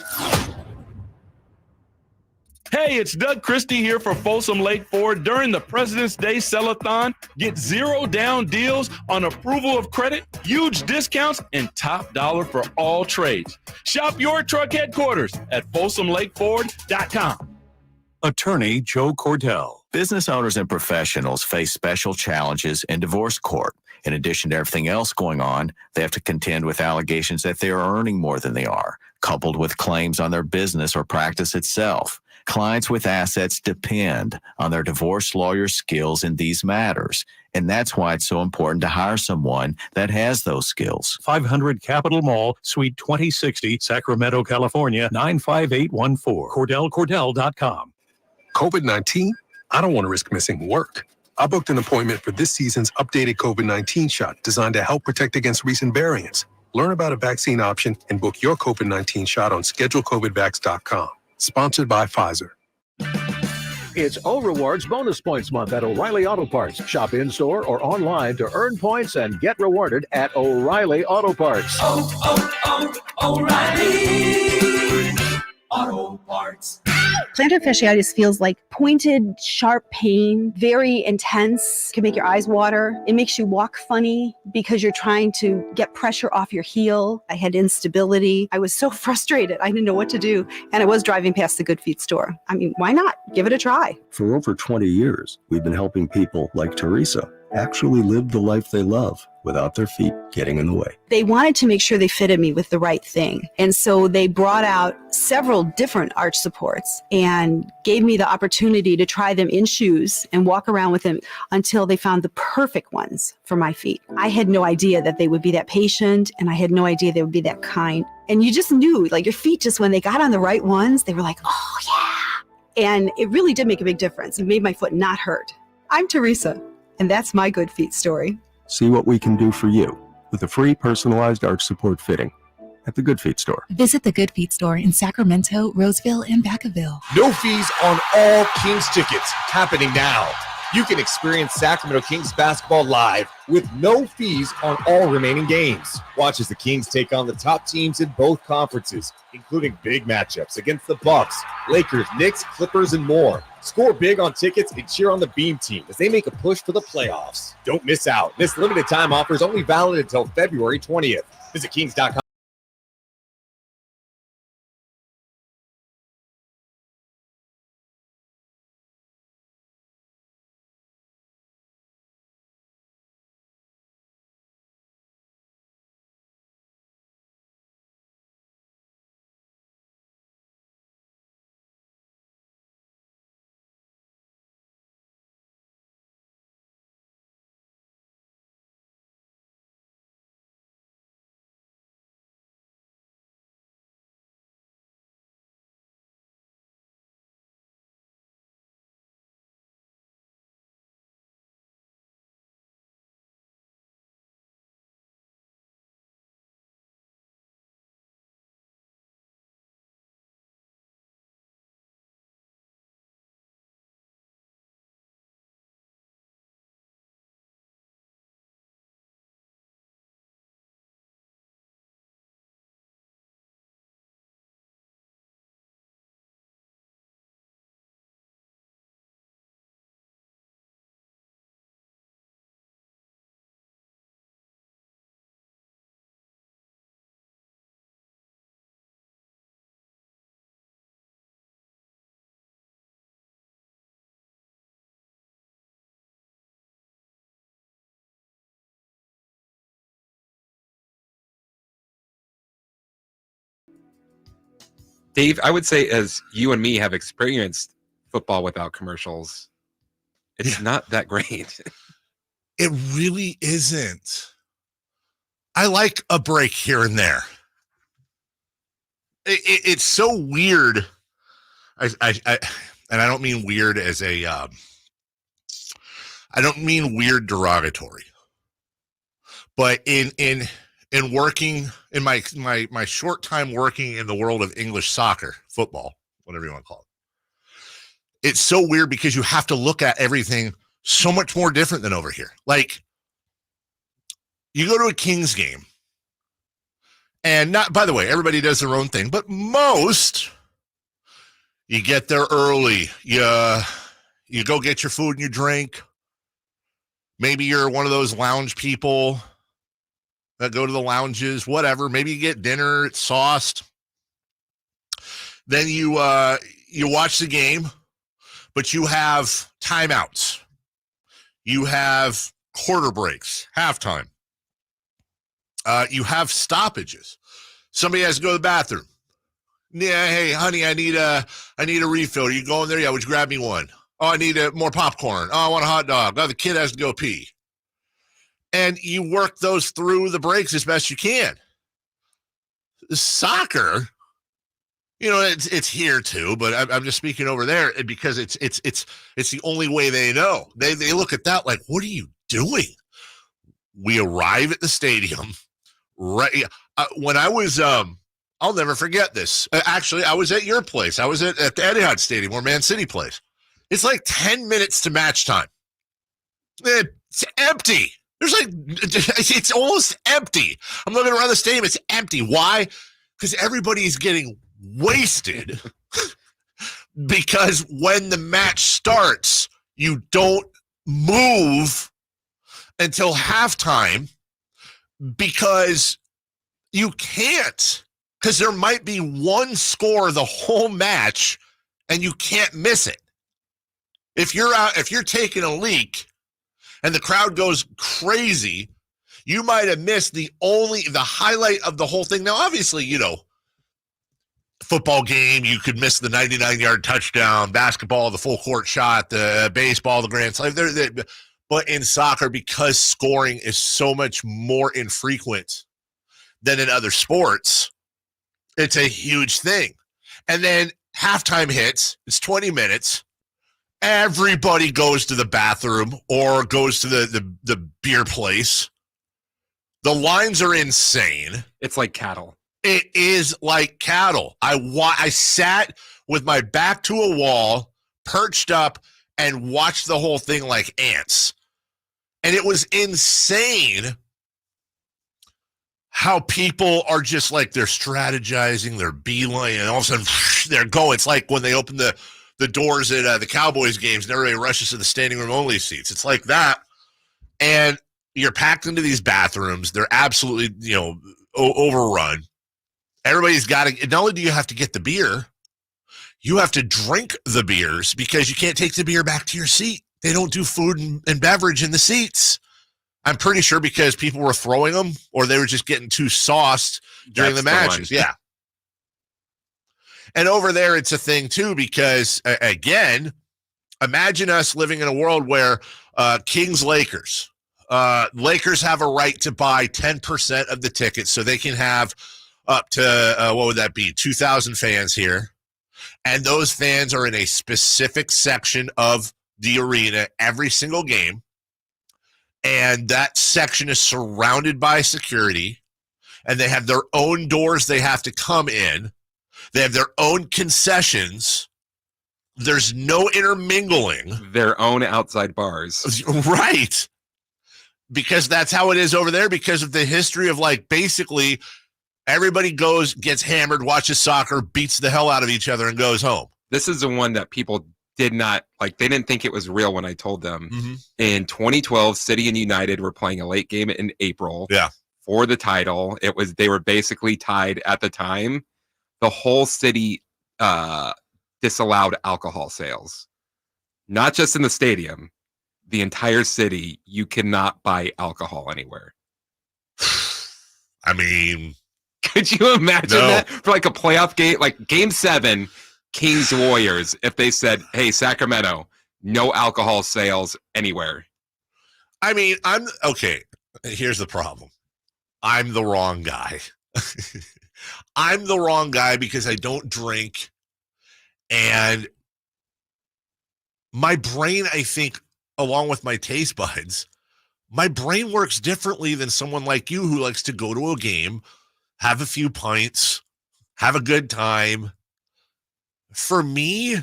Hey, it's Doug Christie here for Folsom Lake Ford. During the President's Day Sell-a-thon, get 0 down deals on approval of credit, huge discounts, and top dollar for all trades. Shop your truck headquarters at folsomlakeford.com. Attorney Joe Cordell. Business owners and professionals face special challenges in divorce court. In addition to everything else going on, they have to contend with allegations that they are earning more than they are, coupled with claims on their business or practice itself. Clients with assets depend on their divorce lawyer skills in these matters, and that's why it's so important to hire someone that has those skills. 500 Capitol Mall, Suite 2060, Sacramento, California, 95814. CordellCordell.com. COVID-19? I don't want to risk missing work. I booked an appointment for this season's updated COVID-19 shot designed to help protect against recent variants. Learn about a vaccine option and book your COVID-19 shot on schedulecovidvax.com. Sponsored by Pfizer. It's O Rewards Bonus Points Month at O'Reilly Auto Parts. Shop in-store or online to earn points and get rewarded at O'Reilly Auto Parts. O'Reilly Auto Parts. Plantar fasciitis feels like pointed, sharp pain, very intense. It can make your eyes water. It makes you walk funny because you're trying to get pressure off your heel. I had instability. I was so frustrated. I didn't know what to do. And I was driving past the Good Feet store. I mean, why not? Give it a try. For over 20 years, we've been helping people like Teresa actually live the life they love without their feet getting in the way. They wanted to make sure they fitted me with the right thing. And so they brought out several different arch supports and gave me the opportunity to try them in shoes and walk around with them until they found the perfect ones for my feet. I had no idea that they would be that patient, and I had no idea they would be that kind. And you just knew, like, your feet, just when they got on the right ones, they were like, oh yeah. And it really did make a big difference. It made my foot not hurt. I'm Teresa, and that's my Good Feet story. See what we can do for you with a free personalized arch support fitting at the Good Feet store. Visit the Good Feet store in Sacramento, Roseville, and Vacaville. No fees on all Kings tickets happening now. You can experience Sacramento Kings basketball live with no fees on all remaining games. Watch as the Kings take on the top teams in both conferences, including big matchups against the Bucks, Lakers, Knicks, Clippers, and more. Score big on tickets and cheer on the Beam team as they make a push for the playoffs. Don't miss out. This limited time offer is only valid until February 20th. Visit Kings.com. Dave, I would say as you and me have experienced football without commercials, it's not that great. It really isn't. I like a break here and there. It's so weird. And I don't mean weird as a, I don't mean weird derogatory, but in working in my short time working in the world of English soccer, football, whatever you want to call it, it's so weird because you have to look at everything so much more different than over here. Like, you go to a Kings game, and not, by the way, everybody does their own thing, but most, you get there early, you go get your food and your drink. Maybe you're one of those lounge people that go to the lounges, whatever. Maybe you get dinner, it's sauced. Then you watch the game, but you have timeouts. You have quarter breaks, halftime. You have stoppages. Somebody has to go to the bathroom. Yeah, hey, honey, I need a refill. You go in there? Yeah, would you grab me one? Oh, I need more popcorn. Oh, I want a hot dog. Oh, the kid has to go pee. And you work those through the breaks as best you can. Soccer, it's here too, but I'm just speaking over there because it's the only way they know. They look at that like, what are you doing? We arrive at the stadium, right? When I was, I'll never forget this. Actually, I was at your place. I was at the Etihad Stadium where Man City plays. It's like 10 minutes to match time. It's empty. It's almost empty. I'm looking around the stadium. It's empty. Why? Because everybody's getting wasted. Because when the match starts, you don't move until halftime because you can't. Because there might be one score the whole match and you can't miss it. If you're taking a leak and the crowd goes crazy, you might have missed the highlight of the whole thing. Now, obviously, football game, you could miss the 99-yard touchdown, basketball, the full court shot, the baseball, the grand slam. But in soccer, because scoring is so much more infrequent than in other sports, it's a huge thing. And then halftime hits, it's 20 minutes. Everybody goes to the bathroom or goes to the beer place. The lines are insane. It's like cattle. It is like cattle. I sat with my back to a wall, perched up, and watched the whole thing like ants. And it was insane how people are just like, they're strategizing, they're beeline, and all of a sudden they're going. It's like when they open the doors at the Cowboys games and everybody rushes to the standing room only seats. It's like that. And you're packed into these bathrooms. They're absolutely, overrun. Everybody's got to, not only do you have to get the beer, you have to drink the beers because you can't take the beer back to your seat. They don't do food and beverage in the seats. I'm pretty sure because people were throwing them or they were just getting too sauced during the matches. Yeah. And over there, it's a thing, too, because, again, imagine us living in a world where Kings-Lakers. Lakers have a right to buy 10% of the tickets so they can have up to, what would that be, 2,000 fans here. And those fans are in a specific section of the arena every single game. And that section is surrounded by security. And they have their own doors they have to come in. They have their own concessions. There's no intermingling. Their own outside bars. Right. Because that's how it is over there because of the history of basically everybody gets hammered, watches soccer, beats the hell out of each other and goes home. This is the one that people did not, they didn't think it was real when I told them. Mm-hmm. In 2012, City and United were playing a late game in April. Yeah. For the title. They were basically tied at the time. The whole city disallowed alcohol sales, not just in the stadium, the entire city. You cannot buy alcohol anywhere. I mean, Could you imagine that for like a playoff game, like Game 7, Kings Warriors, if they said, "Hey, Sacramento, no alcohol sales anywhere"? I mean, okay. Here's the problem. I'm the wrong guy. I'm the wrong guy because I don't drink, and my brain, I think, along with my taste buds, my brain works differently than someone like you who likes to go to a game, have a few pints, have a good time. For me,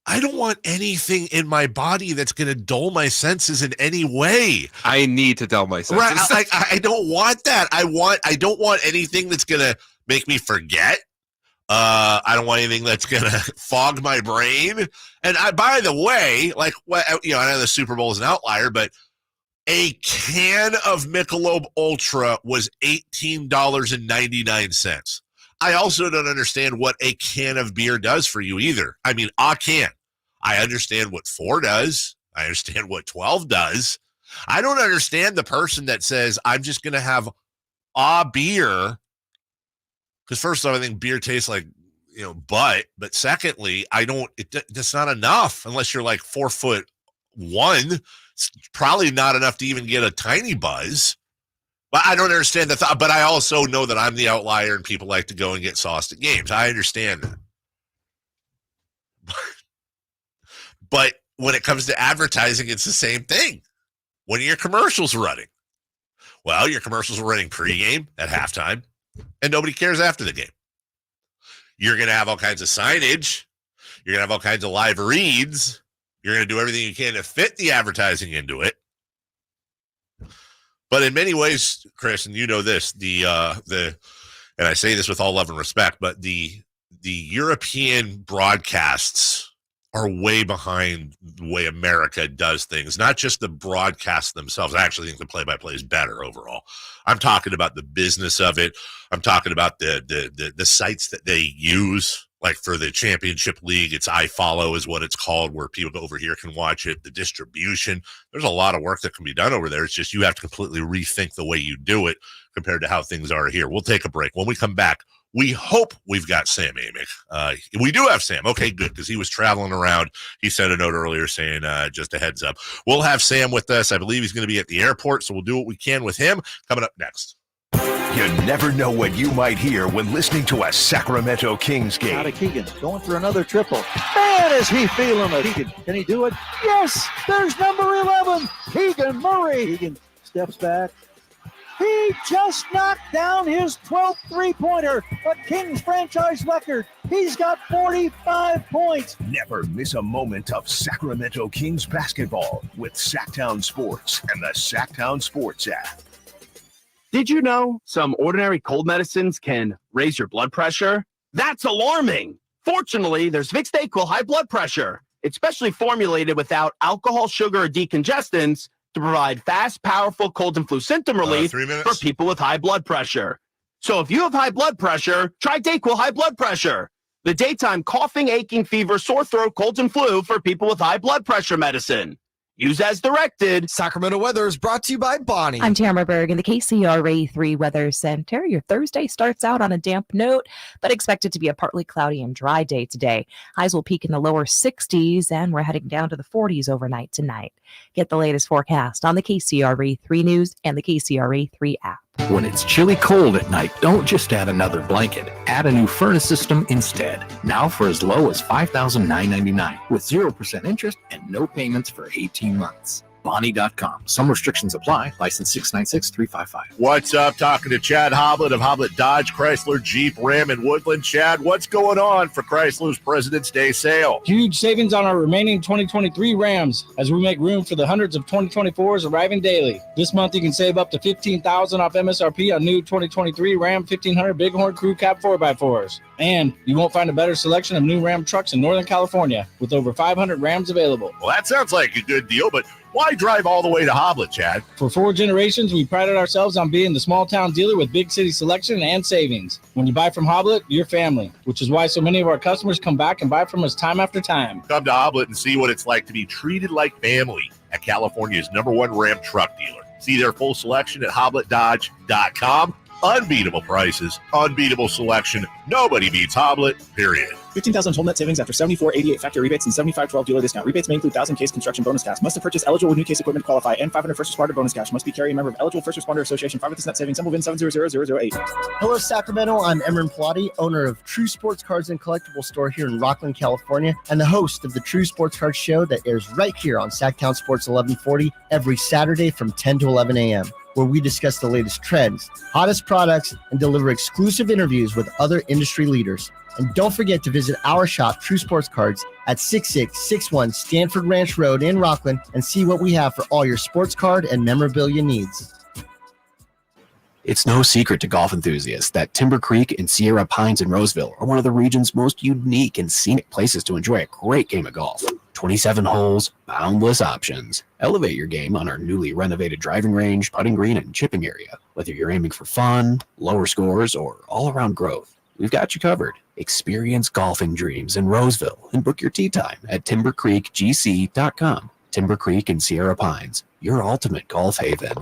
I don't want anything in my body that's going to dull my senses in any way. I need to dull my senses. Right, I don't want that. I don't want anything that's going to make me forget. I don't want anything that's going to fog my brain. And by the way, like, I know the Super Bowl is an outlier, but a can of Michelob Ultra was $18.99. I also don't understand what a can of beer does for you either. I mean, a can. I understand what 4 does. I understand what 12 does. I don't understand the person that says, I'm just going to have a beer. Because first off, I think beer tastes like, butt. But secondly, that's not enough unless you're like 4'1". It's probably not enough to even get a tiny buzz. But I don't understand the thought. But I also know that I'm the outlier and people like to go and get sauced at games. I understand that. But when it comes to advertising, it's the same thing. When are your commercials running? Well, your commercials are running pregame at halftime, and nobody cares after the game. You're going to have all kinds of signage. You're going to have all kinds of live reads. You're going to do everything you can to fit the advertising into it. But in many ways, Chris, and you know this, and I say this with all love and respect, but the European broadcasts are way behind the way America does things, not just the broadcasts themselves. I actually think the play-by-play is better overall. I'm talking about the business of it. I'm talking about the sites that they use, like for the championship league. It's iFollow is what it's called, where people over here can watch it. The distribution, there's a lot of work that can be done over there. It's just you have to completely rethink the way you do it compared to how things are here. We'll take a break. When we come back, we hope we've got Sam Amick. We do have Sam. Okay, good, because he was traveling around. He sent a note earlier saying, just a heads up. We'll have Sam with us. I believe he's going to be at the airport, so we'll do what we can with him. Coming up next. You never know what you might hear when listening to a Sacramento Kings game. Out of Keegan, going for another triple. Man, is he feeling it. Keegan, can he do it? Yes, there's number 11, Keegan Murray. Keegan steps back. He just knocked down his 12th three-pointer, a Kings franchise record. He's got 45 points. Never miss a moment of Sacramento Kings basketball with Sactown Sports and the Sactown Sports app. Did you know some ordinary cold medicines can raise your blood pressure? That's alarming. Fortunately, there's Vicks DayQuil high blood pressure. It's specially formulated without alcohol, sugar, or decongestants to provide fast, powerful cold and flu symptom relief for people with high blood pressure. So if you have high blood pressure, try DayQuil high blood pressure. The daytime coughing, aching, fever, sore throat, cold, and flu for people with high blood pressure medicine. Use as directed. Sacramento weather is brought to you by Bonnie. I'm Tamara Berg in the KCRA 3 Weather Center. Your Thursday starts out on a damp note, but expect it to be a partly cloudy and dry day today. Highs will peak in the lower 60s, and we're heading down to the 40s overnight tonight. Get the latest forecast on the KCRA 3 News and the KCRA 3 app. When it's chilly cold at night, don't just add another blanket. Add a new furnace system instead. Now for as low as $5,999 with 0% interest and no payments for 18 months. Bonnie.com. Some restrictions apply. License 696-355. What's up? Talking to Chad Hoblet of Hoblet Dodge, Chrysler, Jeep, Ram, and Woodland. Chad, what's going on for Chrysler's President's Day sale? Huge savings on our remaining 2023 Rams as we make room for the hundreds of 2024s arriving daily. This month, you can save up to $15,000 off MSRP on new 2023 Ram 1500 Bighorn Crew Cab 4x4s. And you won't find a better selection of new Ram trucks in Northern California with over 500 Rams available. Well, that sounds like a good deal, but why drive all the way to Hoblet, Chad? For 4 generations, we prided ourselves on being the small town dealer with big city selection and savings. When you buy from Hoblet, you're family, which is why so many of our customers come back and buy from us time after time. Come to Hoblet and see what it's like to be treated like family at California's #1 Ram truck dealer. See their full selection at HobletDodge.com. Unbeatable prices, unbeatable selection. Nobody beats Hoblet, period. 15,000 total net savings after 74.88 factory rebates and 75.12 dealer discount. Rebates may include 1,000 case construction bonus cash. Must have purchased eligible new case equipment to qualify and 500 first responder bonus cash. Must be carrying a member of eligible first responder association. 5 with this net savings. Symbol VIN 700008. Hello, Sacramento. I'm Emran Pilati, owner of True Sports Cards and Collectible Store here in Rockland, California, and the host of the True Sports Cards Show that airs right here on Sactown Sports 1140 every Saturday from 10 to 11 a.m., where we discuss the latest trends, hottest products, and deliver exclusive interviews with other industry leaders. And don't forget to visit our shop, True Sports Cards, at 6661 Stanford Ranch Road in Rockland and see what we have for all your sports card and memorabilia needs. It's no secret to golf enthusiasts that Timber Creek and Sierra Pines in Roseville are one of the region's most unique and scenic places to enjoy a great game of golf. 27 holes, boundless options. Elevate your game on our newly renovated driving range, putting green, and chipping area. Whether you're aiming for fun, lower scores, or all-around growth, we've got you covered. Experience golfing dreams in Roseville and book your tee time at timbercreekgc.com. Timber Creek and Sierra Pines, your ultimate golf haven.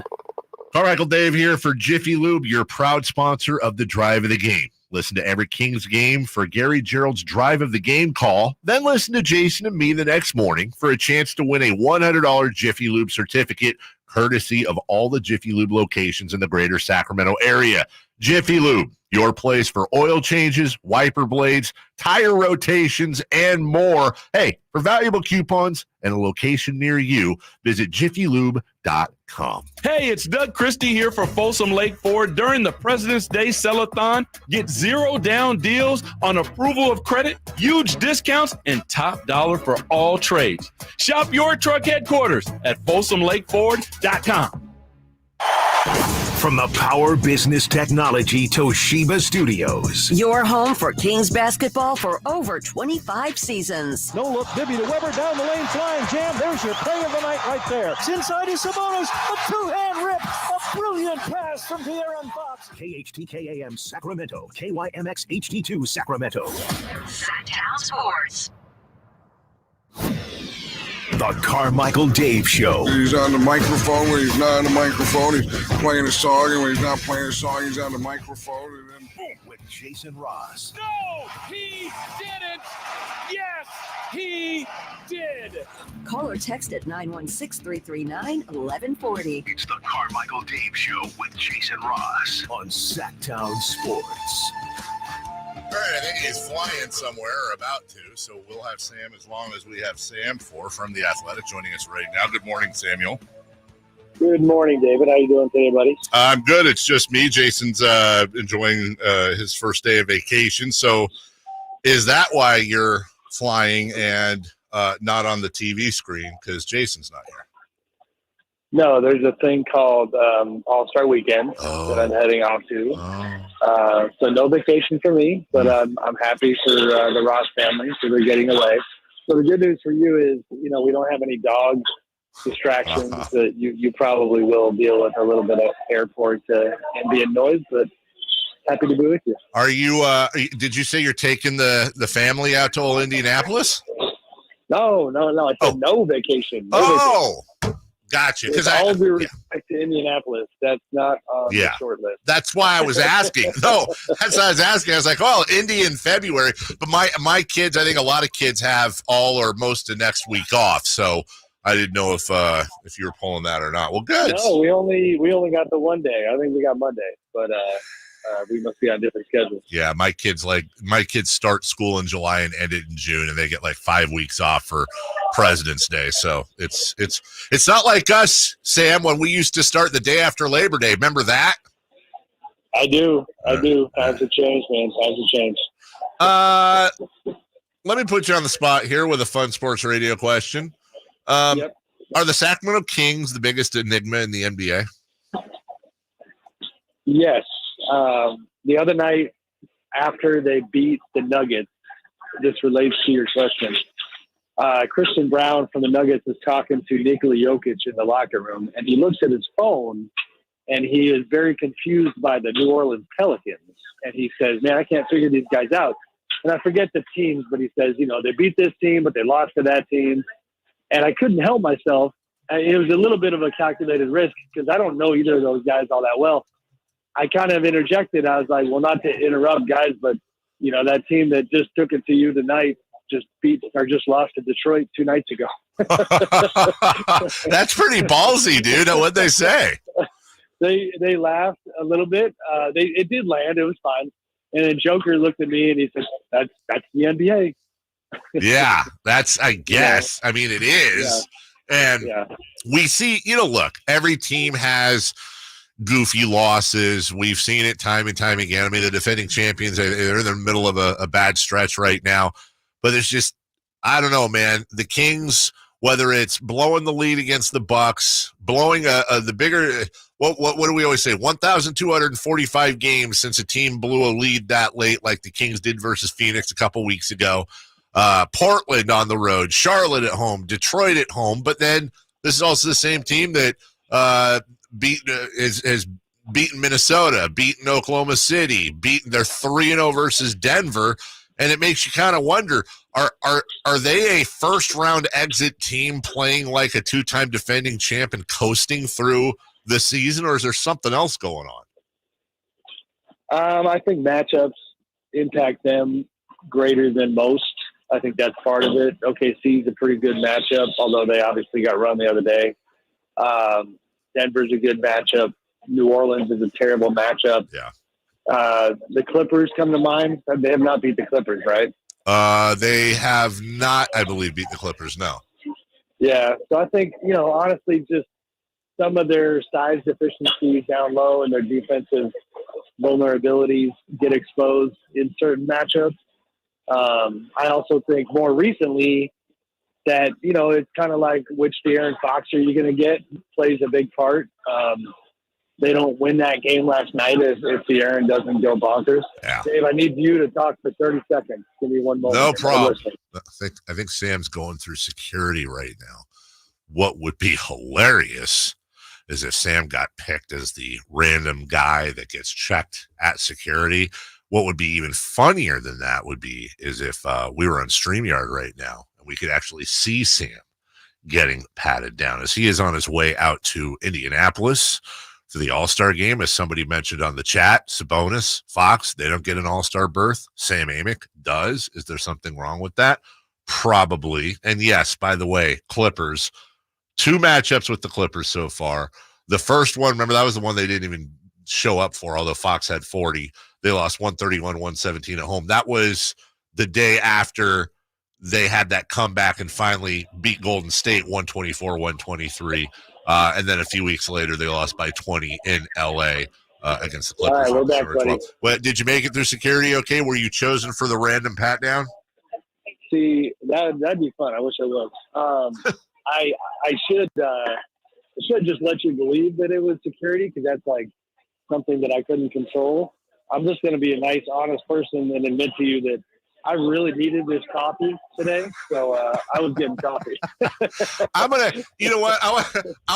Carmichael Dave here for Jiffy Lube, your proud sponsor of the Drive of the Game. Listen to every Kings game for Gary Gerald's Drive of the Game call. Then listen to Jason and me the next morning for a chance to win a $100 Jiffy Lube certificate, courtesy of all the Jiffy Lube locations in the greater Sacramento area. Jiffy Lube, your place for oil changes, wiper blades, tire rotations, and more. Hey, for valuable coupons and a location near you, visit jiffylube.com. Hey, it's Doug Christie here for Folsom Lake Ford. During the President's Day Sell-a-thon, get zero down deals on approval of credit, huge discounts, and top dollar for all trades. Shop your truck headquarters at folsomlakeford.com. From the Power Business Technology Toshiba Studios. Your home for Kings basketball for over 25 seasons. No look, Bibby to Weber, down the lane, flying jam. There's your play of the night right there. It's inside is Sabonis, a two-hand rip, a brilliant pass from De'Aaron Fox. KHTKAM Sacramento, KYMX HD2 Sacramento. Sactown Sports. The Carmichael Dave Show. He's on the microphone when he's not on the microphone. He's playing a song, and when he's not playing a song, he's on the microphone. And then boom, with Jason Ross. No, he didn't. Yes, he did. Call or text at 916-339-1140. It's the Carmichael Dave Show with Jason Ross on Sactown Sports. All right, I think he's flying somewhere or about to, so we'll have Sam as long as we have Sam from The Athletic joining us right now. Good morning, Samuel. Good morning, David. How you doing today, buddy? I'm good. It's just me. Jason's enjoying his first day of vacation. So is that why you're flying and not on the TV screen? Because Jason's not here. No, there's a thing called All-Star Weekend that I'm heading off to. So no vacation for me, but I'm happy for the Ross family, so they're getting away. So the good news for you is, we don't have any dog distractions that you probably will deal with a little bit of airport ambient noise, but happy to be with you. Are you, did you say you're taking the family out to old Indianapolis? No. I said no vacation. No vacation. Gotcha. With all due respect to Indianapolis, that's not on the short list. That's why I was asking. No, that's why I was asking. I was like, well, Indy in February. But my kids, I think a lot of kids have all or most of next week off. So I didn't know if you were pulling that or not. Well, good. No, we only got the one day. I think we got Monday, but we must be on different schedules. Yeah, my kids start school in July and end it in June, and they get like 5 weeks off for President's Day. So it's not like us, Sam, when we used to start the day after Labor Day. Remember that? I do. Times have changed, man. Times have changed. Let me put you on the spot here with a fun sports radio question. Are the Sacramento Kings the biggest enigma in the NBA? Yes. The other night after they beat the Nuggets, this relates to your question. Christian Brown from the Nuggets is talking to Nikola Jokic in the locker room, and he looks at his phone, and he is very confused by the New Orleans Pelicans. And he says, man, I can't figure these guys out. And I forget the teams, but he says, they beat this team, but they lost to that team. And I couldn't help myself. It was a little bit of a calculated risk because I don't know either of those guys all that well. I kind of interjected. I was like, well, not to interrupt, guys, but that team that just took it to you tonight just lost to Detroit 2 nights ago. That's pretty ballsy, dude. What'd they say? They laughed a little bit. It did land. It was fine. And then Joker looked at me and he said, "That's the NBA." Yeah, that's, I guess. I mean, it is. Yeah. And we see, look, every team has goofy losses. We've seen it time and time again. I mean, the defending champions, they're in the middle of a bad stretch right now. But it's just, I don't know, man. The Kings, whether it's blowing the lead against the Bucks, blowing the bigger, what do we always say? 1,245 games since a team blew a lead that late, like the Kings did versus Phoenix a couple weeks ago. Portland on the road, Charlotte at home, Detroit at home. But then this is also the same team that has beaten Minnesota, beaten Oklahoma City, they're 3-0 versus Denver. And it makes you kind of wonder, are they a first-round exit team playing like a 2-time defending champ and coasting through the season, or is there something else going on? I think matchups impact them greater than most. I think that's part of it. OKC's a pretty good matchup, although they obviously got run the other day. Denver's a good matchup. New Orleans is a terrible matchup. Yeah. The Clippers come to mind. They have not beat the Clippers, right? They have not, I believe, beat the Clippers, no. Yeah, so I think, honestly, just some of their size deficiencies down low and their defensive vulnerabilities get exposed in certain matchups. I also think more recently that, it's kind of like which De'Aaron Fox are you going to get plays a big part. They don't win that game last night if De'Aaron doesn't go bonkers. Yeah. Dave, I need you to talk for 30 seconds. Give me one moment. No problem. I think Sam's going through security right now. What would be hilarious is if Sam got picked as the random guy that gets checked at security. What would be even funnier than that is if we were on StreamYard right now and we could actually see Sam getting patted down as he is on his way out to Indianapolis for the All-Star game. As somebody mentioned on the chat, Sabonis, Fox, they don't get an All-Star berth. Sam Amick does. Is there something wrong with that? Probably. And yes, by the way, Clippers, 2 matchups with the Clippers so far. The first one, remember, that was the one they didn't even show up for, although Fox had 40. They lost 131-117 at home. That was the day after they had that comeback and finally beat Golden State 124-123. And then a few weeks later, they lost by 20 in L.A. Against the Clippers. All right, we're back, buddy. Well, did you make it through security okay? Were you chosen for the random pat down? See, that'd be fun. I wish I was. I should just let you believe that it was security, because that's like something that I couldn't control. I'm just going to be a nice, honest person and admit to you that I really needed this coffee today, so I was getting coffee. I'm going to, you know what? I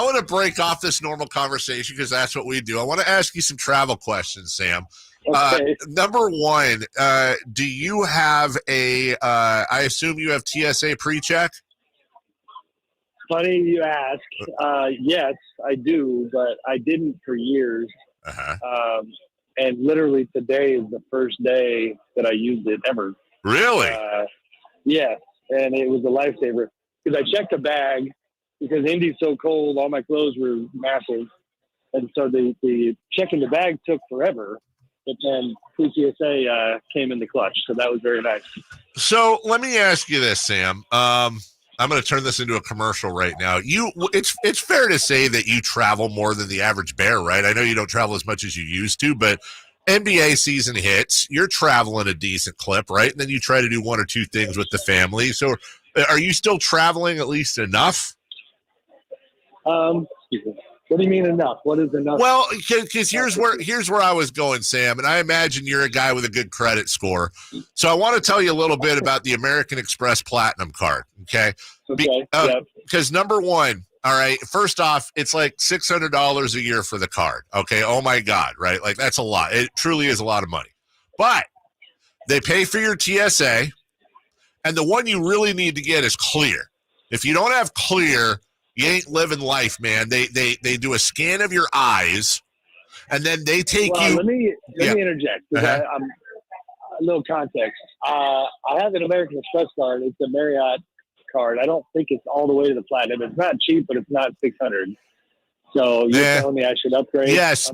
want to break off this normal conversation because that's what we do. I want to ask you some travel questions, Sam. Okay. Number one, do you have I assume you have TSA pre-check? Funny you ask. Yes, I do, but I didn't for years. Uh-huh. And literally today is the first day that I used it ever. Really? Yes, and it was a lifesaver because I checked a bag because Indy's so cold. All my clothes were massive, and so the checking the bag took forever. But then PTSA came in the clutch, so that was very nice. So let me ask you this, Sam. I'm going to turn this into a commercial right now. It's fair to say that you travel more than the average bear, right? I know you don't travel as much as you used to, but NBA season hits, you're traveling a decent clip, right? And then you try to do 1 or 2 things with the family. So are you still traveling at least enough? What do you mean enough? What is enough? Well, because here's where I was going, Sam, and I imagine you're a guy with a good credit score. So I want to tell you a little bit about the American Express Platinum card, okay? Because number one, all right, first off, it's like $600 a year for the card, okay? Oh, my God, right? Like, that's a lot. It truly is a lot of money. But they pay for your TSA, and the one you really need to get is Clear. If you don't have Clear, you ain't living life, man. They do a scan of your eyes, and then they take well, you. Let me interject. I'm a little context. I have an American Express card. It's a Marriott card. I don't think it's all the way to the platinum. It's not cheap, but it's not $600. So you're telling me I should upgrade? Yes,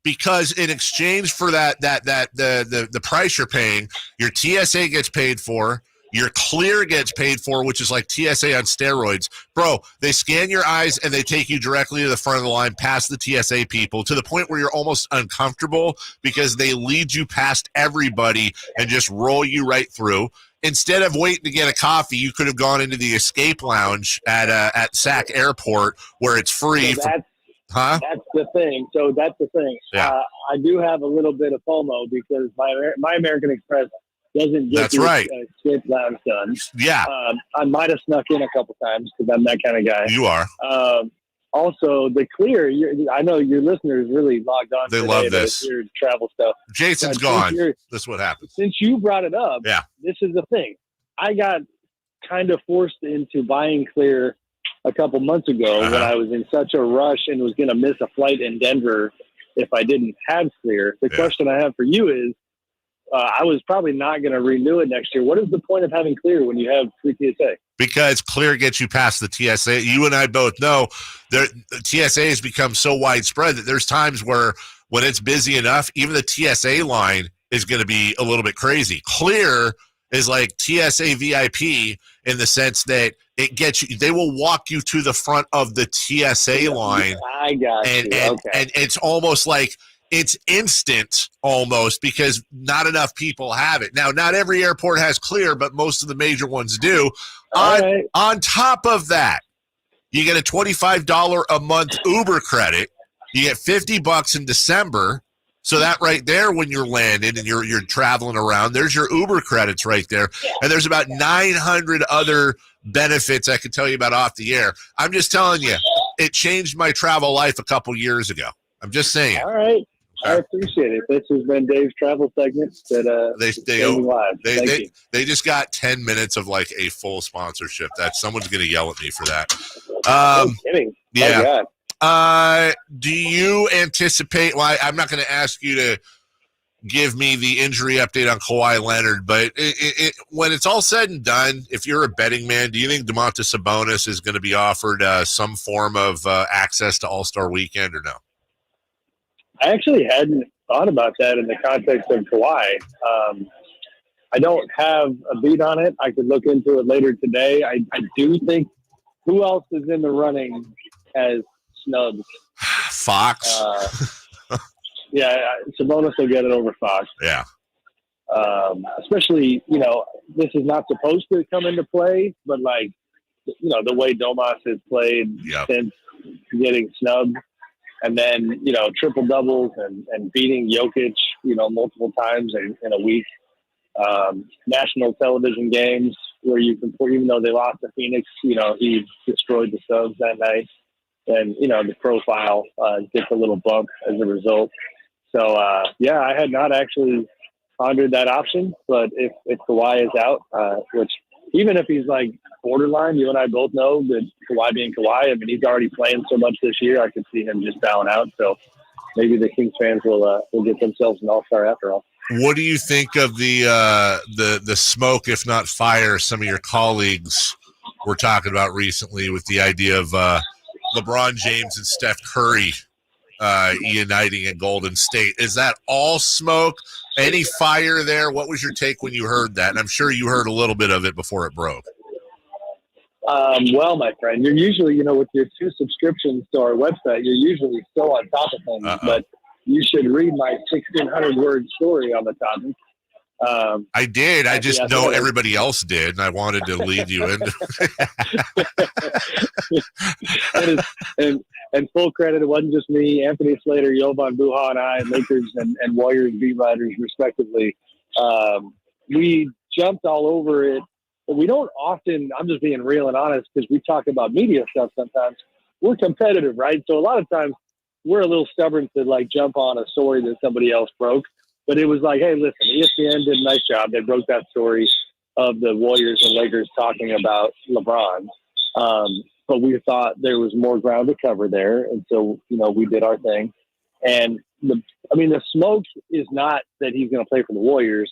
because in exchange for the price you're paying, your TSA gets paid for, your Clear gets paid for, which is like TSA on steroids. Bro, they scan your eyes and they take you directly to the front of the line past the TSA people to the point where you're almost uncomfortable because they lead you past everybody and just roll you right through. Instead of waiting to get a coffee, you could have gone into the escape lounge at Sac Airport where it's free. So that's the thing. Yeah. I do have a little bit of FOMO because my American Express doesn't get escape lounge done. Yeah. I might have snuck in a couple times because I'm that kind of guy. You are. Also, the Clear, I know your listeners really logged on. They love this. Your travel stuff. Jason's gone. This is what happens. Since you brought it up, this is the thing. I got kind of forced into buying Clear a couple months ago when I was in such a rush and was going to miss a flight in Denver if I didn't have Clear. The question I have for you is, I was probably not going to renew it next year. What is the point of having Clear when you have free TSA? Because Clear gets you past the TSA. You and I both know the TSA has become so widespread that there's times where when it's busy enough, even the TSA line is going to be a little bit crazy. Clear is like TSA VIP in the sense that it gets you. They will walk you to the front of the TSA line. I got you. And it's almost like it's instant almost because not enough people have it. Now, not every airport has Clear, but most of the major ones do. On top of that, you get a $25 a month Uber credit. You get $50 in December. So that right there, when you're landing and you're traveling around, there's your Uber credits right there. And there's about 900 other benefits I could tell you about off the air. I'm just telling you, it changed my travel life a couple years ago. I'm just saying. All right. I appreciate it. This has been Dave's travel segment that they just got 10 minutes of like a full sponsorship. That someone's going to yell at me for that. Kidding. Yeah. Do you anticipate? Well, I'm not going to ask you to give me the injury update on Kawhi Leonard, but when it's all said and done, if you're a betting man, do you think Domantas Sabonis is going to be offered some form of access to All-Star Weekend or no? I actually hadn't thought about that in the context of Kawhi. I don't have a beat on it. I could look into it later today. I do think who else is in the running as snubs? Fox. Sabonis will get it over Fox. Yeah. Especially, this is not supposed to come into play, but the way Domas has played since getting snubbed. And then, triple doubles and beating Jokic, multiple times in a week. National television games where you can, even though they lost to Phoenix, he destroyed the Subs that night. And, the profile gets a little bump as a result. So, I had not actually pondered that option. But if Kawhi is out, which even if he's like borderline, you and I both know that Kawhi being Kawhi, I mean, he's already playing so much this year. I could see him just bowing out. So maybe the Kings fans will get themselves an all-star after all. What do you think of the smoke, if not fire, some of your colleagues were talking about recently with the idea of LeBron James and Steph Curry uniting in Golden State? Is that all smoke? Any fire there? What was your take when you heard that? And I'm sure you heard a little bit of it before it broke. Well, my friend, you're usually, with your 2 subscriptions to our website, you're usually still on top of things. But you should read my 1,600-word story on the topic. I did. I just know everybody else did, and I wanted to lead you in. And full credit, it wasn't just me, Anthony Slater, Jovan Buha, and I, Lakers and Warriors beat writers, respectively. We jumped all over it. But we don't often, I'm just being real and honest, because we talk about media stuff sometimes. We're competitive, right? So a lot of times we're a little stubborn to jump on a story that somebody else broke. But it was like, hey, listen, ESPN did a nice job. They broke that story of the Warriors and Lakers talking about LeBron. But we thought there was more ground to cover there. And so, we did our thing. And the smoke is not that he's going to play for the Warriors.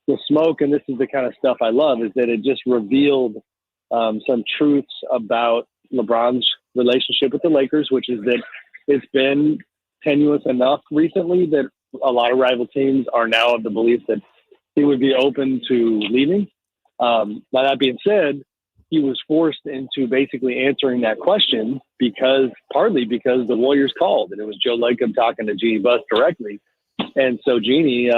The smoke, and this is the kind of stuff I love, is that it just revealed some truths about LeBron's relationship with the Lakers, which is that it's been tenuous enough recently that a lot of rival teams are now of the belief that he would be open to leaving. By that being said, he was forced into basically answering that question partly because the Warriors called, and it was Joe Lacob talking to Jeannie Buss directly. And so Jeannie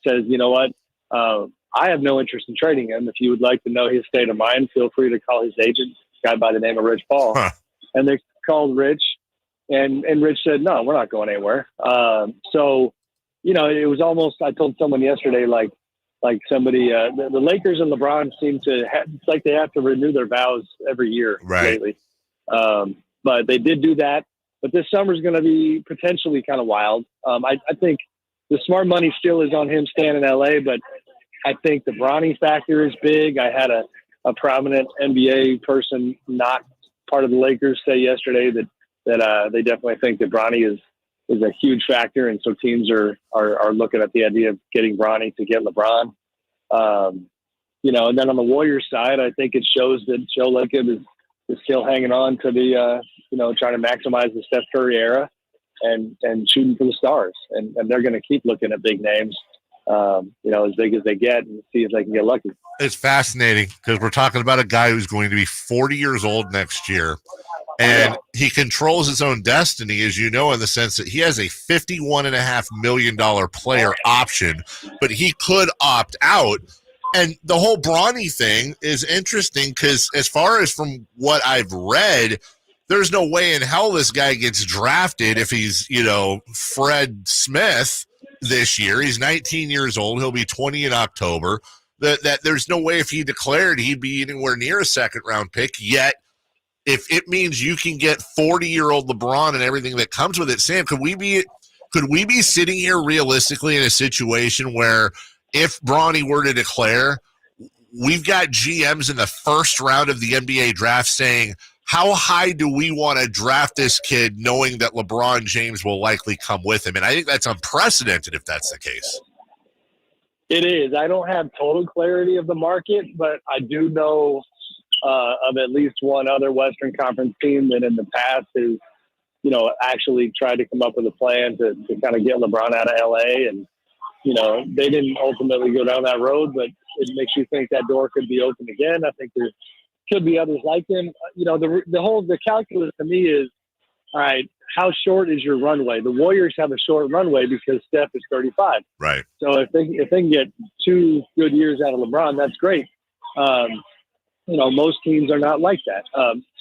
says, you know what? I have no interest in trading him. If you would like to know his state of mind, feel free to call his agent, a guy by the name of Rich Paul. And they called Rich, and Rich said, no, we're not going anywhere. So, it was almost, I told someone yesterday, like somebody, the Lakers and LeBron seem to it's like they have to renew their vows every year lately. But they did do that. But this summer is going to be potentially kind of wild. I think the smart money still is on him staying in LA, but I think the Bronny factor is big. I had a prominent NBA person, not part of the Lakers, say yesterday that they definitely think that Bronny is a huge factor, and so teams are looking at the idea of getting Bronny to get LeBron. And then on the Warriors side, I think it shows that Joe Lacob is still hanging on to the trying to maximize the Steph Curry era and shooting for the stars, and they're going to keep looking at big names, as big as they get, and see if they can get lucky. It's fascinating because we're talking about a guy who's going to be 40 years old next year. And he controls his own destiny, as you know, in the sense that he has a $51.5 million player option, but he could opt out. And the whole Bronny thing is interesting because as far as from what I've read, there's no way in hell this guy gets drafted if he's, Fred Smith this year. He's 19 years old. He'll be 20 in October. That there's no way if he declared he'd be anywhere near a second-round pick, yet if it means you can get 40-year-old LeBron and everything that comes with it, Sam, could we be sitting here realistically in a situation where if Bronny were to declare, we've got GMs in the first round of the NBA draft saying, how high do we want to draft this kid knowing that LeBron James will likely come with him? And I think that's unprecedented if that's the case. It is. I don't have total clarity of the market, but I do know of at least one other Western Conference team that in the past has, actually tried to come up with a plan to kind of get LeBron out of LA. And, they didn't ultimately go down that road, but it makes you think that door could be open again. I think there could be others like him. The calculus to me is, all right, how short is your runway? The Warriors have a short runway because Steph is 35. Right. So if they can get 2 good years out of LeBron, that's great. Most teams are not like that.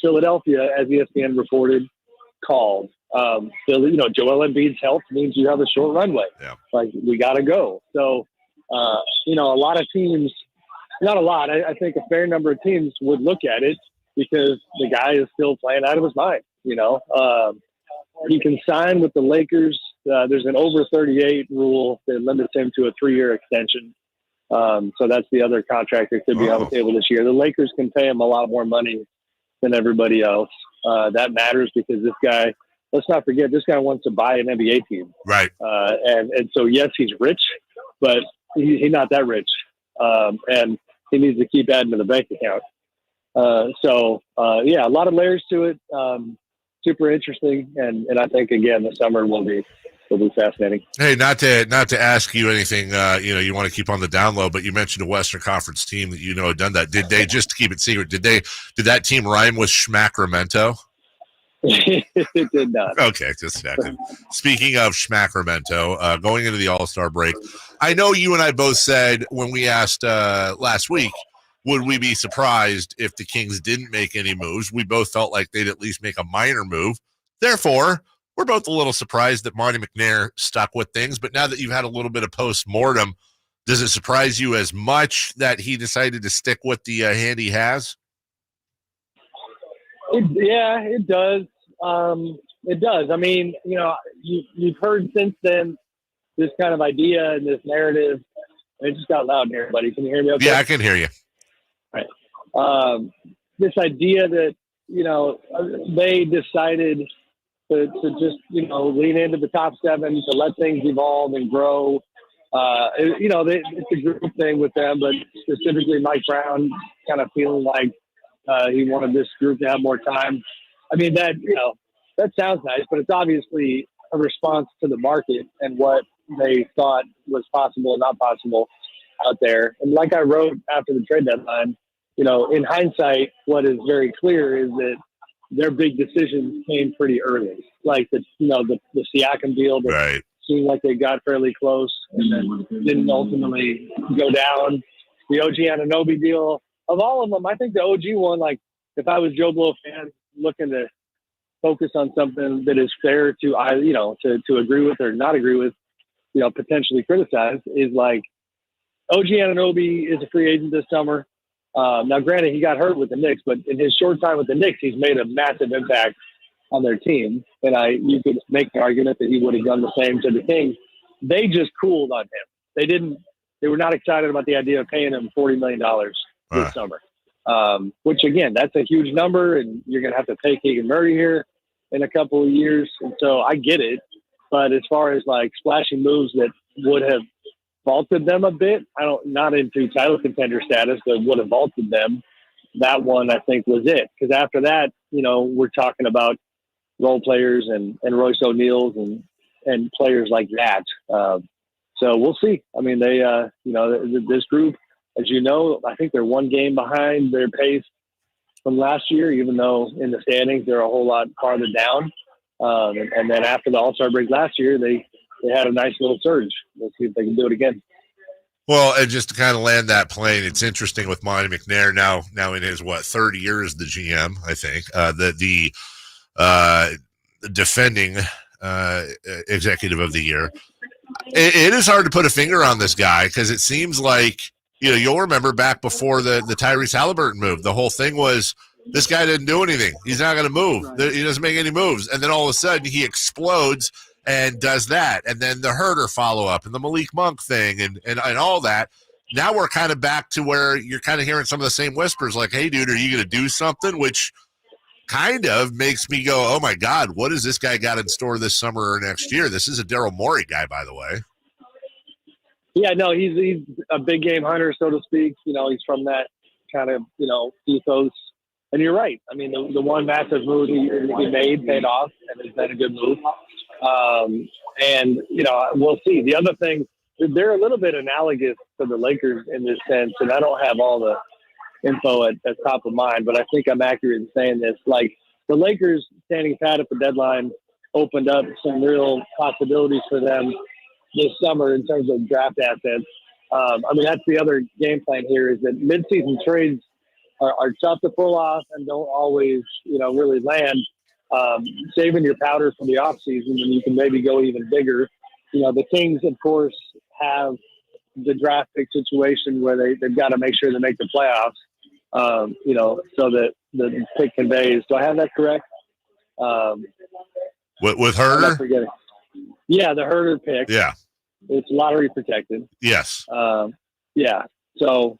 Philadelphia, as ESPN reported, called. Joel Embiid's health means you have a short runway. Yeah. Like, we got to go. So, a lot of teams, not a lot, I think a fair number of teams would look at it because the guy is still playing out of his mind. He can sign with the Lakers. There's an over 38 rule that limits him to a 3-year extension. So that's the other contract that could be on the table this year. The Lakers can pay him a lot more money than everybody else. That matters because this guy, let's not forget, this guy wants to buy an NBA team. Right. And so, yes, he's rich, but he's not that rich. And he needs to keep adding to the bank account. A lot of layers to it. Super interesting. And I think, again, the summer will be fascinating. Hey, not to ask you anything, you want to keep on the down low, but you mentioned a Western Conference team that had done that. Did they, just to keep it secret, did that team rhyme with Schmacramento? It did not. Okay, just checking. Speaking of Schmacramento, going into the All-Star break, I know you and I both said when we asked last week, would we be surprised if the Kings didn't make any moves? We both felt like they'd at least make a minor move. Therefore, we're both a little surprised that Monty McNair stuck with things, but now that you've had a little bit of post-mortem, does it surprise you as much that he decided to stick with the hand he has? It does. It does. I mean, you've heard since then this kind of idea and this narrative. It just got loud in here, buddy. Can you hear me okay? Yeah, I can hear you. Right. This idea that, they decided to just, lean into the top 7, to let things evolve and grow. It's a group thing with them, but specifically Mike Brown kind of feeling like he wanted this group to have more time. I mean, that sounds nice, but it's obviously a response to the market and what they thought was possible and not possible out there. And like I wrote after the trade deadline, in hindsight, what is very clear is that their big decisions came pretty early. Like the Siakam deal that seemed like they got fairly close and then didn't ultimately go down. The OG Anunoby deal, of all of them, I think the OG one, like if I was Joe Blow fan looking to focus on something that is fair to agree with or not agree with, potentially criticize, is like OG Anunoby is a free agent this summer. Now, granted, he got hurt with the Knicks, but in his short time with the Knicks, he's made a massive impact on their team. And you could make the argument that he would have done the same to the Kings. They just cooled on him. They were not excited about the idea of paying him $40 million this summer. Which again, that's a huge number, and you're going to have to pay Keegan Murray here in a couple of years. And so I get it. But as far as like splashy moves that would have vaulted them a bit, not into title contender status, but would have vaulted them. That one, I think, was it. Because after that, we're talking about role players and Royce O'Neal's and players like that. So we'll see. I mean, they, this group, as you know, I think they're one game behind their pace from last year, even though in the standings they're a whole lot farther down. And then after the All-Star break last year, they had a nice little surge. Let's see if they can do it again. Well, and just to kind of land that plane, it's interesting with Monty McNair now in his, 3rd year as the GM, I think, the defending executive of the year. It is hard to put a finger on this guy because it seems like, you'll remember back before the Tyrese Halliburton move, the whole thing was this guy didn't do anything. He's not going to move. He doesn't make any moves. And then all of a sudden he explodes and does that. And then the Herder follow-up and the Malik Monk thing and all that. Now we're kind of back to where you're kind of hearing some of the same whispers like, hey, dude, are you going to do something? Which kind of makes me go, oh, my God, what has this guy got in store this summer or next year? This is a Daryl Morey guy, by the way. Yeah, no, he's a big game hunter, so to speak. He's from that kind of, ethos. And you're right. I mean, the one massive move he made paid off, and it's been a good move. And, we'll see. The other thing, they're a little bit analogous to the Lakers in this sense, and I don't have all the info at top of mind, but I think I'm accurate in saying this. Like, the Lakers standing pat at the deadline opened up some real possibilities for them this summer in terms of draft assets. That's the other game plan here, is that midseason trades are tough to pull off and don't always, really land. Saving your powder for the offseason, and you can maybe go even bigger. The Kings, of course, have the draft pick situation where they've got to make sure they make the playoffs, so that the pick conveys. Do I have that correct? With Herder? Yeah, the Herder pick. Yeah. It's lottery protected. Yes. Yeah. So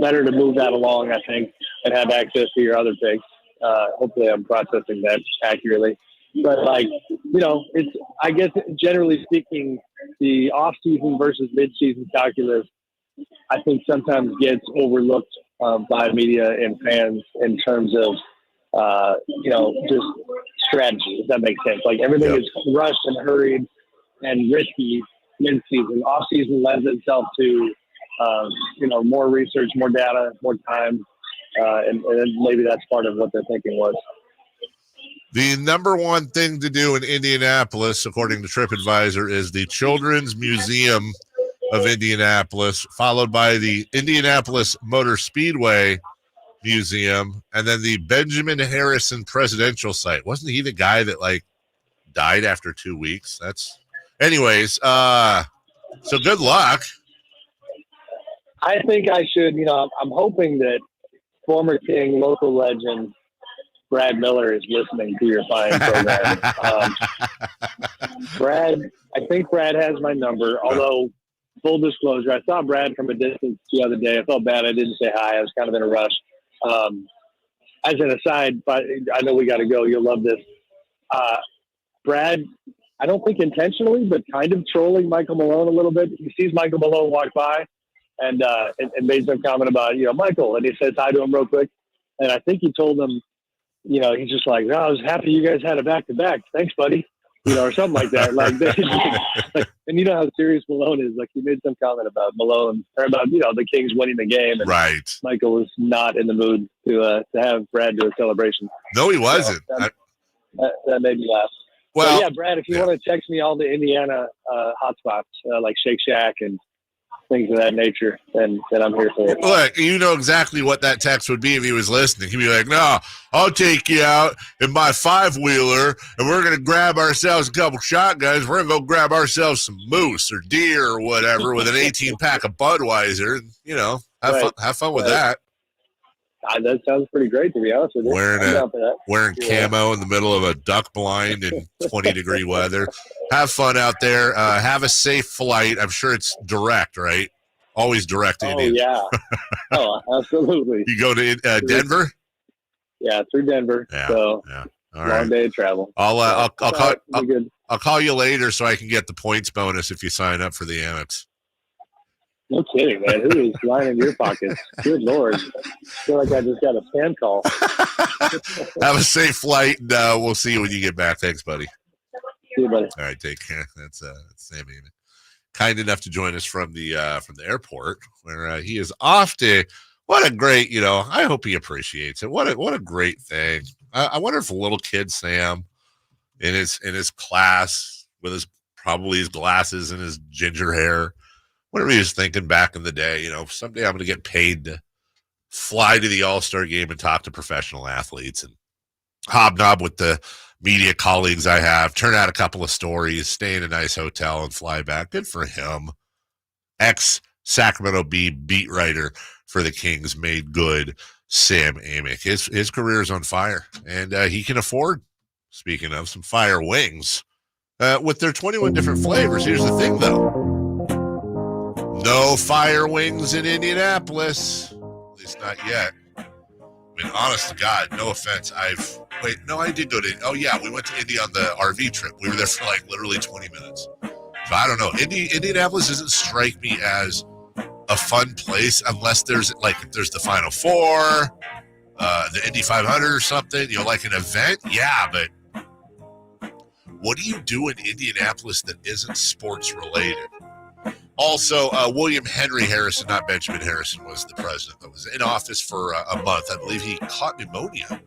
better to move that along, I think, and have access to your other picks. Hopefully I'm processing that accurately. But, it's, I guess, generally speaking, the off-season versus mid-season calculus, I think sometimes gets overlooked by media and fans in terms of, just strategy, if that makes sense. Like, everything is rushed and hurried and risky mid-season. Off-season lends itself to, more research, more data, more time, and maybe that's part of what their thinking was. The number one thing to do in Indianapolis, according to TripAdvisor, is the Children's Museum of Indianapolis, followed by the Indianapolis Motor Speedway Museum, and then the Benjamin Harrison Presidential Site. Wasn't he the guy that died after 2 weeks? Anyways, so good luck. I think I should, I'm hoping that former King, local legend, Brad Miller is listening to your fine program. I think Brad has my number, although full disclosure, I saw Brad from a distance the other day. I felt bad I didn't say hi. I was kind of in a rush. As an aside, but I know we got to go. You'll love this. Brad, I don't think intentionally, but kind of trolling Michael Malone a little bit. He sees Michael Malone walk by and made some comment about, Michael, and he says hi to him real quick. And I think he told him, he's just like, I was happy you guys had a back-to-back. Thanks, buddy. Or something like that. And you know how serious Malone is. Like, he made some comment about Malone or about, the Kings winning the game. And right. Michael was not in the mood to have Brad do a celebration. No, he wasn't. So that made me laugh. Well, so yeah, Brad, if you want to text me all the Indiana hotspots, like Shake Shack and things of that nature, then I'm here for it. Look, you know exactly what that text would be if he was listening. He'd be like, no, I'll take you out in my 5-wheeler, and we're going to grab ourselves a couple shotguns. We're going to go grab ourselves some moose or deer or whatever with an 18-pack of Budweiser. And, have fun with that. That sounds pretty great, to be honest with you. Wearing camo in the middle of a duck blind in 20-degree weather. Have fun out there. Have a safe flight. I'm sure it's direct, right? Always direct to India. Yeah. Oh, absolutely. You go to Denver? Yeah, through Denver. Yeah. So yeah. All right. Long day of travel. I'll call you later so I can get the points bonus if you sign up for the Amex. No kidding, man. Who is lining your pockets? Good Lord. I feel like I just got a spam call. Have a safe flight, and we'll see you when you get back. Thanks, buddy. See you, buddy. All right, take care. That's Sammy. Kind enough to join us from the airport, where he is off to. What a great, I hope he appreciates it. What a great thing. I wonder if a little kid Sam in his class with his glasses and his ginger hair, whatever he was thinking back in the day, someday I'm going to get paid to fly to the All-Star game and talk to professional athletes and hobnob with the media colleagues I have, turn out a couple of stories, stay in a nice hotel and fly back. Good for him. Ex-Sacramento Bee beat writer for the Kings made good. Sam Amick. His career is on fire, and he can afford, speaking of, some fire wings with their 21 different flavors. Here's the thing, though. No fire wings in Indianapolis. At least not yet. I mean, honest to God, no offense. I did go to, we went to Indy on the RV trip. We were there for literally 20 minutes. So I don't know. Indianapolis doesn't strike me as a fun place unless there's there's the Final Four, the Indy 500 or something, like an event. Yeah, but what do you do in Indianapolis that isn't sports related? Also, William Henry Harrison, not Benjamin Harrison, was the president that was in office for a month. I believe he caught pneumonia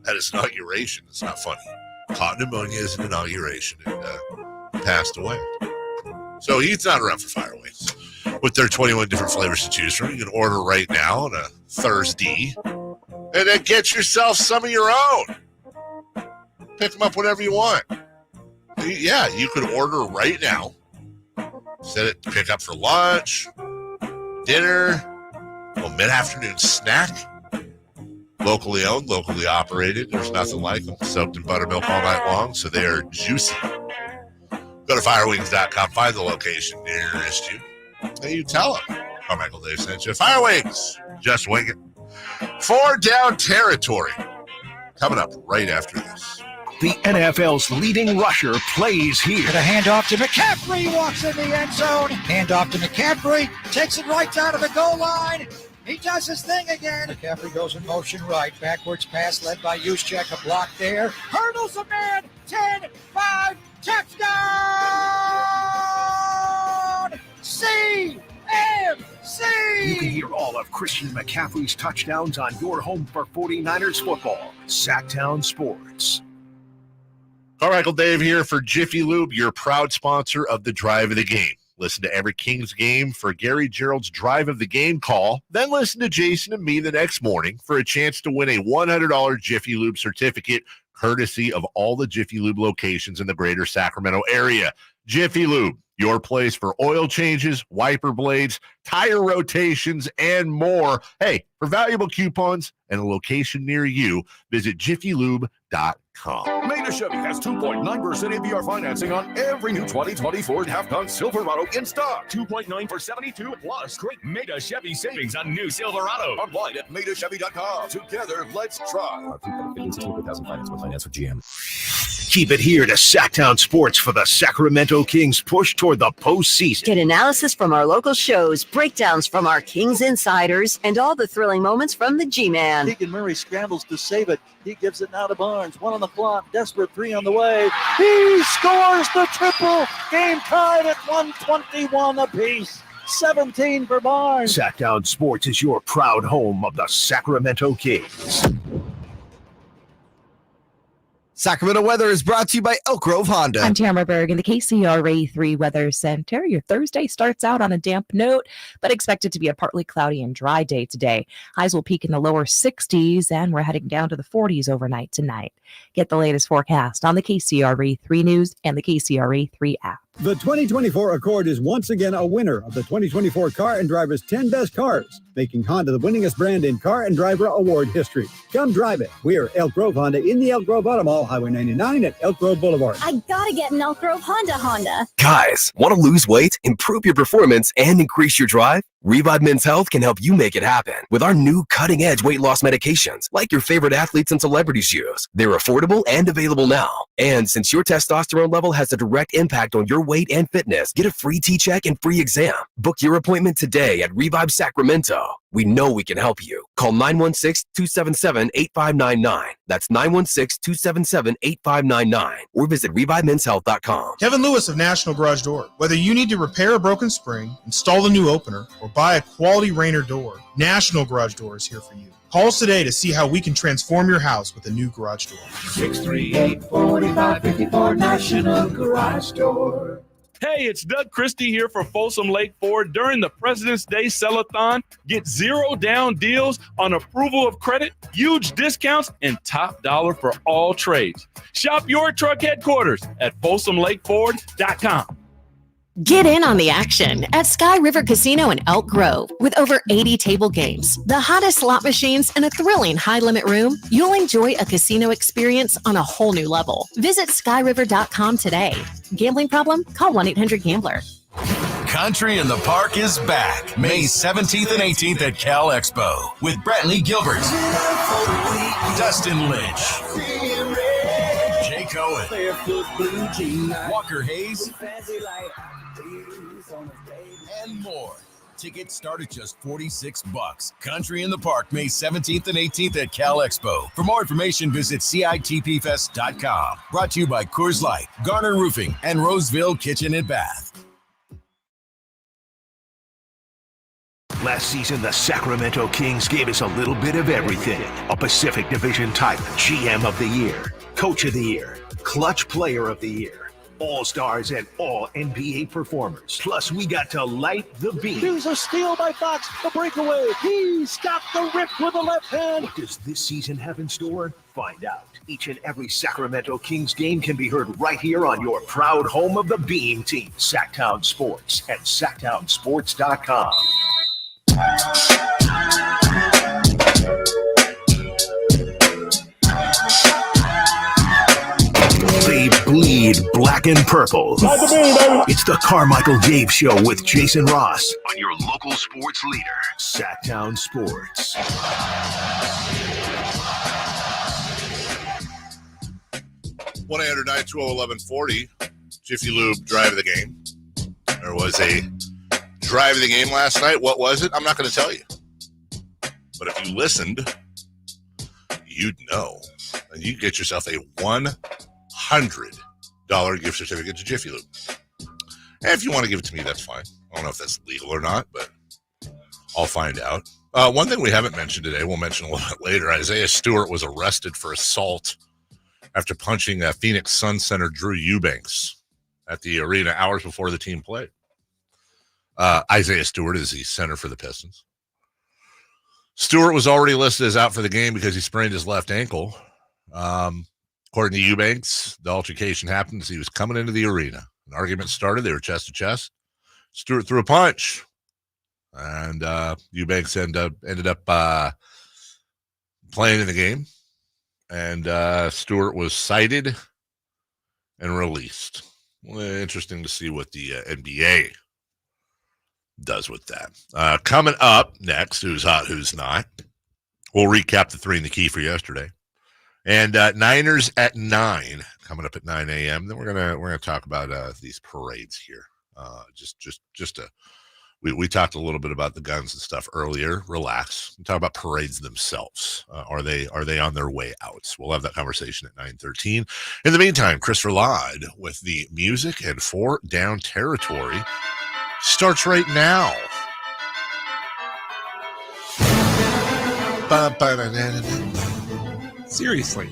at his inauguration. It's not funny. Caught pneumonia as an inauguration and passed away. So he's not around for fire wings. With their 21 different flavors to choose from, you can order right now on a Thursday and then get yourself some of your own. Pick them up whenever you want. Yeah, you could order right now. Set it to pick up for lunch, dinner, mid-afternoon snack. Locally owned, locally operated. There's nothing like them. Soaked in buttermilk all night long, so they are juicy. Go to firewings.com, find the location nearest you, and you tell them Carmichael Dave sent you. Firewings, just wing it. 4 down territory. Coming up right after this. The NFL's leading rusher plays here. The handoff to McCaffrey, walks in the end zone. Handoff to McCaffrey, takes it right down to the goal line. He does his thing again. McCaffrey goes in motion right. Backwards pass led by Juszczyk. A block there. Hurdles a man. 10, 5, touchdown! CMC! You can hear all of Christian McCaffrey's touchdowns on your home for 49ers football. Sactown Sports. Carmichael Dave here for Jiffy Lube, your proud sponsor of the Drive of the Game. Listen to every Kings game for Gary Gerald's Drive of the Game call. Then listen to Jason and me the next morning for a chance to win a $100 Jiffy Lube certificate, courtesy of all the Jiffy Lube locations in the greater Sacramento area. Jiffy Lube, your place for oil changes, wiper blades, tire rotations, and more. Hey, for valuable coupons and a location near you, visit jiffylube.com. Maida Chevy has 2.9% APR financing on every new 2020 Ford half-ton Silverado in stock. 2.9 for 72 plus great Maida Chevy savings on new Silverado. Online at MaidaChevy.com. Together, let's try. Finance for GM. Keep it here to Sactown Sports for the Sacramento Kings push toward the postseason. Get analysis from our local shows, breakdowns from our Kings insiders, and all the thrilling moments from the G-Man. Keegan Murray scrambles to save it. He gives it now to Barnes. 1 on the clock. Desperate 3 on the way. He scores the triple. Game tied at 121 apiece. 17 for Barnes. Sactown Sports is your proud home of the Sacramento Kings. Sacramento weather is brought to you by Elk Grove Honda. I'm Tamara Berg in the KCRA 3 Weather Center. Your Thursday starts out on a damp note, but expected to be a partly cloudy and dry day today. Highs will peak in the lower 60s, and we're heading down to the 40s overnight tonight. Get the latest forecast on the KCRA 3 News and the KCRA 3 app. The 2024 Accord is once again a winner of the 2024 Car and Driver's 10 Best Cars, making Honda the winningest brand in Car and Driver Award history. Come drive it. We're Elk Grove Honda in the Elk Grove Auto Mall, Highway 99 at Elk Grove Boulevard. I gotta get an Elk Grove Honda. Guys, want to lose weight, improve your performance, and increase your drive? Revive Men's Health can help you make it happen with our new cutting-edge weight loss medications like your favorite athletes and celebrities use. They're affordable and available now. And since your testosterone level has a direct impact on your weight and fitness, get a free T-check and free exam. Book your appointment today at Revive Sacramento. We know we can help you. Call 916-277-8599. That's 916-277-8599. Or visit ReviveMen'sHealth.com. Kevin Lewis of National Garage Door. Whether you need to repair a broken spring, install a new opener, or buy a quality Rainer door, National Garage Door is here for you. Call us today to see how we can transform your house with a new garage door. 638-4554 National Garage Door. Hey, it's Doug Christie here for Folsom Lake Ford. During the President's Day Sell-a-thon, get 0 down deals on approval of credit, huge discounts, and top dollar for all trades. Shop your truck headquarters at FolsomLakeFord.com. Get in on the action at Sky River Casino in Elk Grove. With over 80 table games, the hottest slot machines, and a thrilling high-limit room, you'll enjoy a casino experience on a whole new level. Visit skyriver.com today. Gambling problem? Call 1-800-GAMBLER. Country in the Park is back May 17th and 18th at Cal Expo with Brantley Gilbert, Dustin Lynch, Jay Cohen, Walker Hayes, and more. Tickets start at just $46. Country in the Park, May 17th and 18th at Cal Expo. For more information, visit CITPFest.com. Brought to you by Coors Light, Garner Roofing, and Roseville Kitchen and Bath. Last season, the Sacramento Kings gave us a little bit of everything. A Pacific Division title, GM of the Year, Coach of the Year, Clutch Player of the Year, All-Stars and All-NBA performers. Plus, we got to light the beam. Here's a steal by Fox, the breakaway. He stopped the rip with the left hand. What does this season have in store? Find out. Each and every Sacramento Kings game can be heard right here on your proud home of the Beam Team, Sactown Sports at SactownSports.com. They bleed black and purple. It's the Carmichael Dave Show with Jason Ross on your local sports leader, Sactown Sports. One 800-920-1140. Jiffy Lube drive of the game. There was a drive of the game last night. What was it? I'm not going to tell you. But if you listened, you'd know. And you get yourself a $100 gift certificate to Jiffy Lube. And if you want to give it to me, that's fine. I don't know if that's legal or not, but I'll find out. One thing we haven't mentioned today, we'll mention a little bit later, Isaiah Stewart was arrested for assault after punching Phoenix Sun center Drew Eubanks at the arena hours before the team played. Isaiah Stewart is the center for the Pistons. Stewart was already listed as out for the game because he sprained his left ankle. According to Eubanks, the altercation happened as he was coming into the arena. An argument started. They were chest to chest. Stewart threw a punch, and Eubanks ended up playing in the game. And Stewart was cited and released. Well, interesting to see what the NBA does with that. Coming up next, who's hot, who's not. We'll recap the 3 in the key for yesterday. And Niners at 9, coming up at 9 a.m. Then we're gonna talk about these parades here. We talked a little bit about the guns and stuff earlier. Relax. We talk about parades themselves. Are they on their way out? We'll have that conversation at 9:13. In the meantime, Chris Rod with the music and 4 Down Territory starts right now. Seriously.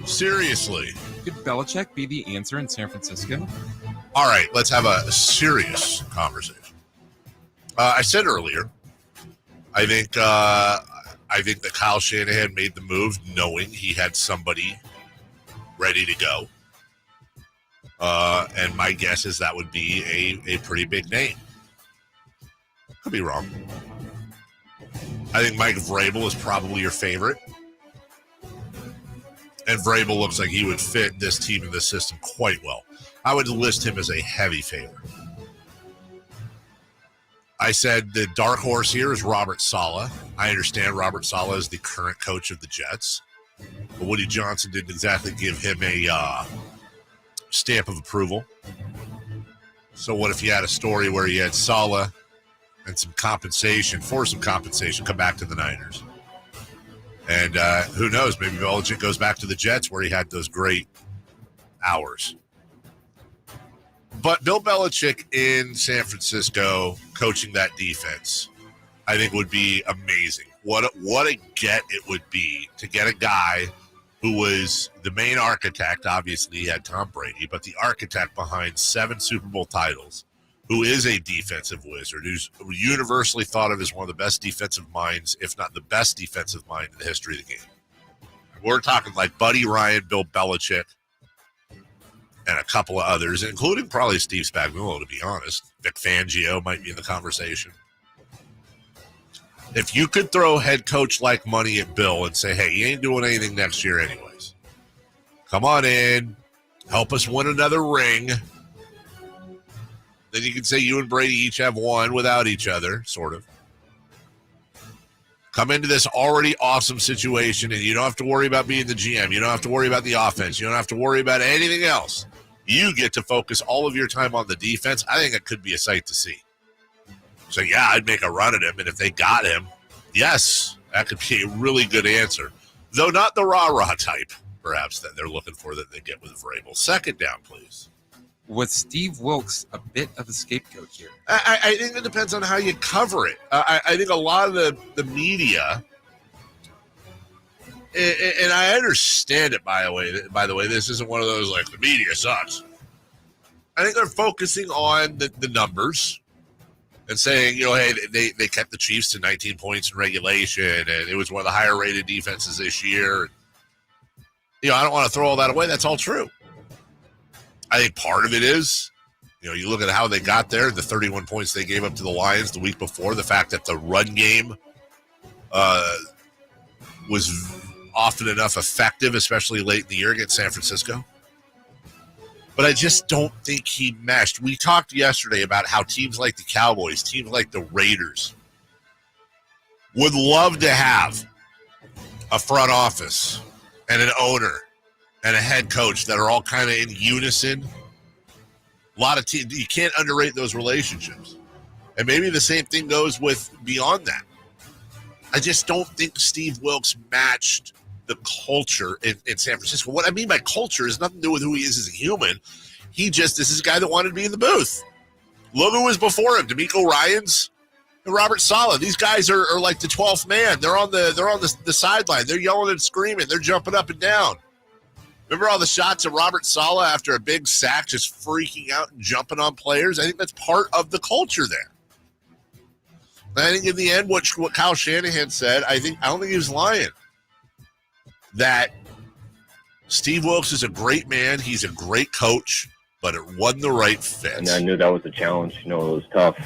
Could Belichick be the answer in San Francisco? All right, let's have a serious conversation. I said earlier, I think that Kyle Shanahan made the move knowing he had somebody ready to go. And my guess is that would be a pretty big name. Could be wrong. I think Mike Vrabel is probably your favorite. And Vrabel looks like he would fit this team and this system quite well. I would list him as a heavy favorite. I said the dark horse here is Robert Saleh. I understand Robert Saleh is the current coach of the Jets. But Woody Johnson didn't exactly give him a stamp of approval. So what if you had a story where you had Saleh and some compensation come back to the Niners? And who knows, maybe Belichick goes back to the Jets where he had those great hours. But Bill Belichick in San Francisco coaching that defense, I think would be amazing. What a get it would be to get a guy who was the main architect. Obviously, he had Tom Brady, but the architect behind 7 Super Bowl titles, who is a defensive wizard, who's universally thought of as one of the best defensive minds, if not the best defensive mind in the history of the game. We're talking like Buddy Ryan, Bill Belichick, and a couple of others, including probably Steve Spagnuolo, to be honest. Vic Fangio might be in the conversation. If you could throw head coach like money at Bill and say, hey, you ain't doing anything next year anyways. Come on in. Help us win another ring. Then you can say you and Brady each have 1 without each other, sort of. Come into this already awesome situation, and you don't have to worry about being the GM. You don't have to worry about the offense. You don't have to worry about anything else. You get to focus all of your time on the defense. I think it could be a sight to see. So, yeah, I'd make a run at him, and if they got him, yes, that could be a really good answer. Though not the rah-rah type, perhaps, that they're looking for that they get with Vrabel. Second down, please. Was Steve Wilks a bit of a scapegoat here? I think it depends on how you cover it. I think a lot of the media, and I understand it, by the way, this isn't one of those, like, the media sucks. I think they're focusing on the numbers and saying, hey, they kept the Chiefs to 19 points in regulation, and it was one of the higher-rated defenses this year. I don't want to throw all that away. That's all true. I think part of it is, you look at how they got there, the 31 points they gave up to the Lions the week before, the fact that the run game was often enough effective, especially late in the year against San Francisco. But I just don't think he meshed. We talked yesterday about how teams like the Cowboys, teams like the Raiders would love to have a front office and an owner and a head coach that are all kind of in unison. A lot of teams, you can't underrate those relationships. And maybe the same thing goes with beyond that. I just don't think Steve Wilks matched the culture in San Francisco. What I mean by culture is nothing to do with who he is as a human. This is a guy that wanted to be in the booth. Look who was before him, D'Amico Ryans and Robert Saleh. These guys are like the 12th man. They're on the sideline. They're yelling and screaming. They're jumping up and down. Remember all the shots of Robert Saleh after a big sack, just freaking out and jumping on players? I think that's part of the culture there. And I think in the end, what Kyle Shanahan said, I don't think he was lying. That Steve Wilks is a great man. He's a great coach, but it wasn't the right fit. And I knew that was a challenge. It was tough.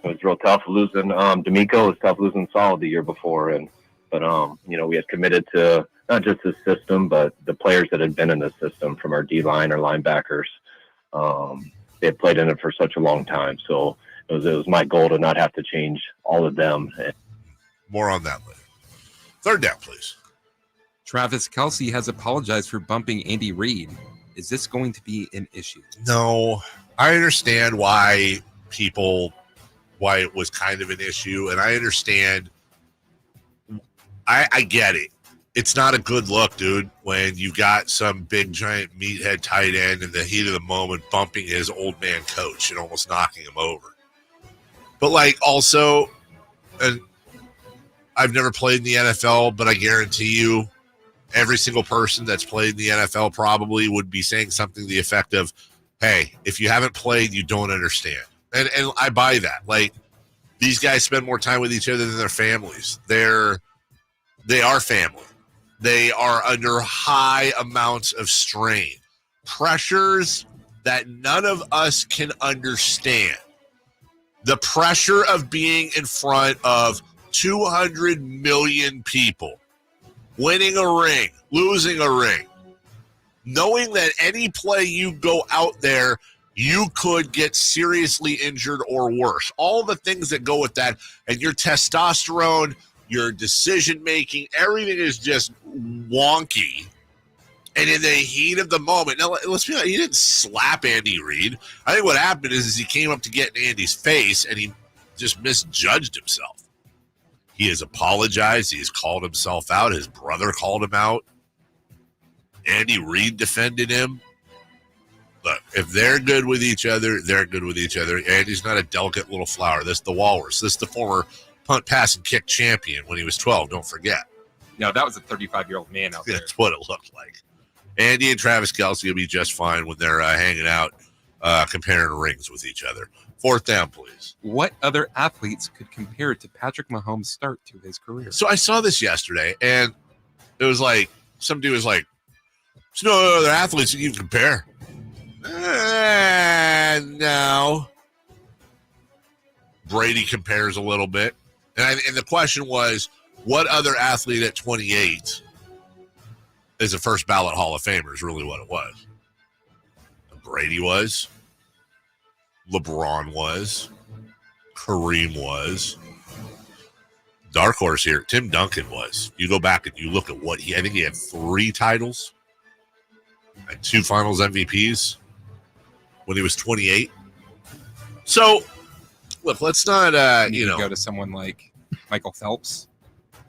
It was real tough losing D'Amico. It was tough losing Saleh the year before. But we had committed to not just the system, but the players that had been in the system from our D-line or linebackers. They had played in it for such a long time. So it was my goal to not have to change all of them. More on that later. Third down, please. Travis Kelce has apologized for bumping Andy Reid. Is this going to be an issue? No, I understand why it was kind of an issue, and I understand. I get it. It's not a good look, dude, when you got some big, giant meathead tight end in the heat of the moment bumping his old man coach and almost knocking him over. But, like, also, and I've never played in the NFL, but I guarantee you every single person that's played in the NFL probably would be saying something to the effect of, hey, if you haven't played, you don't understand. And I buy that. Like, these guys spend more time with each other than their families. They are family. They are under high amounts of strain, pressures that none of us can understand. The pressure of being in front of 200 million people, winning a ring, losing a ring, knowing that any play you go out there, you could get seriously injured or worse. All the things that go with that, and your testosterone, your decision-making, everything is just wonky. And in the heat of the moment, now let's be honest, he didn't slap Andy Reid. I think what happened is he came up to get in Andy's face, and he just misjudged himself. He has apologized. He has called himself out. His brother called him out. Andy Reid defended him. Look, if they're good with each other, they're good with each other. Andy's not a delicate little flower. This is the walrus. This is the former punt, pass, and kick champion when he was 12. Don't forget. No, that was a 35-year-old man out there. That's what it looked like. Andy and Travis Kelce will be just fine when they're hanging out, comparing rings with each other. Fourth down, please. What other athletes could compare to Patrick Mahomes' start to his career? So I saw this yesterday, and it was like, some dude was like, there's no other athletes you can compare. No. Brady compares a little bit. And the question was, what other athlete at 28 is a first ballot Hall of Famer is really what it was. Brady was. LeBron was. Kareem was. Dark horse here, Tim Duncan was. You go back and you look at what I think he had 3 titles and 2 finals MVPs when he was 28. So, look, let's not, go to someone like Michael Phelps.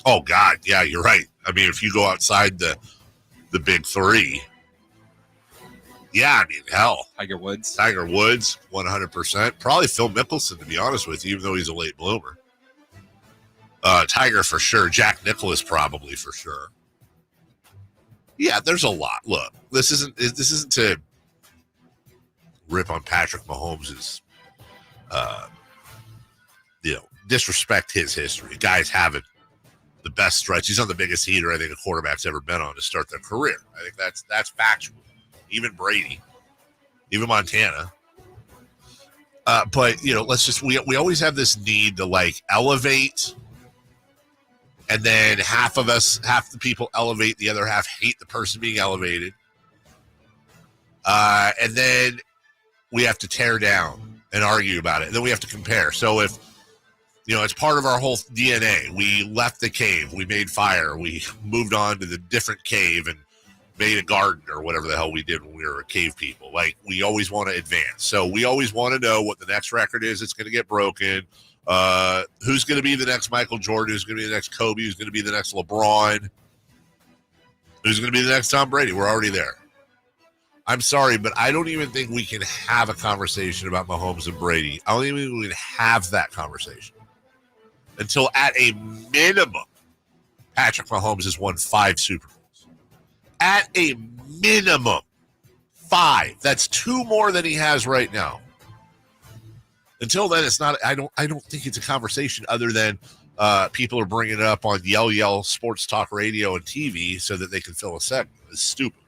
Oh, God. Yeah, you're right. I mean, if you go outside the big 3, yeah, I mean, hell. Tiger Woods, 100%. Probably Phil Mickelson, to be honest with you, even though he's a late bloomer. Tiger for sure. Jack Nicklaus probably for sure. Yeah, there's a lot. Look, this isn't to rip on Patrick Mahomes' disrespect his history. Guys having the best stretch. He's on the biggest heater I think a quarterback's ever been on to start their career. I think that's factual. Even Brady, even Montana. But let's just we always have this need to like elevate, and then half the people elevate, the other half hate the person being elevated. And then we have to tear down and argue about it. And then we have to compare. So if it's part of our whole DNA. We left the cave. We made fire. We moved on to the different cave and made a garden or whatever the hell we did when we were cave people. Like, we always want to advance. So we always want to know what the next record is that's going to get broken. Who's going to be the next Michael Jordan? Who's going to be the next Kobe? Who's going to be the next LeBron? Who's going to be the next Tom Brady? We're already there. I'm sorry, but I don't even think we can have a conversation about Mahomes and Brady. I don't even think we can have that conversation until, at a minimum, Patrick Mahomes has won 5 Super Bowls. At a minimum, 5. That's 2 more than he has right now. Until then, it's not. I don't think it's a conversation other than people are bringing it up on Yell Sports Talk Radio and TV so that they can fill a segment. It's stupid.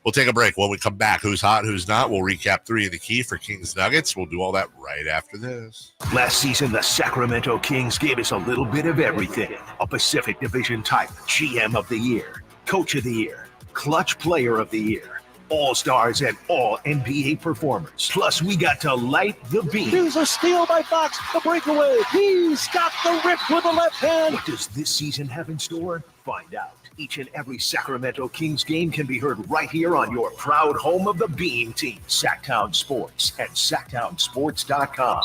We'll take a break. When we come back, who's hot, who's not? We'll recap 3 of the key for Kings Nuggets. We'll do all that right after this. Last season, the Sacramento Kings gave us a little bit of everything. A Pacific Division type GM of the Year, Coach of the Year, Clutch Player of the Year, All-Stars and all NBA performers. Plus, we got to light the beam. Here's a steal by Fox, the breakaway. He's got the rip with the left hand. What does this season have in store? Find out. Each and every Sacramento Kings game can be heard right here on your proud home of the Beam Team, Sactown Sports at SactownSports.com.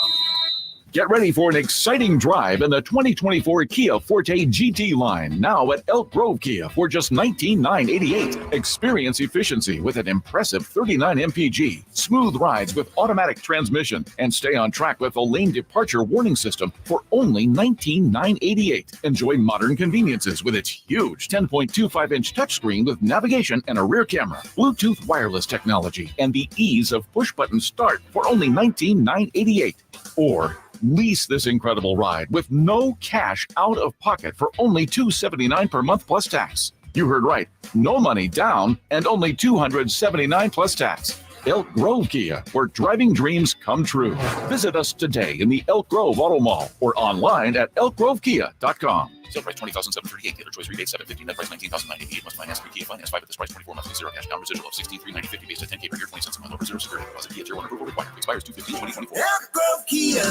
Get ready for an exciting drive in the 2024 Kia Forte GT line, now at Elk Grove Kia for just $19,988. Experience efficiency with an impressive 39 mpg, smooth rides with automatic transmission, and stay on track with a lane departure warning system for only $19,988. Enjoy modern conveniences with its huge 10.25-inch touchscreen with navigation and a rear camera, Bluetooth wireless technology, and the ease of push-button start for only $19,988. Or lease this incredible ride with no cash out of pocket for only $279 per month plus tax. You heard right. No money down and only $279 plus tax. Elk Grove Kia, where driving dreams come true. Visit us today in the Elk Grove Auto Mall or online at elkgrovekia.com. Sale price $20,738. Dealer choice rebate $750. Net price $19,988. Must finance through Kia Finance 5 at this price. 24 monthly zero cash down. Residual of $63,950 based at $10K per year. 20 cents a month over zero security deposit. Kia Tier 1 approval required. Expires 2/15/2024. Elk Grove Kia.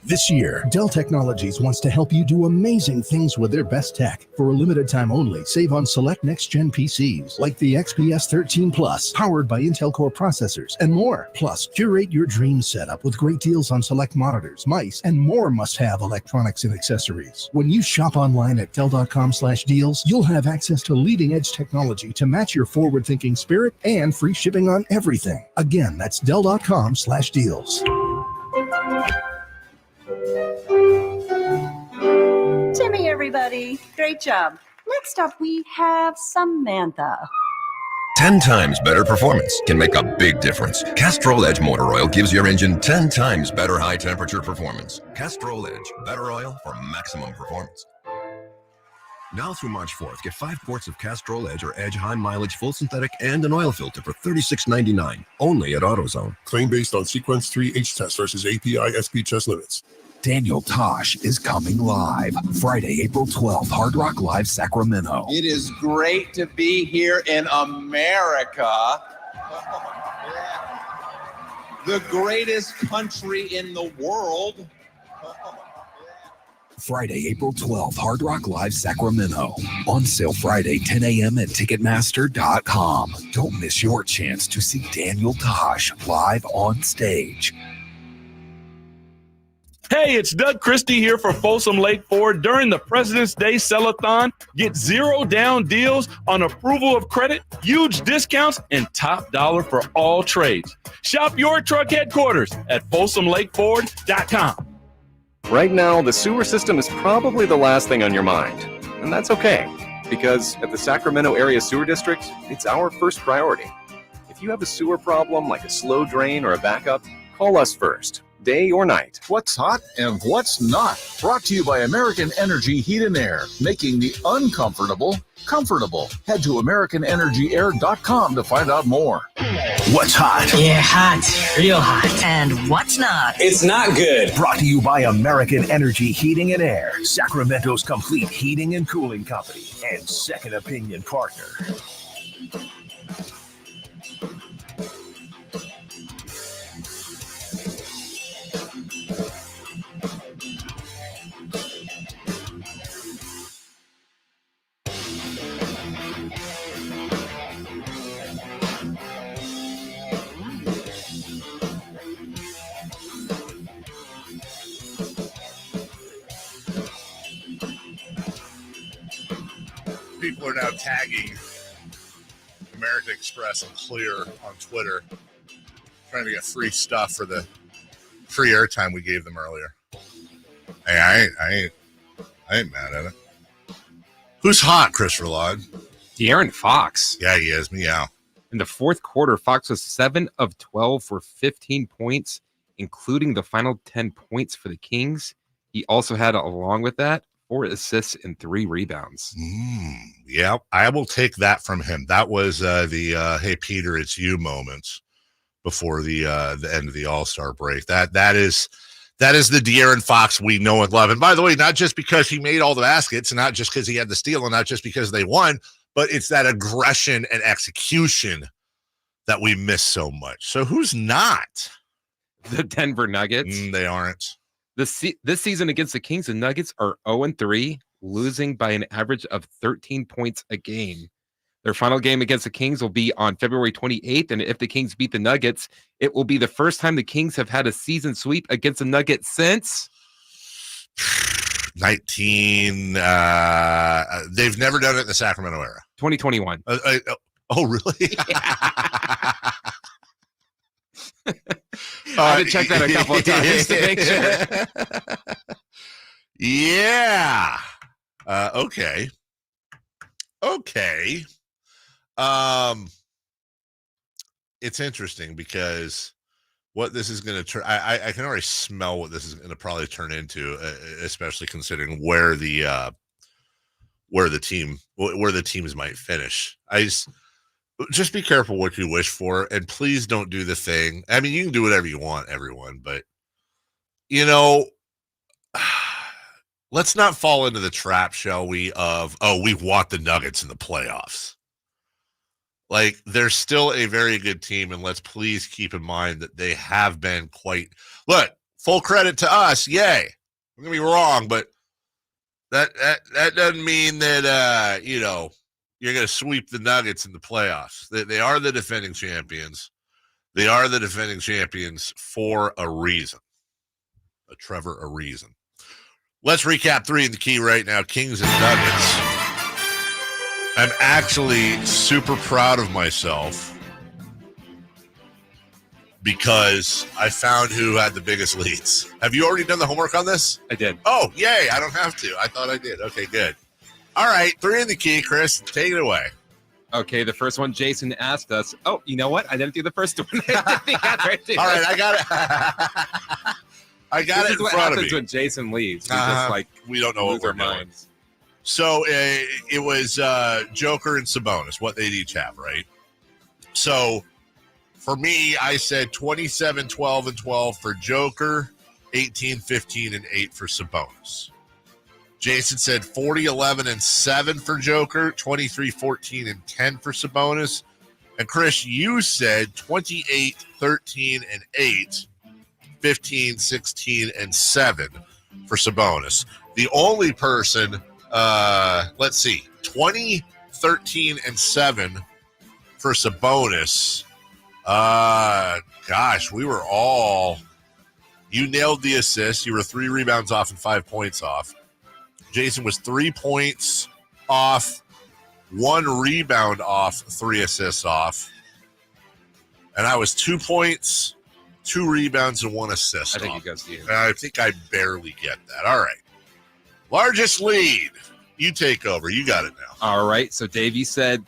This year, Dell Technologies wants to help you do amazing things with their best tech. For a limited time only, save on select next-gen PCs like the XPS 13 Plus, powered by Intel Core processors, and more. Plus, curate your dream setup with great deals on select monitors, mice, and more must-have electronics and accessories. When you shop online at Dell.com/deals, you'll have access to leading-edge technology to match your forward-thinking spirit and free shipping on everything. Again, that's Dell.com/deals. Timmy, everybody. Great job. Next up, we have Samantha. 10 times better performance can make a big difference. Castrol Edge Motor Oil gives your engine 10 times better high temperature performance. Castrol Edge, better oil for maximum performance. Now through March 4th, get 5 quarts of Castrol Edge or Edge High Mileage Full Synthetic and an oil filter for $36.99. Only at AutoZone. Claim based on Sequence 3 H test versus API SP test limits. Daniel Tosh is coming live Friday, April 12th, Hard Rock Live, Sacramento. It is great to be here in America, the greatest country in the world. Friday, April 12th, Hard Rock Live, Sacramento. On sale Friday, 10 a.m. at Ticketmaster.com. Don't miss your chance to see Daniel Tosh live on stage. Hey, it's Doug Christie here for Folsom Lake Ford. During the President's Day Sell-a-thon, get 0 down deals on approval of credit, huge discounts, and top dollar for all trades. Shop your truck headquarters at FolsomLakeFord.com. Right now, the sewer system is probably the last thing on your mind. And that's okay, because at the Sacramento Area Sewer District, it's our first priority. If you have a sewer problem like a slow drain or a backup, call us first. Day or night. What's hot and what's not. Brought to you by American Energy Heat and Air, making the uncomfortable comfortable. Head to AmericanEnergyAir.com to find out more. What's hot? Yeah, hot. Real hot. And what's not? It's not good. Brought to you by American Energy Heating and Air, Sacramento's complete heating and cooling company and second opinion partner. People are now tagging American Express and Clear on Twitter, trying to get free stuff for the free airtime we gave them earlier. Hey, I ain't mad at it. Who's hot, Christopher Log? De'Aaron Fox. Yeah, he is. Meow. In the fourth quarter, Fox was 7 of 12 for 15 points, including the final 10 points for the Kings. He also had, along with that, 4 assists and 3 rebounds. Yeah, I will take that from him. That was the "Hey Peter, it's you" moments before the end of the All-Star break. That is That is the De'Aaron Fox we know and love. And by the way, not just because he made all the baskets, and not just because he had the steal, and not just because they won, but it's that aggression and execution that we miss so much. So who's not? The Denver Nuggets. They aren't. This season against the Kings, the Nuggets are 0-3, losing by an average of 13 points a game. Their final game against the Kings will be on February 28th, and if the Kings beat the Nuggets, it will be the first time the Kings have had a season sweep against the Nuggets since 19. They've never done it in the Sacramento era. 2021. Oh, really? I had to check that a couple of times to make sure. Yeah. Okay. It's interesting because what this is going to turn, I can already smell what this is going to probably turn into, especially considering where the teams might finish. Just be careful what you wish for, and please don't do the thing. I mean, you can do whatever you want, everyone, but let's not fall into the trap, shall we, of, we want the Nuggets in the playoffs. Like, they're still a very good team, and let's please keep in mind that they have been look, full credit to us, yay. Don't get me wrong, but that doesn't mean that, you're going to sweep the Nuggets in the playoffs. They are the defending champions. They are the defending champions for a reason. A reason. Let's recap 3 in the key right now. Kings and Nuggets. I'm actually super proud of myself because I found who had the biggest leads. Have you already done the homework on this? I did. Oh, yay. I don't have to. I thought I did. Okay, good. All right. 3 in the key, Chris. Take it away. Okay, the first one Jason asked us. Oh, you know what? I didn't do the first one. All right, I got it. I got it in front of me. This is what happens when Jason leaves. We just we don't know what we're doing. So it was Joker and Sabonis, what they'd each have, right? So for me, I said 27, 12, and 12 for Joker, 18, 15, and 8 for Sabonis. Jason said 40, 11, and 7 for Joker, 23, 14, and 10 for Sabonis. And Chris, you said 28, 13, and 8, 15, 16, and 7 for Sabonis. The only person, 20, 13, and 7 for Sabonis. We were all, you nailed the assist. You were 3 rebounds off and 5 points off. Jason was 3 points off, 1 rebound off, 3 assists off. And I was 2 points, 2 rebounds, and 1 assist. I think it goes to you. I think I barely get that. All right. Largest lead. You take over. You got it now. All right. So Dave, you said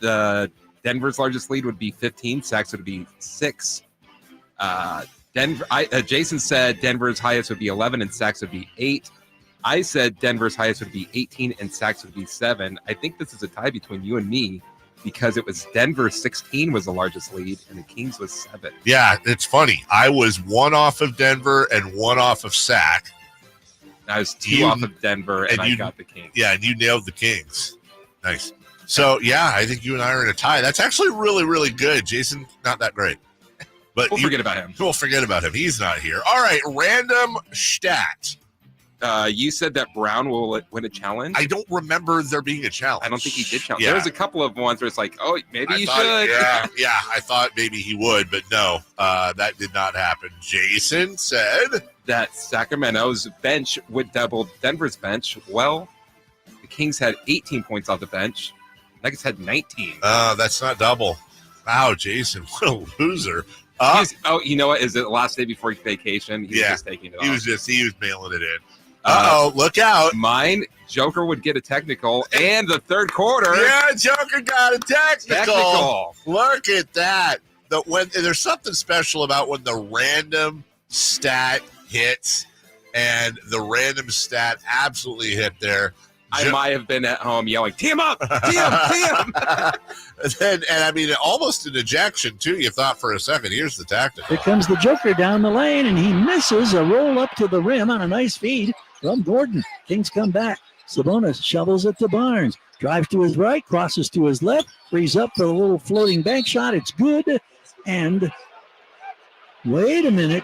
Denver's largest lead would be 15. Sacks would be 6. Jason said Denver's highest would be 11 and Sacks would be 8. I said Denver's highest would be 18 and Sacks would be 7. I think this is a tie between you and me because it was Denver 16 was the largest lead and the Kings was 7. Yeah, it's funny. I was 1 off of Denver and 1 off of Sac. I was 2 off of Denver and I got the Kings. Yeah, and you nailed the Kings. Nice. So, yeah, I think you and I are in a tie. That's actually really, really good. Jason, not that great. But we'll forget about him. We'll forget about him. He's not here. All right, random stat. You said that Brown will win a challenge. I don't remember there being a challenge. I don't think he did challenge. Yeah. There was a couple of ones where it's like, oh, maybe you should. Yeah, I thought maybe he would, but no, that did not happen. Jason said that Sacramento's bench would double Denver's bench. Well, the Kings had 18 points off the bench. Nuggets had 19. That's not double. Wow, Jason, what a loser. You know what? Is it the last day before vacation? He was just taking it off. He was mailing it in. Look out. Mine, Joker would get a technical, and the third quarter. Yeah, Joker got a technical. Look at that. There's something special about when the random stat hits, and the random stat absolutely hit there. I might have been at home yelling, "Tee him up! Tee him! Tee him!" and I mean, almost an ejection, too. You thought for a second, here's the tactic. Here comes the Joker down the lane, and he misses a roll up to the rim on a nice feed from Gordon. Kings come back. Sabonis shovels it to Barnes. Drives to his right, crosses to his left, frees up for a little floating bank shot. It's good. And wait a minute.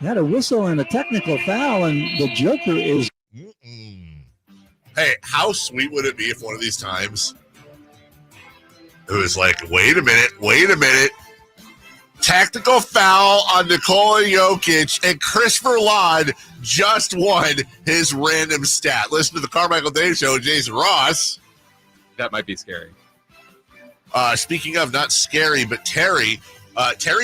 Had a whistle and a technical foul, and the Joker is... Hey, how sweet would it be if one of these times it was like, wait a minute. Tactical foul on Nikola Jokic, and Christopher Laud just won his random stat. Listen to the Carmichael Dave Show with Jason Ross. That might be scary. Speaking of not scary, but Terry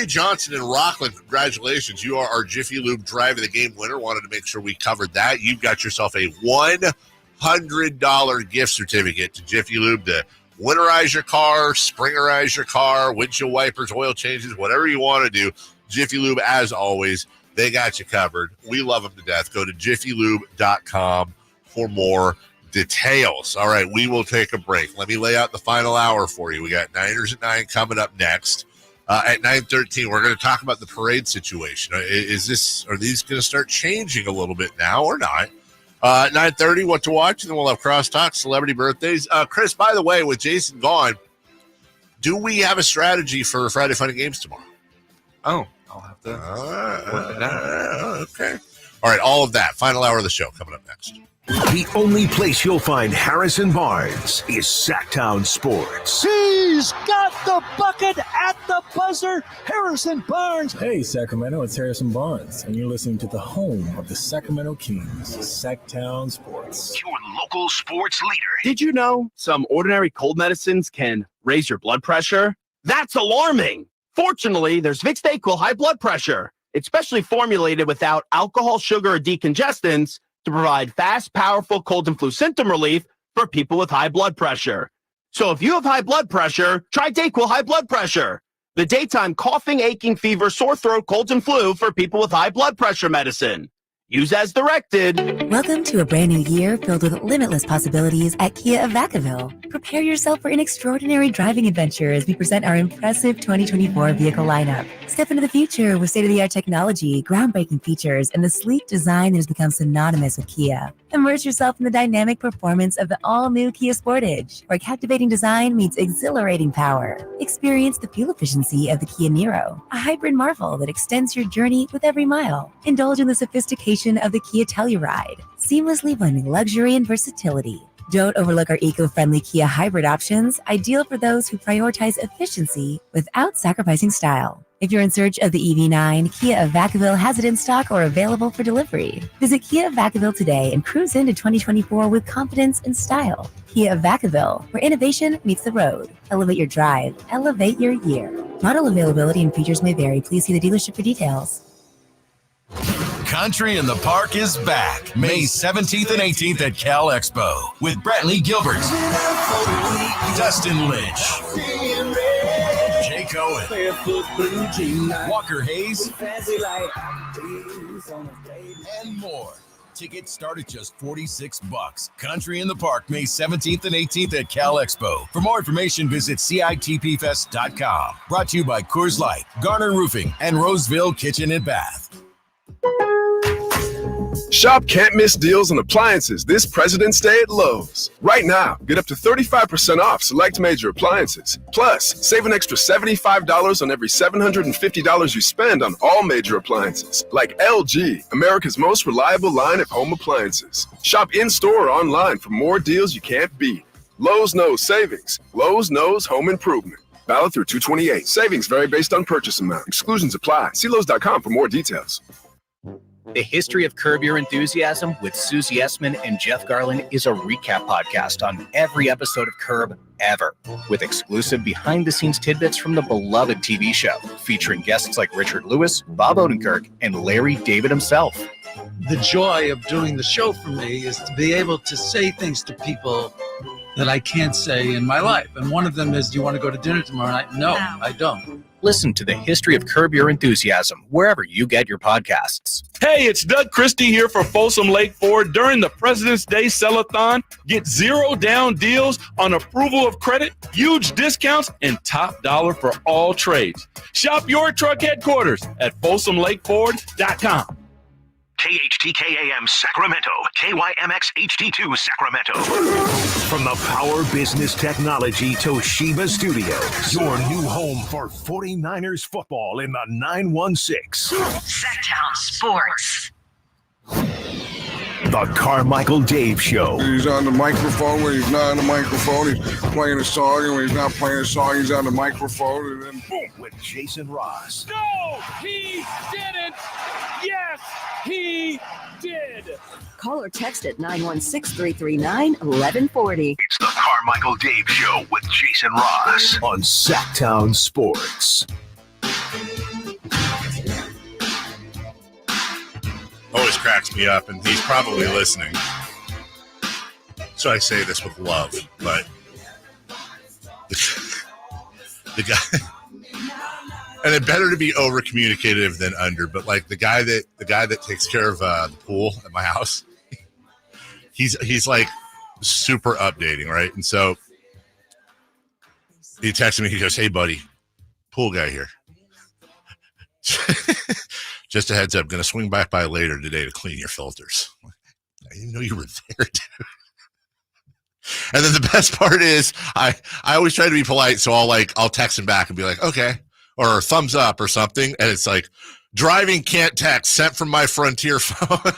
Johnson in Rockland, congratulations. You are our Jiffy Lube Drive of the Game winner. Wanted to make sure we covered that. You've got yourself a $100 gift certificate to Jiffy Lube to winterize your car, springerize your car, windshield wipers, oil changes, whatever you want to do. Jiffy Lube, as always, they got you covered. We love them to death. Go to jiffylube.com for more details. All right, we will take a break. Let me lay out the final hour for you. We got Niners at 9 coming up next. At 9:13, we're going to talk about the parade situation. Are these going to start changing a little bit now or not? 9:30, what to watch, and then we'll have crosstalk, celebrity birthdays. Chris, by the way, with Jason gone, do we have a strategy for Friday Fun and Games tomorrow? Oh, I'll have to work it out. Okay. All right, all of that. Final hour of the show coming up next. The only place you'll find Harrison Barnes is Sactown Sports. He's got the bucket at the buzzer. Harrison Barnes. Hey, Sacramento, it's Harrison Barnes, and you're listening to the home of the Sacramento Kings, Sactown Sports. Your local sports leader. Did you know some ordinary cold medicines can raise your blood pressure? That's alarming. Fortunately, there's Vicks DayQuil High Blood Pressure. It's specially formulated without alcohol, sugar, or decongestants to provide fast, powerful cold and flu symptom relief for people with high blood pressure. So if you have high blood pressure, try DayQuil High Blood Pressure, the daytime coughing, aching, fever, sore throat, colds, and flu for people with high blood pressure medicine. Use as directed. Welcome to a brand new year filled with limitless possibilities at Kia of Vacaville. Prepare yourself for an extraordinary driving adventure as we present our impressive 2024 vehicle lineup. Step into the future with state-of-the-art technology, groundbreaking features, and the sleek design that has become synonymous with Kia. Immerse yourself in the dynamic performance of the all-new Kia Sportage, where captivating design meets exhilarating power. Experience the fuel efficiency of the Kia Niro, a hybrid marvel that extends your journey with every mile. Indulge in the sophistication of the Kia Telluride, seamlessly blending luxury and versatility. Don't overlook our eco-friendly Kia hybrid options, ideal for those who prioritize efficiency without sacrificing style. If you're in search of the EV9, Kia of Vacaville has it in stock or available for delivery. Visit Kia of Vacaville today and cruise into 2024 with confidence and style. Kia of Vacaville, where innovation meets the road. Elevate your drive, elevate your year. Model availability and features may vary. Please see the dealership for details. Country in the Park is back May 17th and 18th at Cal Expo with Brantley Gilbert, Dustin Lynch, Jay Cohen, Walker Hayes, and more. Tickets start at just $46. Country in the Park May 17th and 18th at Cal Expo. For more information, visit CITPFest.com. Brought to you by Coors Light, Garner Roofing, and Roseville Kitchen and Bath. Shop can't miss deals on appliances this President's Day at Lowe's. Right now, get up to 35% off select major appliances. Plus, save an extra $75 on every $750 you spend on all major appliances, like LG, America's most reliable line of home appliances. Shop in-store or online for more deals you can't beat. Lowe's knows savings. Lowe's knows home improvement. Valid through 2/28. Savings vary based on purchase amount. Exclusions apply. See Lowe's.com for more details. The History of Curb Your Enthusiasm with Susie Essman and Jeff Garland is a recap podcast on every episode of Curb ever, with exclusive behind-the-scenes tidbits from the beloved TV show, featuring guests like Richard Lewis, Bob Odenkirk, and Larry David himself. The joy of doing the show for me is to be able to say things to people that I can't say in my life. And one of them is, do you want to go to dinner tomorrow night? No, I don't. Listen to the history of Curb Your Enthusiasm wherever you get your podcasts. Hey, it's Doug Christie here for Folsom Lake Ford. During the President's Day Sell-a-thon, get 0 down deals on approval of credit, huge discounts, and top dollar for all trades. Shop your truck headquarters at FolsomLakeFord.com. KHTKAM Sacramento, KYMX HD2 Sacramento. From the Power Business Technology Toshiba Studios, your new home for 49ers football in the 916. Sactown Sports. The Carmichael Dave Show. He's on the microphone when he's not on the microphone. He's playing a song, and when he's not playing a song, he's on the microphone. And then boom, with Jason Ross. No, he didn't. Yes, he did. Call or text at 916-339-1140. It's the Carmichael Dave Show with Jason Ross on Sactown Sports. Always cracks me up, and he's probably listening. So I say this with love, but the guy, and it better to be over communicative than under, but like the guy that takes care of the pool at my house, he's like super updating, right? And so he texted me, he goes, "Hey buddy, pool guy here. Just a heads up, going to swing back by later today to clean your filters." I didn't know you were there, dude. And then the best part is I always try to be polite, so I'll text him back and be like, okay, or thumbs up or something, and it's like, driving can't text, sent from my Frontier phone.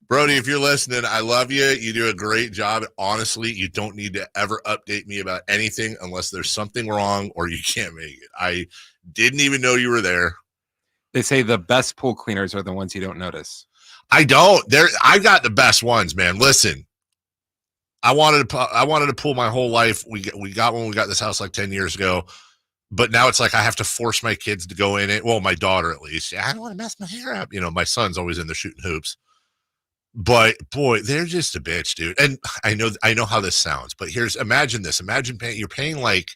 Brody, if you're listening, I love you. You do a great job. Honestly, you don't need to ever update me about anything unless there's something wrong or you can't make it. I didn't even know you were there. They say the best pool cleaners are the ones you don't notice. I don't. I got the best ones, man. Listen, I wanted to pool my whole life. We got when we got this house like 10 years ago, but now it's like I have to force my kids to go in it. Well, my daughter at least. I don't want to mess my hair up. You know, my son's always in there shooting hoops. But boy, they're just a bitch, dude. And I know how this sounds, but imagine this. Imagine you're paying like,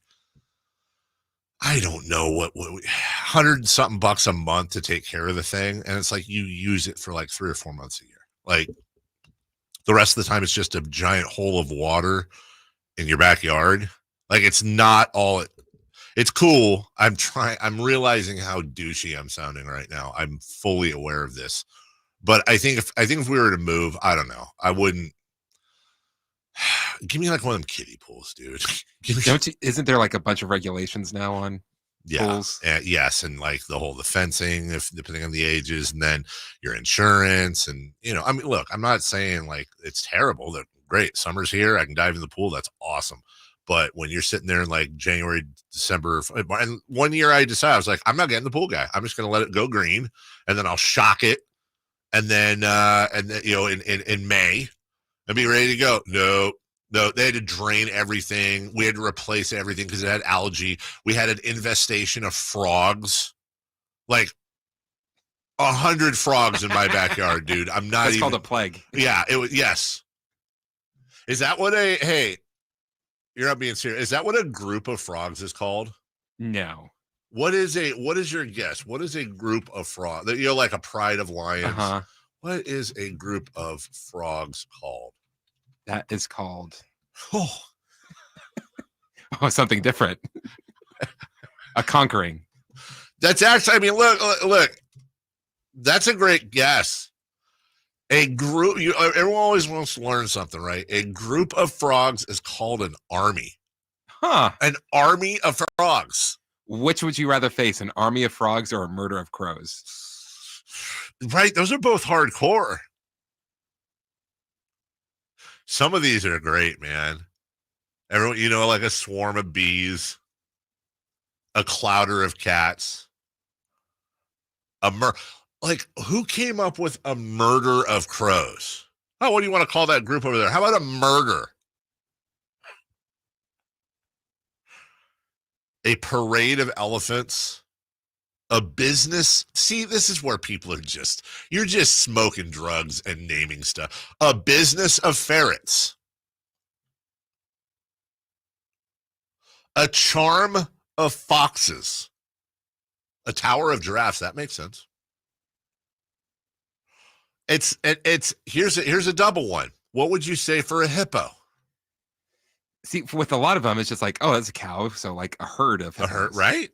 I don't know what 100 something bucks a month to take care of the thing. And it's like you use it for like 3 or 4 months a year. Like the rest of the time, it's just a giant hole of water in your backyard. Like it's not all, it's cool. I'm realizing how douchey I'm sounding right now. I'm fully aware of this. But I think if we were to move, I don't know. I wouldn't. Give me like one of them kiddie pools, dude. Isn't there like a bunch of regulations now on pools? Yes, and like the fencing, if depending on the ages, and then your insurance, and I mean, look, I'm not saying like it's terrible. They're great. Summer's here. I can dive in the pool. That's awesome. But when you're sitting there in like January, December, and one year I decided I was like, I'm not getting the pool guy. I'm just going to let it go green, and then I'll shock it. And then in May, I'd be ready to go. No, they had to drain everything. We had to replace everything because it had algae. We had an infestation of frogs, like 100 frogs in my backyard, dude. I'm not. That's called a plague. Yeah, it was. Yes. Is that what hey? You're not being serious. Is that what a group of frogs is called? No. What is your guess? What is a group of frogs? Like a pride of lions. Uh-huh. What is a group of frogs called? That is called something different. A conquering. That's actually, I mean, look. That's a great guess. A group, everyone always wants to learn something, right? A group of frogs is called an army. Huh. An army of frogs. Which would you rather face, an army of frogs or a murder of crows? Right. Those are both hardcore. Some of these are great, man. Everyone, like a swarm of bees, a clouder of cats, like who came up with a murder of crows? Oh, what do you want to call that group over there? How about a murder? A parade of elephants, A business. See, this is where people are you're just smoking drugs and naming stuff. A business of ferrets. A charm of foxes. A tower of giraffes. That makes sense. Here's a double one. What would you say for a hippo? See, with a lot of them, it's just like, oh, that's a cow. So like a herd of hippos. A herd, right?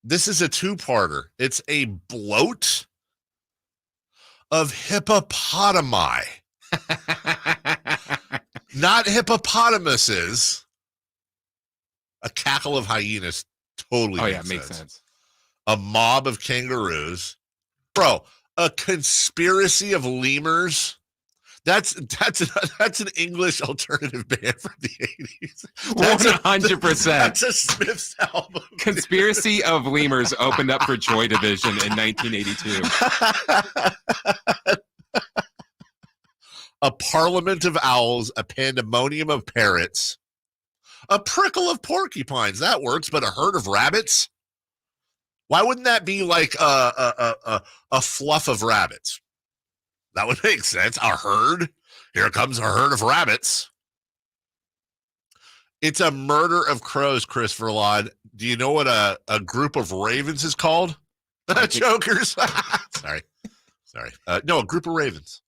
This is a two-parter. It's a bloat of hippopotami. Not hippopotamuses. A cackle of hyenas totally makes sense. A mob of kangaroos. Bro, a conspiracy of lemurs. That's an English alternative band from the 80s. 100%. That's a Smiths album. Conspiracy of Lemurs opened up for Joy Division in 1982. A parliament of owls, a pandemonium of parrots, a prickle of porcupines. That works, but a herd of rabbits? Why wouldn't that be like a fluff of rabbits? That would make sense. A herd. Here comes a herd of rabbits. It's a murder of crows, Chris Verlon. Do you know what a group of ravens is called? Chokers. Sorry. No, a group of ravens.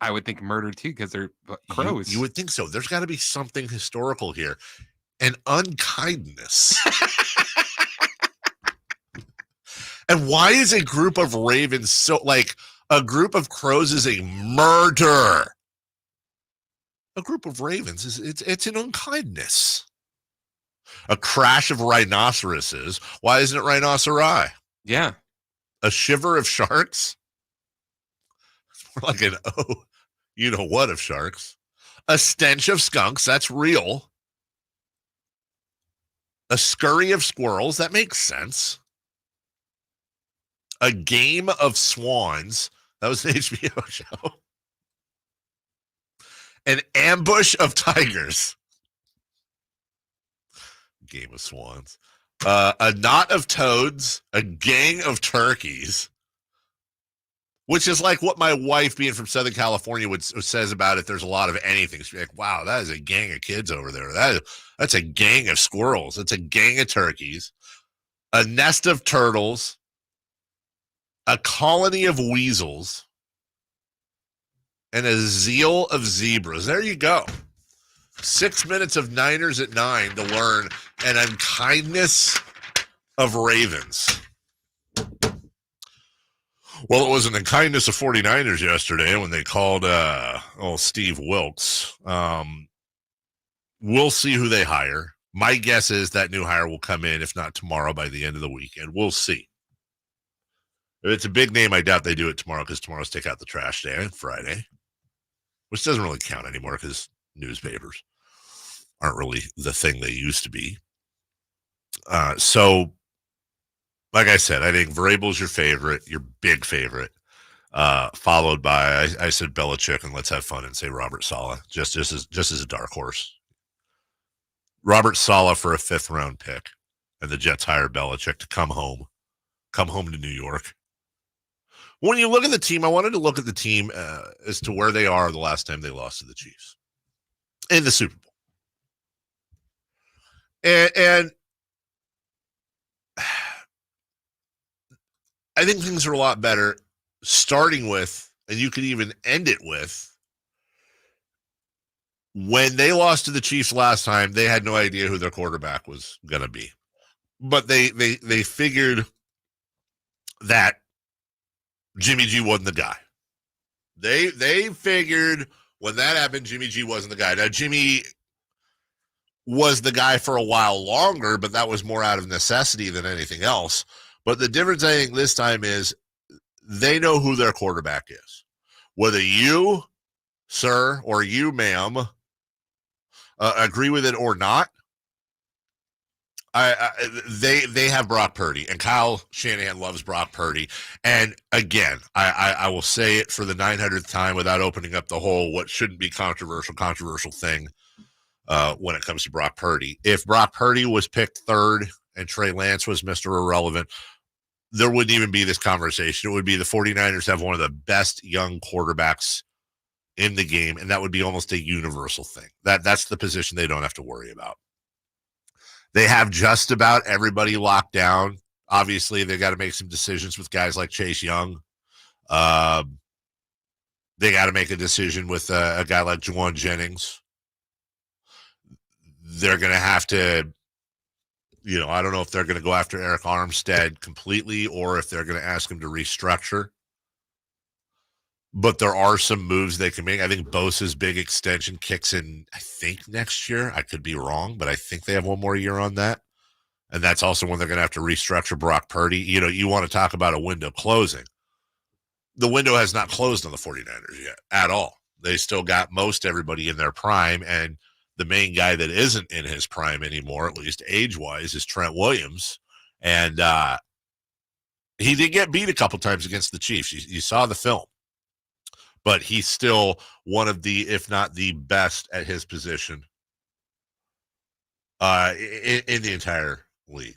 I would think murder too, because they're crows. You would think so. There's got to be something historical here. An unkindness. And why is a group of ravens so like... A group of crows is a murder. A group of ravens it's an unkindness. A crash of rhinoceroses. Why isn't it rhinoceri? Yeah. A shiver of sharks. It's more like an you know what of sharks. A stench of skunks. That's real. A scurry of squirrels. That makes sense. A game of swans. That was an HBO show. An ambush of tigers. Game of swans. A knot of toads. A gang of turkeys. Which is like what my wife, being from Southern California, says about it. There's a lot of anything. She's like, wow, that is a gang of kids over there. That's a gang of squirrels. That's a gang of turkeys. A nest of turtles. A colony of weasels, and a zeal of zebras. There you go. 6 minutes of Niners at 9 to learn an unkindness of ravens. Well, it was an unkindness of 49ers yesterday when they called Steve Wilks. We'll see who they hire. My guess is that new hire will come in, if not tomorrow, by the end of the weekend. We'll see. If it's a big name, I doubt they do it tomorrow because tomorrow's Take Out the Trash Day on Friday, which doesn't really count anymore because newspapers aren't really the thing they used to be. So, like I said, I think Vrabel's your favorite, your big favorite, followed by, I said Belichick, and let's have fun and say Robert Saleh, just as a dark horse. Robert Saleh for a 5th-round pick, and the Jets hire Belichick to come home to New York. When you look at the team, I wanted to look at the team as to where they are the last time they lost to the Chiefs in the Super Bowl. And I think things are a lot better, starting with, and you could even end it with, when they lost to the Chiefs last time, they had no idea who their quarterback was going to be. But they figured that Jimmy G wasn't the guy. They figured when that happened, Jimmy G wasn't the guy. Now, Jimmy was the guy for a while longer, but that was more out of necessity than anything else. But the difference, I think, this time is they know who their quarterback is. Whether you, sir, or you, ma'am, agree with it or not, they have Brock Purdy, and Kyle Shanahan loves Brock Purdy. And again, I will say it for the 900th time without opening up the whole what shouldn't be controversial thing when it comes to Brock Purdy. If Brock Purdy was picked 3rd and Trey Lance was Mr. Irrelevant, there wouldn't even be this conversation. It would be the 49ers have one of the best young quarterbacks in the game, and that would be almost a universal thing. That's the position they don't have to worry about. They have just about everybody locked down. Obviously, they got to make some decisions with guys like Chase Young. They got to make a decision with a guy like Juwan Jennings. They're going to have to, I don't know if they're going to go after Eric Armstead completely or if they're going to ask him to restructure. But there are some moves they can make. I think Bosa's big extension kicks in, I think, next year. I could be wrong, but I think they have one more year on that. And that's also when they're going to have to restructure Brock Purdy. You want to talk about a window closing. The window has not closed on the 49ers yet at all. They still got most everybody in their prime, and the main guy that isn't in his prime anymore, at least age-wise, is Trent Williams. And he did get beat a couple times against the Chiefs. You saw the film. But he's still one of the, if not the best at his position in the entire league.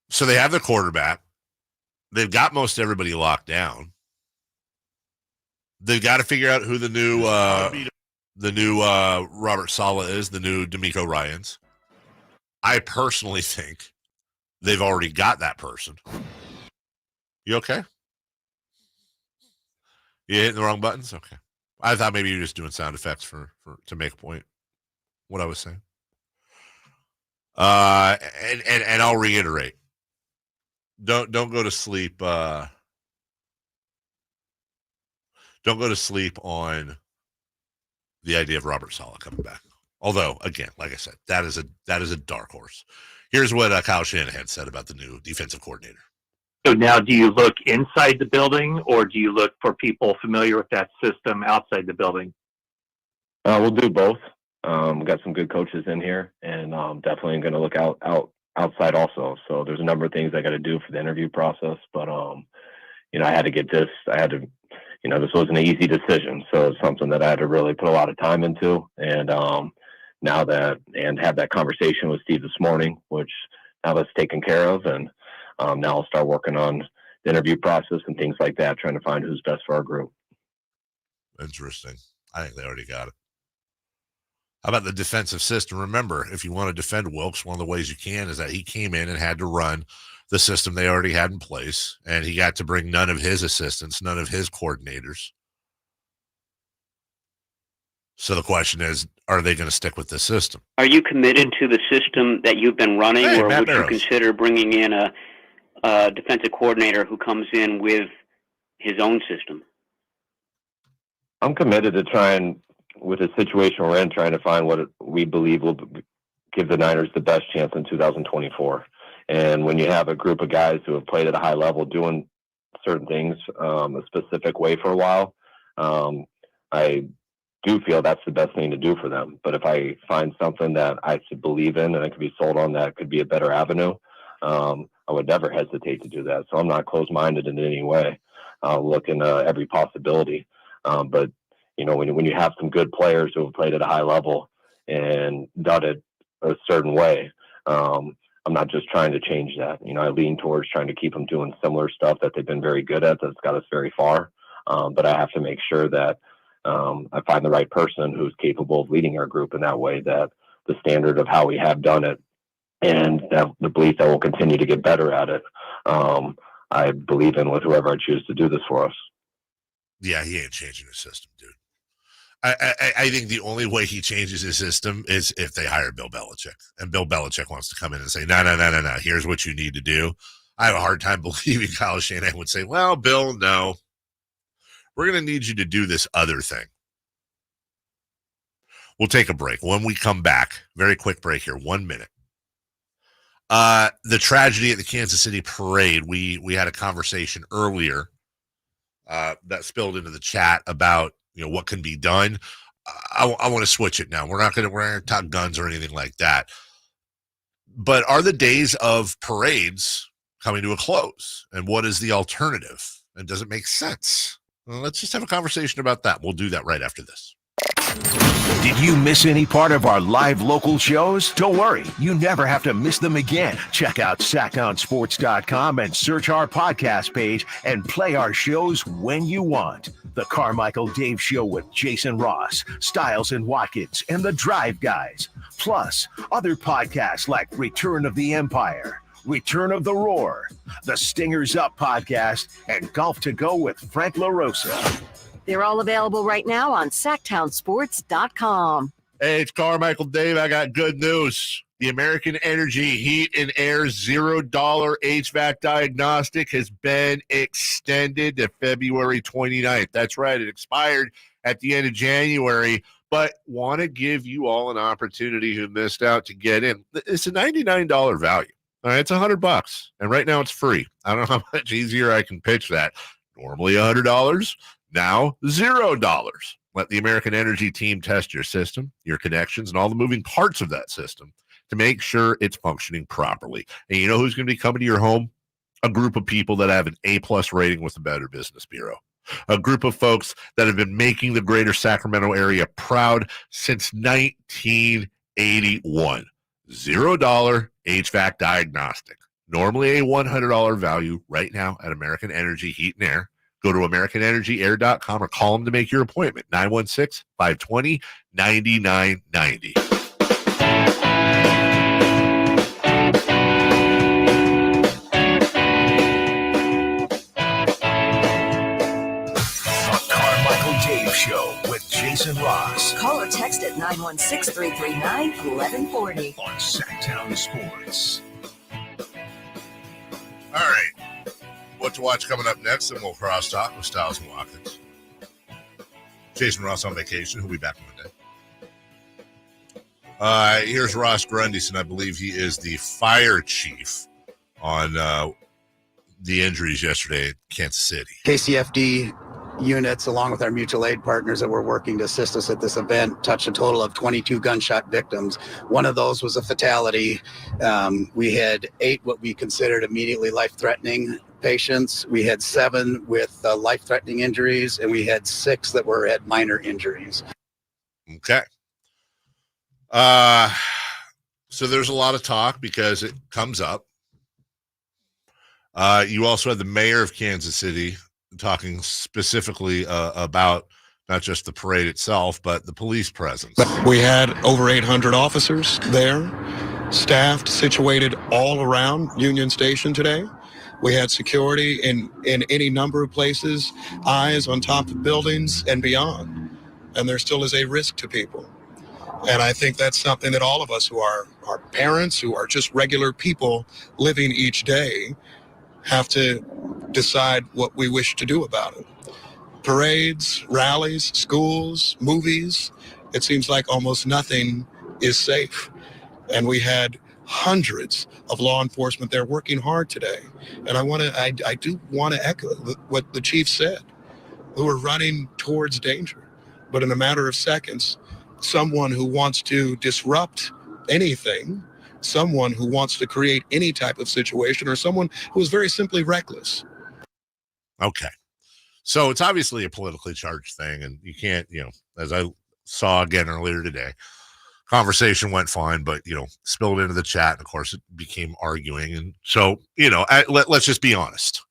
So they have the quarterback. They've got most everybody locked down. They've got to figure out who the new Robert Saleh is, the new DeMeco Ryans. I personally think they've already got that person. You okay? You hitting the wrong buttons? Okay. I thought maybe you were just doing sound effects to make a point. What I was saying. And I'll reiterate. Don't go to sleep. Don't go to sleep on the idea of Robert Saleh coming back. Although, again, like I said, that is a dark horse. Here's what Kyle Shanahan said about the new defensive coordinator. So now do you look inside the building or do you look for people familiar with that system outside the building? We'll do both. We've got some good coaches in here and definitely going to look outside also. So there's a number of things I got to do for the interview process, but I had to get this. This wasn't an easy decision. So it's something that I had to really put a lot of time into. And have that conversation with Steve this morning, which now that's taken care of. And now I'll start working on the interview process and things like that, trying to find who's best for our group. Interesting. I think they already got it. How about the defensive system? Remember, if you want to defend Wilks, one of the ways you can is that he came in and had to run the system they already had in place, and he got to bring none of his assistants, none of his coordinators. So the question is, are they going to stick with the system? Are you committed to the system that you've been running, or would you consider bringing in a defensive coordinator who comes in with his own system? I'm committed to trying, with the situation we're in, trying to find what we believe will give the Niners the best chance in 2024. And when you have a group of guys who have played at a high level doing certain things a specific way for a while, I do feel that's the best thing to do for them. But if I find something that I believe in and I could be sold on that could be a better avenue, I would never hesitate to do that. So I'm not closed-minded in any way. I'll look into every possibility. But, when you have some good players who have played at a high level and done it a certain way, I'm not just trying to change that. I lean towards trying to keep them doing similar stuff that they've been very good at that's got us very far. But I have to make sure that I find the right person who's capable of leading our group in that way, that the standard of how we have done it and that the belief that we'll continue to get better at it, I believe in with whoever I choose to do this for us. Yeah, he ain't changing his system, dude. I think the only way he changes his system is if they hire Bill Belichick. And Bill Belichick wants to come in and say, no, here's what you need to do. I have a hard time believing Kyle Shanahan would say, well, Bill, no. We're going to need you to do this other thing. We'll take a break. When we come back, very quick break here, 1 minute. The tragedy at the Kansas City parade, we had a conversation earlier that spilled into the chat about what can be done. I want to switch it now. We're not going to talk guns or anything like that. But are the days of parades coming to a close? And what is the alternative? And does it make sense? Well, let's just have a conversation about that. We'll do that right after this. Did you miss any part of our live local shows? Don't worry, you never have to miss them again. Check out SactownSports.com and search our podcast page and play our shows when you want. The Carmichael Dave Show with Jason Ross, Stiles and Watkins, and the Drive Guys. Plus, other podcasts like Return of the Empire, Return of the Roar, the Stingers Up podcast, and Golf to Go with Frank LaRosa. They're all available right now on SactownSports.com. Hey, it's Carmichael Dave. I got good news. The American Energy Heat and Air $0 HVAC diagnostic has been extended to February 29th. That's right. It expired at the end of January, but want to give you all an opportunity who missed out to get in. It's a $99 value. All right, it's $100, and right now it's free. I don't know how much easier I can pitch that. Normally $100. Now, $0. Let the American Energy team test your system, your connections, and all the moving parts of that system to make sure it's functioning properly. And you know who's going to be coming to your home? A group of people that have an A+ rating with the Better Business Bureau. A group of folks that have been making the greater Sacramento area proud since 1981. $0 HVAC diagnostic. Normally a $100 value right now at American Energy Heat and Air. Go to AmericanEnergyAir.com or call them to make your appointment, 916-520-9990. The Carmichael Dave Show with Jason Ross. Call or text at 916-339-1140. On Sactown Sports. All right. What to watch coming up next, and we'll cross-talk with Stiles and Watkins. Jason Ross on vacation. He'll be back Monday. Here's Ross Grundyson. I believe he is the fire chief on the injuries yesterday at Kansas City. KCFD units, along with our mutual aid partners that were working to assist us at this event, touched a total of 22 gunshot victims. One of those was a fatality. We had 8 what we considered immediately life-threatening patients. We had 7 with life-threatening injuries, and we had 6 that had minor injuries. Okay. So there's a lot of talk because it comes up. You also had the mayor of Kansas City talking specifically about not just the parade itself, but the police presence. We had over 800 officers there, staffed, situated all around Union Station today. We had security in any number of places, eyes on top of buildings and beyond. And there still is a risk to people. And I think that's something that all of us who are parents, who are just regular people living each day, have to decide what we wish to do about it. Parades, rallies, schools, movies, it seems like almost nothing is safe. And we had hundreds of law enforcement there working hard today. And I do want to echo what the chief said. We were running towards danger, but in a matter of seconds, someone who wants to disrupt anything, someone who wants to create any type of situation, or someone who is very simply reckless. Okay. So it's obviously a politically charged thing, and you can't, as I saw again earlier today, conversation went fine, but, spilled into the chat, and of course it became arguing. And so, let's just be honest.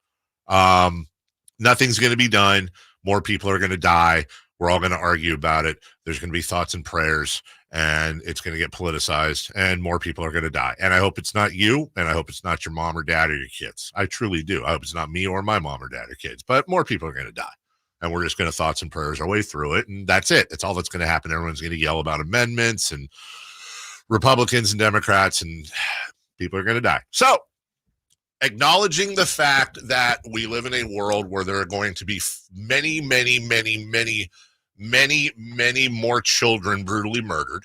Nothing's going to be done. More people are going to die. We're all going to argue about it. There's going to be thoughts and prayers, and it's going to get politicized, and more people are going to die. And I hope it's not you, and I hope it's not your mom or dad or your kids. I truly do. I hope it's not me or my mom or dad or kids, but more people are going to die. And we're just going to thoughts and prayers our way through it, and that's it. That's all that's going to happen. Everyone's going to yell about amendments, and Republicans and Democrats, and people are going to die. So, acknowledging the fact that we live in a world where there are going to be many more children brutally murdered.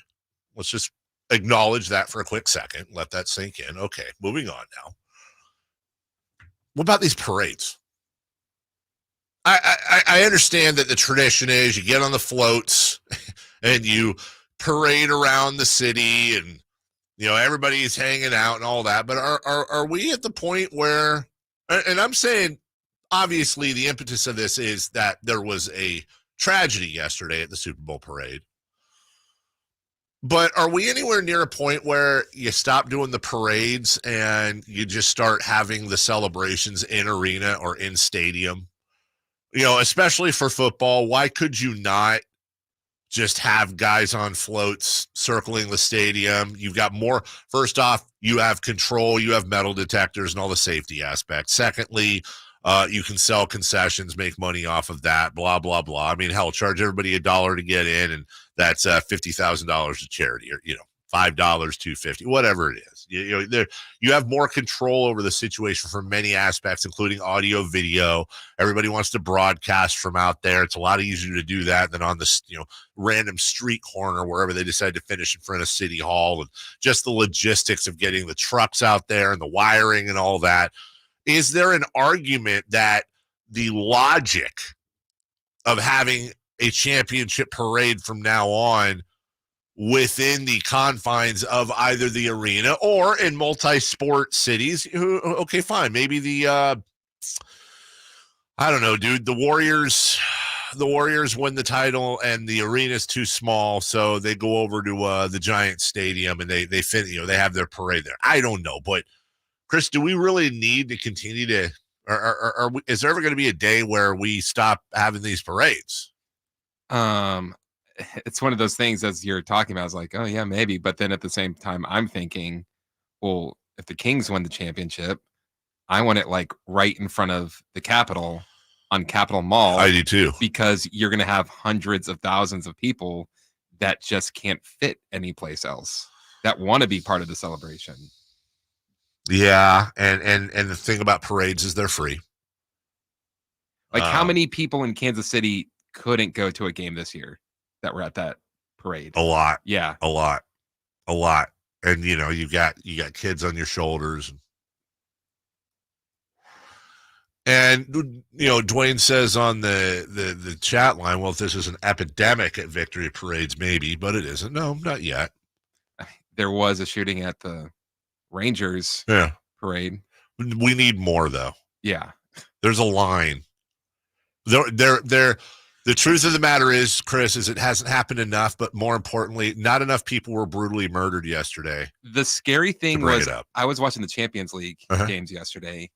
Let's just acknowledge that for a quick second. Let that sink in. Okay, moving on now. What about these parades? I understand that the tradition is you get on the floats and you parade around the city, and everybody's hanging out and all that. But are we at the point where, and I'm saying, obviously the impetus of this is that there was a tragedy yesterday at the Super Bowl parade, But are we anywhere near a point where you stop doing the parades and you just start having the celebrations in arena or in stadium? You know, especially for football, why could you not just have guys on floats circling the stadium? You've got more. First off, you have control, you have metal detectors and all the safety aspects. Secondly, you can sell concessions, make money off of that, blah, blah, blah. I mean, hell, charge everybody $1 to get in, and that's $50,000 to charity, or, you know, $5, $250, whatever it is. You know, you have more control over the situation from many aspects, including audio, video. Everybody wants to broadcast from out there. It's a lot easier to do that than on the, you know, random street corner wherever they decide to finish in front of City Hall, and just the logistics of getting the trucks out there and the wiring and all that. Is there an argument that the logic of having a championship parade from now on within the confines of either the arena or in multi-sport cities? Okay, fine. Maybe the, I don't know, dude, the Warriors win the title and the arena's too small, so they go over to the Giants Stadium and they fit, you know, they have their parade there. I don't know, but Chris, do we really need to continue to, or is there ever going to be a day where we stop having these parades? It's one of those things, as you're talking about, it's like, oh yeah, maybe. But then at the same time, I'm thinking, well, if the Kings win the championship, I want it like right in front of the Capitol on Capitol Mall. I do too. Because you're going to have hundreds of thousands of people that just can't fit anyplace else that want to be part of the celebration. Yeah, and the thing about parades is they're free. Like, how many people in Kansas City couldn't go to a game this year that were at that parade? A lot. Yeah. A lot. And you know, you got kids on your shoulders. And you know, Dwayne says on the chat line, well, if this is an epidemic at victory parades, maybe, but it isn't. No, not yet. There was a shooting at the Rangers parade. We need more, though. Yeah. There's a line. The truth of the matter is, Chris, is it hasn't happened enough, but more importantly, not enough people were brutally murdered yesterday. The scary thing was, I was watching the Champions League games yesterday,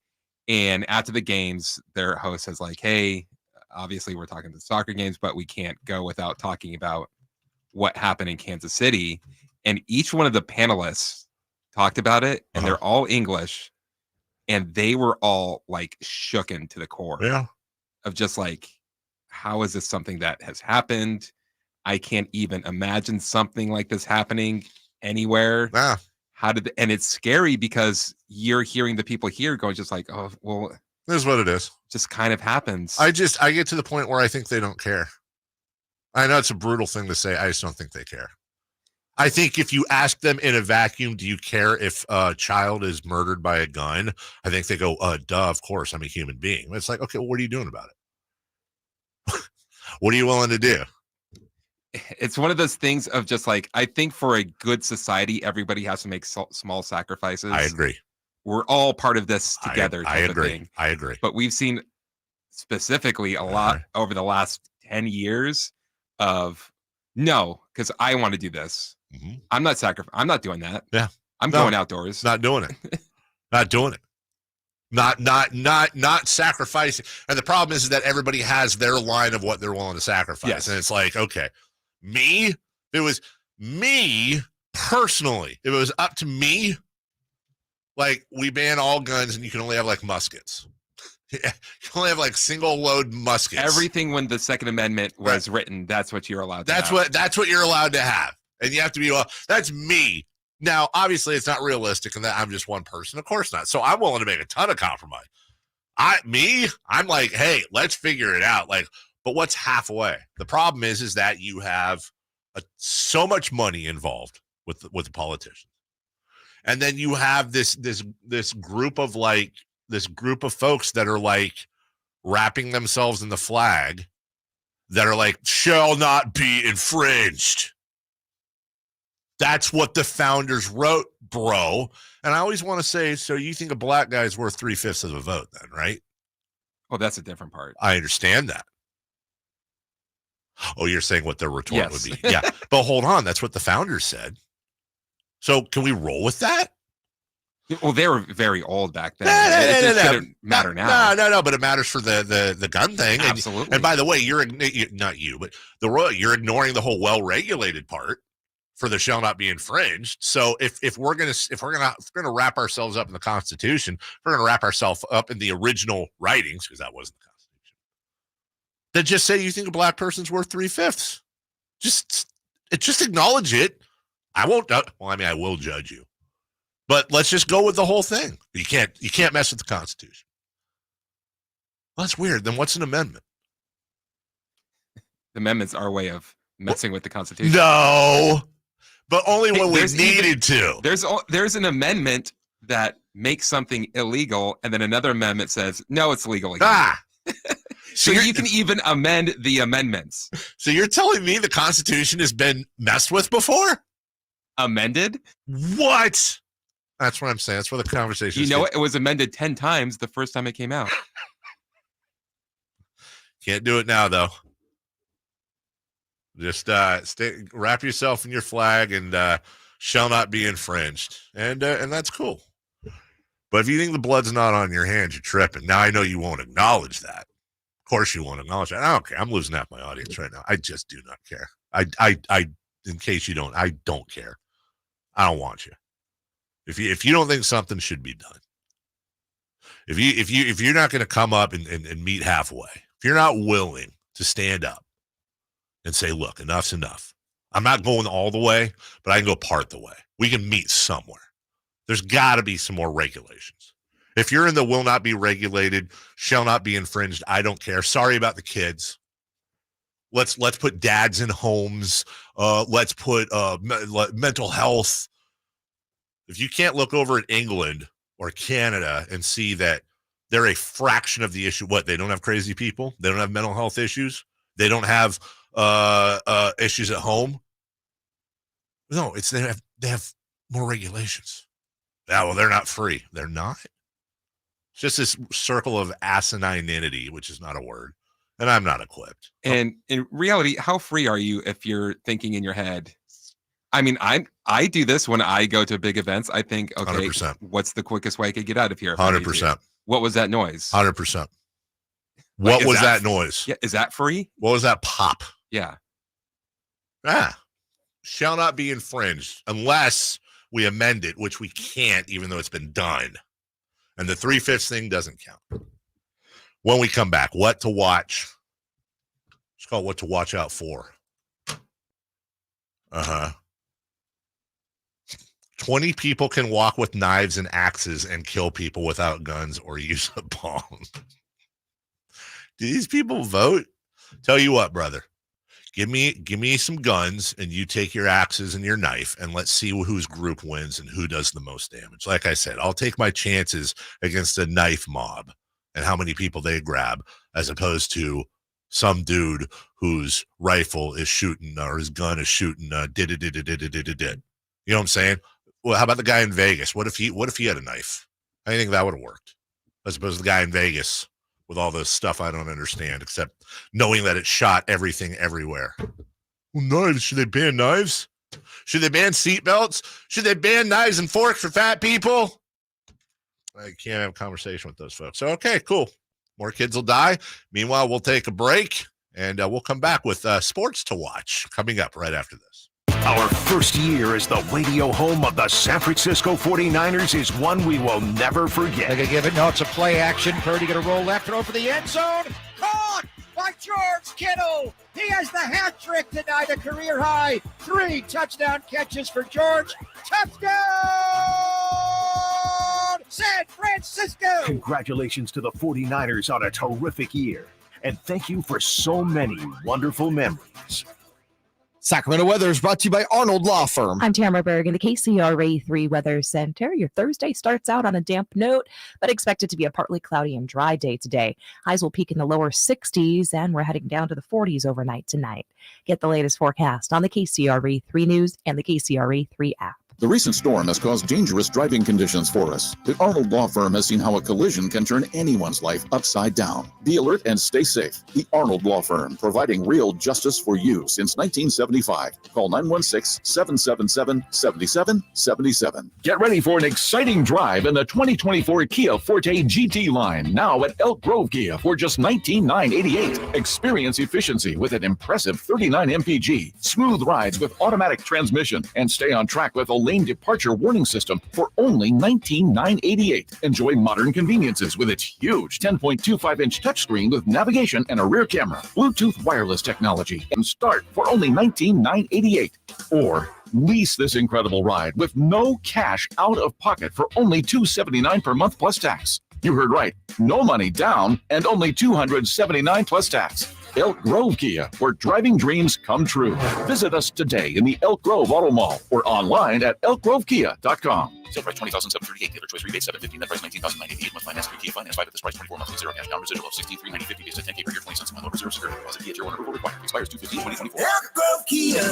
and after the games, their host says like, hey, obviously we're talking the soccer games, but we can't go without talking about what happened in Kansas City. And each one of the panelists talked about it, and they're all English, and they were all like shooken to the core. Yeah. Of just like, how is this something that has happened? I can't even imagine something like this happening anywhere. Yeah. And it's scary because you're hearing the people here going just like, oh, well, this is what it is. Just kind of happens. I get to the point where I think they don't care. I know it's a brutal thing to say. I just don't think they care. I think if you ask them in a vacuum, do you care if a child is murdered by a gun? I think they go, duh, of course, I'm a human being. It's like, okay, well, what are you doing about it? What are you willing to do? It's one of those things of just like, I think for a good society, everybody has to make small sacrifices. I agree. We're all part of this together. I agree. I agree. But we've seen specifically a lot over the last 10 years of no, because I want to do this. Mm-hmm. I'm not doing that. Yeah. I'm going outdoors. Not doing it. Not doing it. Not sacrificing. And the problem is that everybody has their line of what they're willing to sacrifice. Yes. And it's like, okay, if it was me personally, if it was up to me, like, we ban all guns and you can only have like muskets. You can only have like single load muskets. Everything when the Second Amendment was written, that's what you're allowed to have. That's what you're allowed to have. And you have to be, well, that's me. Now, obviously, it's not realistic and that I'm just one person. Of course not. So I'm willing to make a ton of compromise. I'm like, hey, let's figure it out. Like, but what's halfway? The problem is that you have so much money involved with the politicians. And then you have this group of folks that are like wrapping themselves in the flag that are like, shall not be infringed. That's what the founders wrote, bro. And I always want to say, so you think a black guy is worth 3/5 of a vote then, right? Oh, that's a different part. I understand that. Oh, you're saying what their retort Yes. would be. Yeah. But hold on. That's what the founders said. So can we roll with that? Well, they were very old back then. It shouldn't matter now. No. But it matters for the gun thing. Absolutely. And by the way, not you, but you're ignoring the whole well-regulated part for the shall not be infringed. So if we're gonna wrap ourselves up in the Constitution, we're gonna wrap ourselves up in the original writings, because that wasn't the Constitution. Then just say you think a black person's worth 3/5. Just acknowledge it. I won't. Well, I mean, I will judge you, but let's just go with the whole thing. You can't mess with the Constitution. Well, that's weird. Then what's an amendment? The amendments are a way of messing with the Constitution. No, but only when we needed to. There's an amendment that makes something illegal, and then another amendment says, no, it's legal again. So you can even amend the amendments. So you're telling me the Constitution has been messed with before? Amended? What? That's what I'm saying. That's where the conversation is. You know what? It was amended 10 times the first time it came out. Can't do it now, though. Just wrap yourself in your flag and shall not be infringed. And that's cool. But if you think the blood's not on your hands, you're tripping. Now I know you won't acknowledge that. Of course you won't acknowledge that. I don't care. I'm losing half my audience right now. I just do not care. I in case you don't, I don't care. I don't want you. If you don't think something should be done, if you're not going to come up and meet halfway, if you're not willing to stand up and say, look, enough's enough. I'm not going all the way, but I can go part the way. We can meet somewhere. There's got to be some more regulations. If you're in the will not be regulated, shall not be infringed, I don't care. Sorry about the kids. Let's put dads in homes. Let's put mental health. If you can't look over at England or Canada and see that they're a fraction of the issue, what, they don't have crazy people? They don't have mental health issues? They don't have issues at home? No, it's they have more regulations. Yeah, well, they're not free. They're not. It's just this circle of asininity, which is not a word. And I'm not equipped. And in reality, how free are you if you're thinking in your head? I mean, I do this when I go to big events. I think, okay, 100%. What's the quickest way I could get out of here? 100%. What was that noise? 100%. What was that noise? Yeah, is that free? What was that pop? Yeah. Shall not be infringed unless we amend it, which we can't, even though it's been done. And the 3/5 thing doesn't count. When we come back, what to watch? It's called what to watch out for. 20 people can walk with knives and axes and kill people without guns or use a bomb. Do these people vote? Tell you what, brother. Give me some guns and you take your axes and your knife and let's see whose group wins and who does the most damage. Like I said, I'll take my chances against a knife mob and how many people they grab as opposed to some dude whose rifle is shooting or his gun is shooting did. You know what I'm saying? Well, how about the guy in Vegas? What if he had a knife? I think that would have worked. As opposed to the guy in Vegas with all this stuff I don't understand, except knowing that it shot everything everywhere. Well, knives. Should they ban knives? Should they ban seatbelts? Should they ban knives and forks for fat people? I can't have a conversation with those folks. So, okay, cool. More kids will die. Meanwhile, we'll take a break, and we'll come back with sports to watch coming up right after this. Our first year as the radio home of the San Francisco 49ers is one we will never forget. They're going to give it. No, it's a play action. Purdy going to roll left and over the end zone. Caught by George Kittle. He has the hat trick tonight, a career high. 3 touchdown catches for George. Touchdown, San Francisco. Congratulations to the 49ers on a terrific year. And thank you for so many wonderful memories. Sacramento weather is brought to you by Arnold Law Firm. I'm Tamara Berg in the KCRA 3 Weather Center. Your Thursday starts out on a damp note, but expect it to be a partly cloudy and dry day today. Highs will peak in the lower 60s, and we're heading down to the 40s overnight tonight. Get the latest forecast on the KCRA 3 News and the KCRA 3 app. The recent storm has caused dangerous driving conditions for us. The Arnold Law Firm has seen how a collision can turn anyone's life upside down. Be alert and stay safe. The Arnold Law Firm, providing real justice for you since 1975. Call 916-777-7777. Get ready for an exciting drive in the 2024 Kia Forte GT line, now at Elk Grove Kia for just $19,988. Experience efficiency with an impressive 39 mpg, smooth rides with automatic transmission, and stay on track with a lane departure warning system for only $19,988. Enjoy modern conveniences with its huge 10.25-inch touchscreen with navigation and a rear camera, Bluetooth wireless technology, and start for only $19,988. Or lease this incredible ride with no cash out of pocket for only $279 per month plus tax. You heard right. No money down and only $279 plus tax. Elk Grove Kia, where driving dreams come true. Visit us today in the Elk Grove Auto Mall or online at elkgrovekia.com. Sale price $20,738. Dealer choice rebate $750. Net price $19,988. Month finance 3 Kia finance 5 at this price 24 monthly 0 cash down residual of $63,950 based on 10K per year 20 cents a month over 0 security deposit. Kia Tier 1 approval required. Expires 2/15/2024. Elk Grove Kia.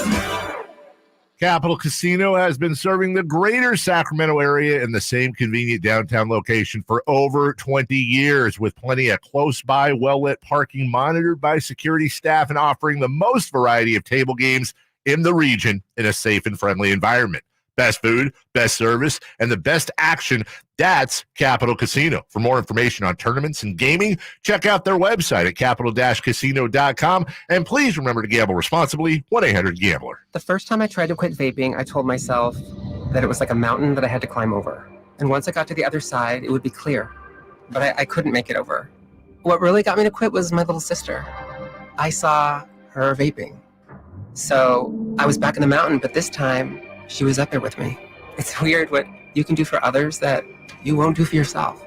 Capital Casino has been serving the greater Sacramento area in the same convenient downtown location for over 20 years, with plenty of close-by, well-lit parking monitored by security staff and offering the most variety of table games in the region in a safe and friendly environment. Best food, best service, and the best action. That's Capital Casino. For more information on tournaments and gaming, check out their website at capital-casino.com. And please remember to gamble responsibly. 1-800-GAMBLER. The first time I tried to quit vaping, I told myself that it was like a mountain that I had to climb over. And once I got to the other side, it would be clear. But I couldn't make it over. What really got me to quit was my little sister. I saw her vaping. So I was back in the mountain, but this time she was up there with me. It's weird what you can do for others that you won't do for yourself.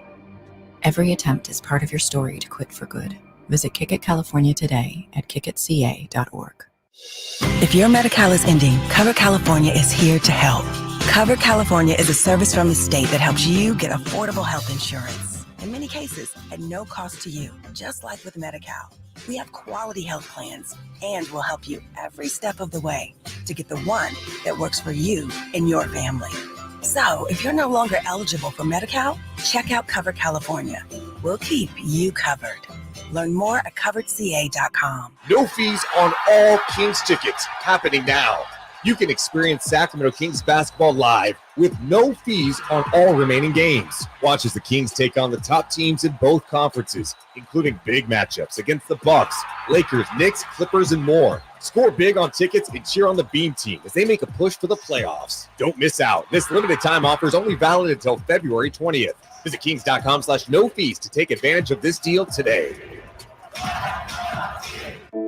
Every attempt is part of your story to quit for good. Visit Kick It California today at kickitca.org. If your Medi-Cal is ending, Cover California is here to help. Cover California is a service from the state that helps you get affordable health insurance. In many cases, at no cost to you, just like with Medi-Cal. We have quality health plans, and we'll help you every step of the way to get the one that works for you and your family. So, if you're no longer eligible for Medi-Cal, check out Cover California. We'll keep you covered. Learn more at coveredca.com. No fees on all Kings tickets happening now. You can experience Sacramento Kings basketball live with no fees on all remaining games. Watch as the Kings take on the top teams in both conferences, including big matchups against the Bucks, Lakers, Knicks, Clippers, and more. Score big on tickets and cheer on the Beam team as they make a push for the playoffs. Don't miss out. This limited time offer is only valid until February 20th. Visit kings.com/no fees to take advantage of this deal today.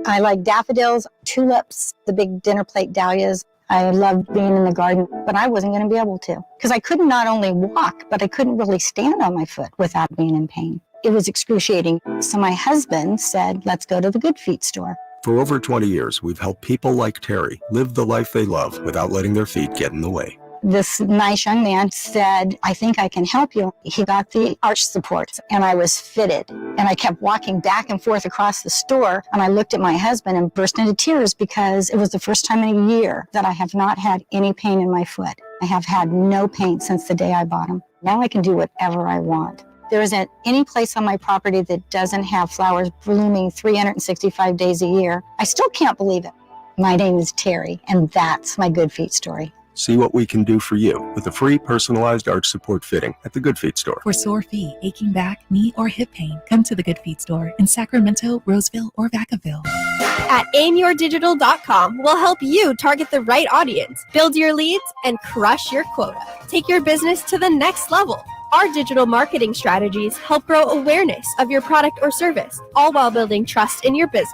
I like daffodils, tulips, the big dinner plate dahlias. I loved being in the garden, but I wasn't going to be able to because I couldn't not only walk, but I couldn't really stand on my foot without being in pain. It was excruciating. So my husband said, let's go to the Good Feet store. For over 20 years, we've helped people like Terry live the life they love without letting their feet get in the way. This nice young man said, I think I can help you. He got the arch support and I was fitted. And I kept walking back and forth across the store. And I looked at my husband and burst into tears because it was the first time in a year that I have not had any pain in my foot. I have had no pain since the day I bought them. Now I can do whatever I want. There isn't any place on my property that doesn't have flowers blooming 365 days a year. I still can't believe it. My name is Terry, and that's my Good Feet story. See what we can do for you with a free personalized arch support fitting at the Good Feet store. For sore feet, aching back, knee, or hip pain, come to the Good Feet store in Sacramento, Roseville, or Vacaville. At aimyourdigital.com, we'll help you target the right audience, build your leads, and crush your quota. Take your business to the next level. Our digital marketing strategies help grow awareness of your product or service, all while building trust in your business.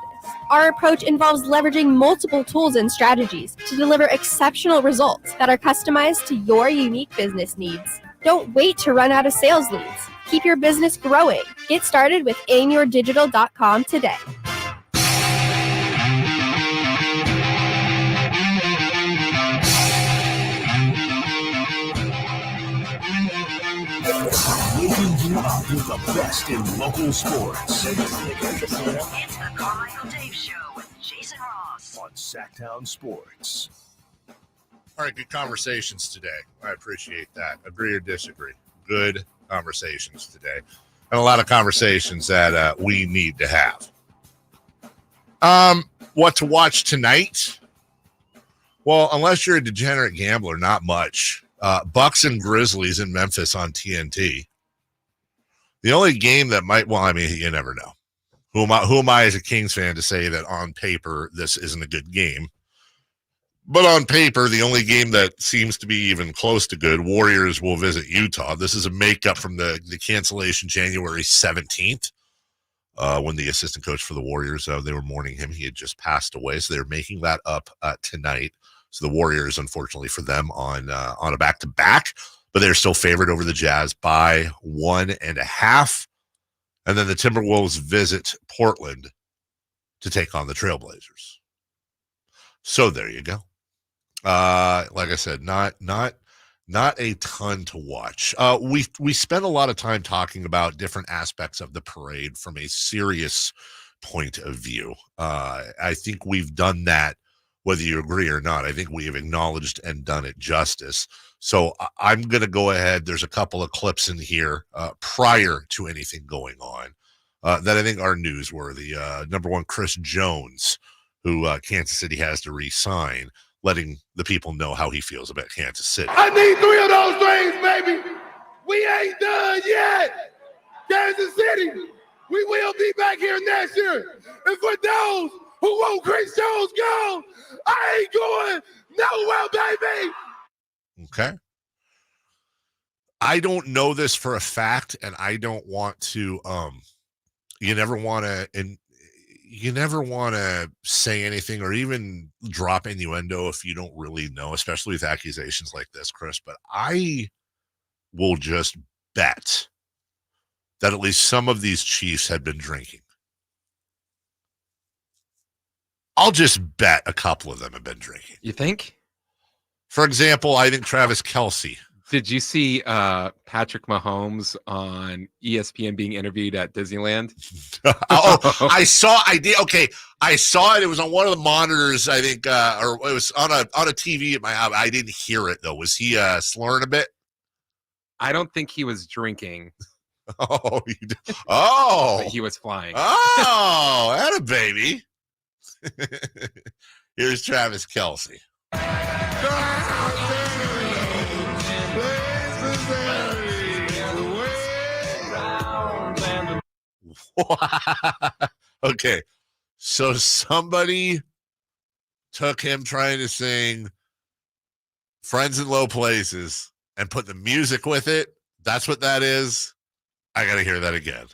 Our approach involves leveraging multiple tools and strategies to deliver exceptional results that are customized to your unique business needs. Don't wait to run out of sales leads. Keep your business growing. Get started with aimyourdigital.com today. Waking you up with the best in local sports. It's the Carmichael Dave Show with Jason Ross on Sactown Sports. All right, good conversations today. I appreciate that. Agree or disagree. Good conversations today. And a lot of conversations that we need to have. What to watch tonight? Well, unless you're a degenerate gambler, not much. Bucks and Grizzlies in Memphis on TNT. The only game that might, well, I mean, you never know. Who am I as a Kings fan to say that on paper this isn't a good game? But on paper, the only game that seems to be even close to good, Warriors will visit Utah. This is a makeup from the cancellation January 17th when the assistant coach for the Warriors, they were mourning him. He had just passed away, so they're making that up tonight. So the Warriors, unfortunately for them, on a back-to-back, but they're still favored over the Jazz by 1.5. And then the Timberwolves visit Portland to take on the Trailblazers. So there you go. Like I said, not a ton to watch. We spent a lot of time talking about different aspects of the parade from a serious point of view. I think we've done that, whether you agree or not. I think we have acknowledged and done it justice. So I'm going to go ahead. There's a couple of clips in here prior to anything going on that I think are newsworthy. Number one, Chris Jones, who Kansas City has to re-sign, letting the people know how he feels about Kansas City. I need 3 of those rings, baby. We ain't done yet. Kansas City, we will be back here next year. And for those who want Chris Jones gone, I ain't going nowhere, baby. Okay. I don't know this for a fact, and I don't want to, you never want to say anything or even drop innuendo if you don't really know, especially with accusations like this, Chris. But I will just bet that at least some of these Chiefs had been drinking. I'll just bet a couple of them have been drinking. You think? For example, I think Travis Kelce. Did you see Patrick Mahomes on ESPN being interviewed at Disneyland? I saw. I did. Okay, I saw it. It was on one of the monitors, I think, or it was on a TV at my house. I didn't hear it though. Was he slurring a bit? I don't think he was drinking. Oh, but he was flying. Oh, that a baby. Here's Travis Kelce. Okay, so somebody took him trying to sing Friends in Low Places and put the music with it. That's what that is. I gotta hear that again.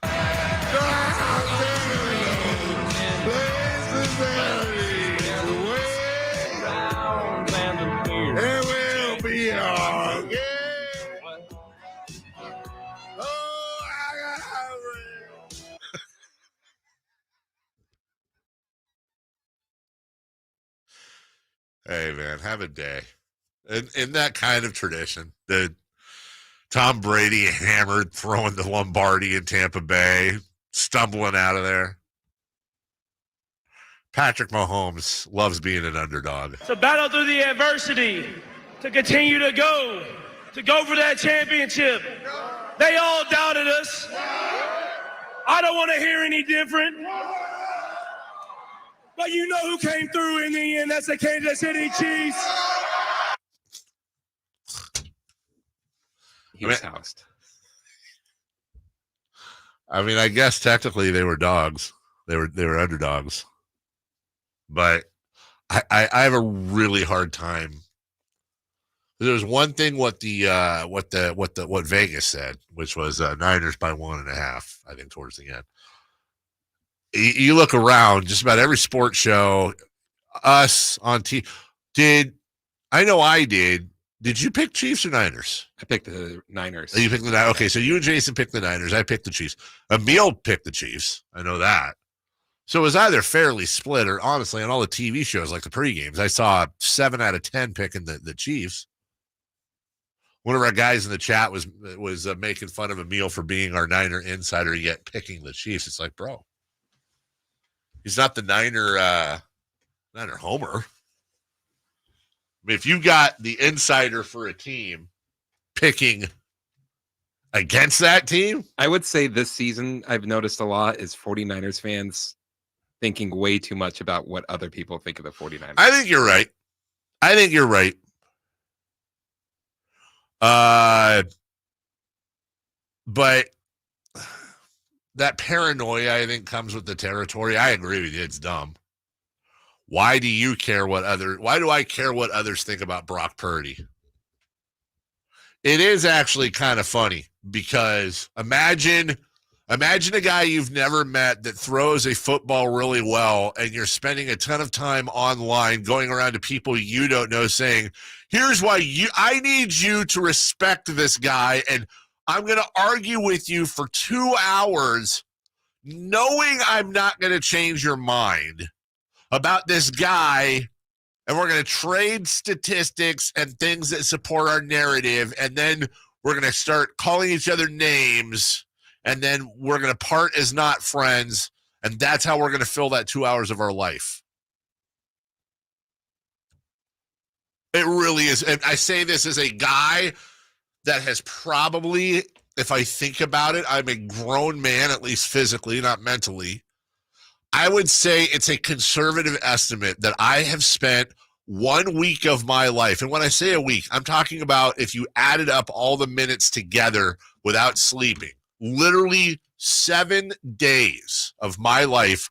Hey, man, have a day. In that kind of tradition, the Tom Brady hammered, throwing the Lombardi in Tampa Bay, stumbling out of there. Patrick Mahomes loves being an underdog. To battle through the adversity, to continue to go for that championship. They all doubted us. I don't want to hear any different. But you know who came through in the end. That's the Kansas City Chiefs. He was housed. I mean, I guess technically they were dogs. They were underdogs. But I have a really hard time. There's one thing what Vegas said, which was Niners by 1.5, I think, towards the end. You look around, just about every sports show, us on TV. I did. Did you pick Chiefs or Niners? I picked the Niners. You picked the Niners. Okay, so you and Jason picked the Niners. I picked the Chiefs. Emil picked the Chiefs. I know that. So it was either fairly split or, honestly, on all the TV shows, like the pre-games, I saw 7 out of 10 picking the Chiefs. One of our guys in the chat was making fun of Emil for being our Niner insider, yet picking the Chiefs. It's like, bro, he's not the Niner homer. If you got the insider for a team picking against that team, I would say this season I've noticed a lot is 49ers fans thinking way too much about what other people think of the 49ers. I think you're right. But that paranoia, I think, comes with the territory. I agree with you. It's dumb. Why do I care what others think about Brock Purdy? It is actually kind of funny because imagine a guy you've never met that throws a football really well, and you're spending a ton of time online going around to people you don't know saying, here's why I need you to respect this guy, and I'm going to argue with you for 2 hours knowing I'm not going to change your mind about this guy, and we're going to trade statistics and things that support our narrative, and then we're going to start calling each other names, and then we're going to part as not friends, and that's how we're going to fill that 2 hours of our life. It really is. And I say this as a guy that has probably, if I think about it, I'm a grown man, at least physically, not mentally. I would say it's a conservative estimate that I have spent 1 week of my life. And when I say a week, I'm talking about if you added up all the minutes together without sleeping, literally 7 days of my life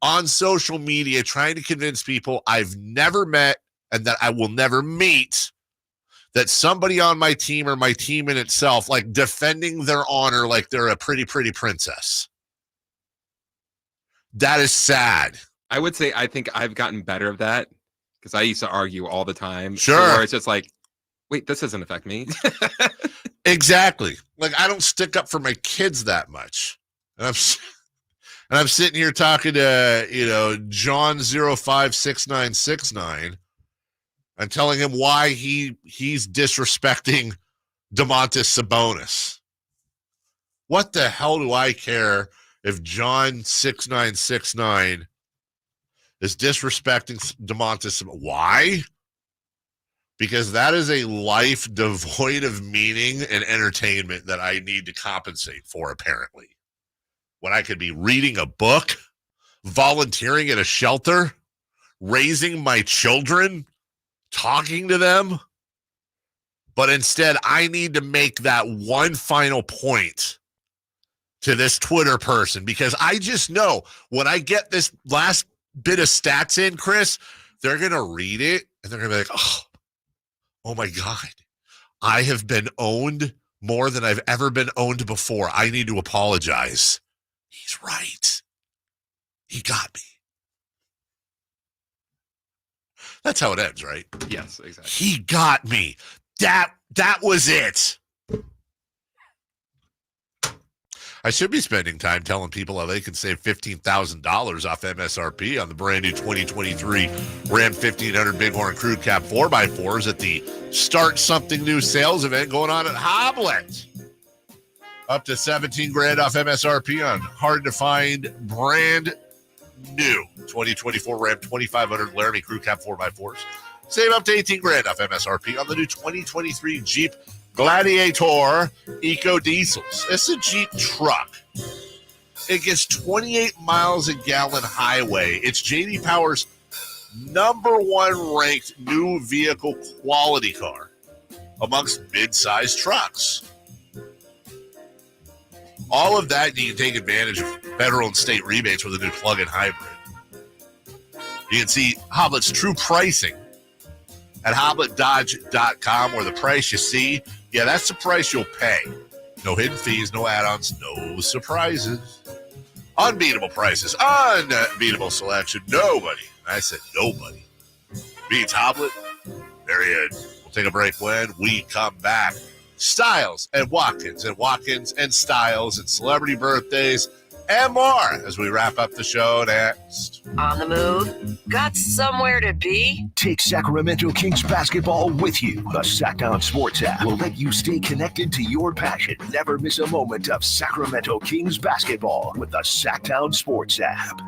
on social media trying to convince people I've never met and that I will never meet that somebody on my team or my team in itself, like defending their honor like they're a pretty, pretty princess. That is sad. I would say I think I've gotten better of that because I used to argue all the time. Sure. Where it's just like, wait, this doesn't affect me. Exactly. Like, I don't stick up for my kids that much. And I'm sitting here talking to, John 056969 and telling him why he's disrespecting DeMontis Sabonis. What the hell do I care if John 6969 is disrespecting DeMontis Sabonis? Why? Because that is a life devoid of meaning and entertainment that I need to compensate for, apparently. When I could be reading a book, volunteering at a shelter, raising my children, talking to them. But instead, I need to make that one final point to this Twitter person because I just know when I get this last bit of stats in, Chris, they're going to read it and they're going to be like, oh my God, I have been owned more than I've ever been owned before. I need to apologize. He's right. He got me. That's how it ends, right? Yes, exactly. He got me. That was it. I should be spending time telling people how they can save $15,000 off MSRP on the brand new 2023 Ram 1500 Bighorn Crew Cab 4x4s at the Start Something New sales event going on at Hoblet. Up to $17,000 off MSRP on hard to find brand new 2024 Ram 2500 Laramie Crew Cab 4x4s. Save up to $18,000 off MSRP on the new 2023 Jeep Gladiator Eco Diesels. It's a Jeep truck. It gets 28 miles a gallon highway. It's J.D. Power's #1 ranked new vehicle quality car amongst mid-sized trucks. All of that, you can take advantage of federal and state rebates with a new plug-in hybrid. You can see Hoblet's true pricing at HobletDodge.com, where the price you see, yeah, that's the price you'll pay. No hidden fees, no add-ons, no surprises. Unbeatable prices, unbeatable selection. Nobody, I said nobody, beats Hoblet. Period. We'll take a break when we come back. Styles and Watkins and Styles and celebrity birthdays and more as we wrap up the show next. On the move? Got somewhere to be? Take Sacramento Kings basketball with you. The Sactown Sports app will let you stay connected to your passion. Never miss a moment of Sacramento Kings basketball with the Sactown Sports app.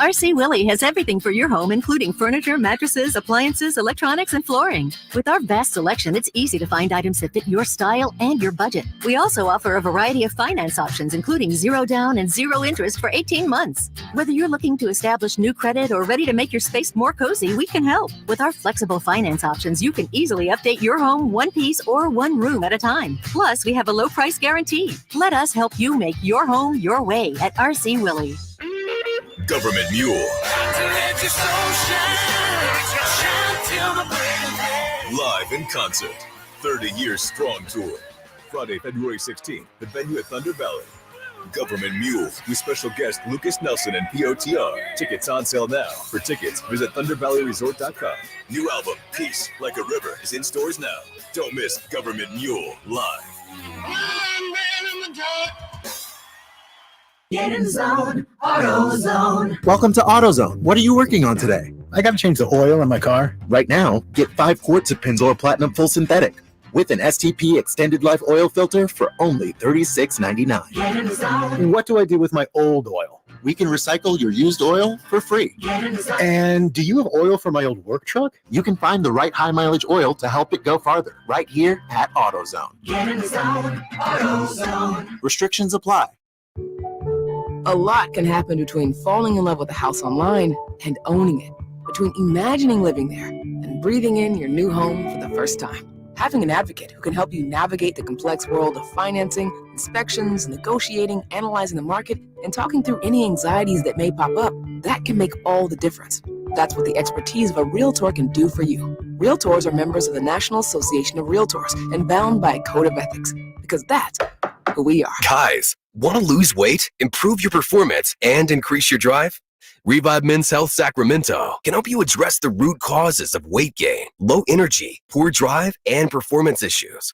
RC Willie has everything for your home, including furniture, mattresses, appliances, electronics, and flooring. With our vast selection, it's easy to find items that fit your style and your budget. We also offer a variety of finance options, including 0 down and 0 interest for 18 months. Whether you're looking to establish new credit or ready to make your space more cozy, we can help. With our flexible finance options, you can easily update your home one piece or one room at a time. Plus, we have a low price guarantee. Let us help you make your home your way at RC Willie. Government Mule. Live in concert. 30 Years Strong Tour. Friday, February 16th. The venue at Thunder Valley. Government Mule with special guest Lucas Nelson and POTR. Tickets on sale now. For tickets, visit ThunderValleyResort.com. New album, Peace Like a River, is in stores now. Don't miss Government Mule live. Get in the zone, AutoZone. Welcome to AutoZone. What are you working on today? I got to change the oil in my car. Right now, get 5 quarts of Pennzoil Platinum Full Synthetic with an STP Extended Life Oil Filter for only $36.99. Get in the zone. What do I do with my old oil? We can recycle your used oil for free. Get in the zone. And do you have oil for my old work truck? You can find the right high mileage oil to help it go farther right here at AutoZone. Get in the zone, AutoZone. Restrictions apply. A lot can happen between falling in love with a house online and owning it, between imagining living there and breathing in your new home for the first time. Having an advocate who can help you navigate the complex world of financing, inspections, negotiating, analyzing the market, and talking through any anxieties that may pop up, that can make all the difference. That's what the expertise of a Realtor can do for you. Realtors are members of the National Association of Realtors and bound by a code of ethics, because that's who we are. Guys, want to lose weight, improve your performance, and increase your drive? Revive Men's Health Sacramento can help you address the root causes of weight gain, low energy, poor drive, and performance issues.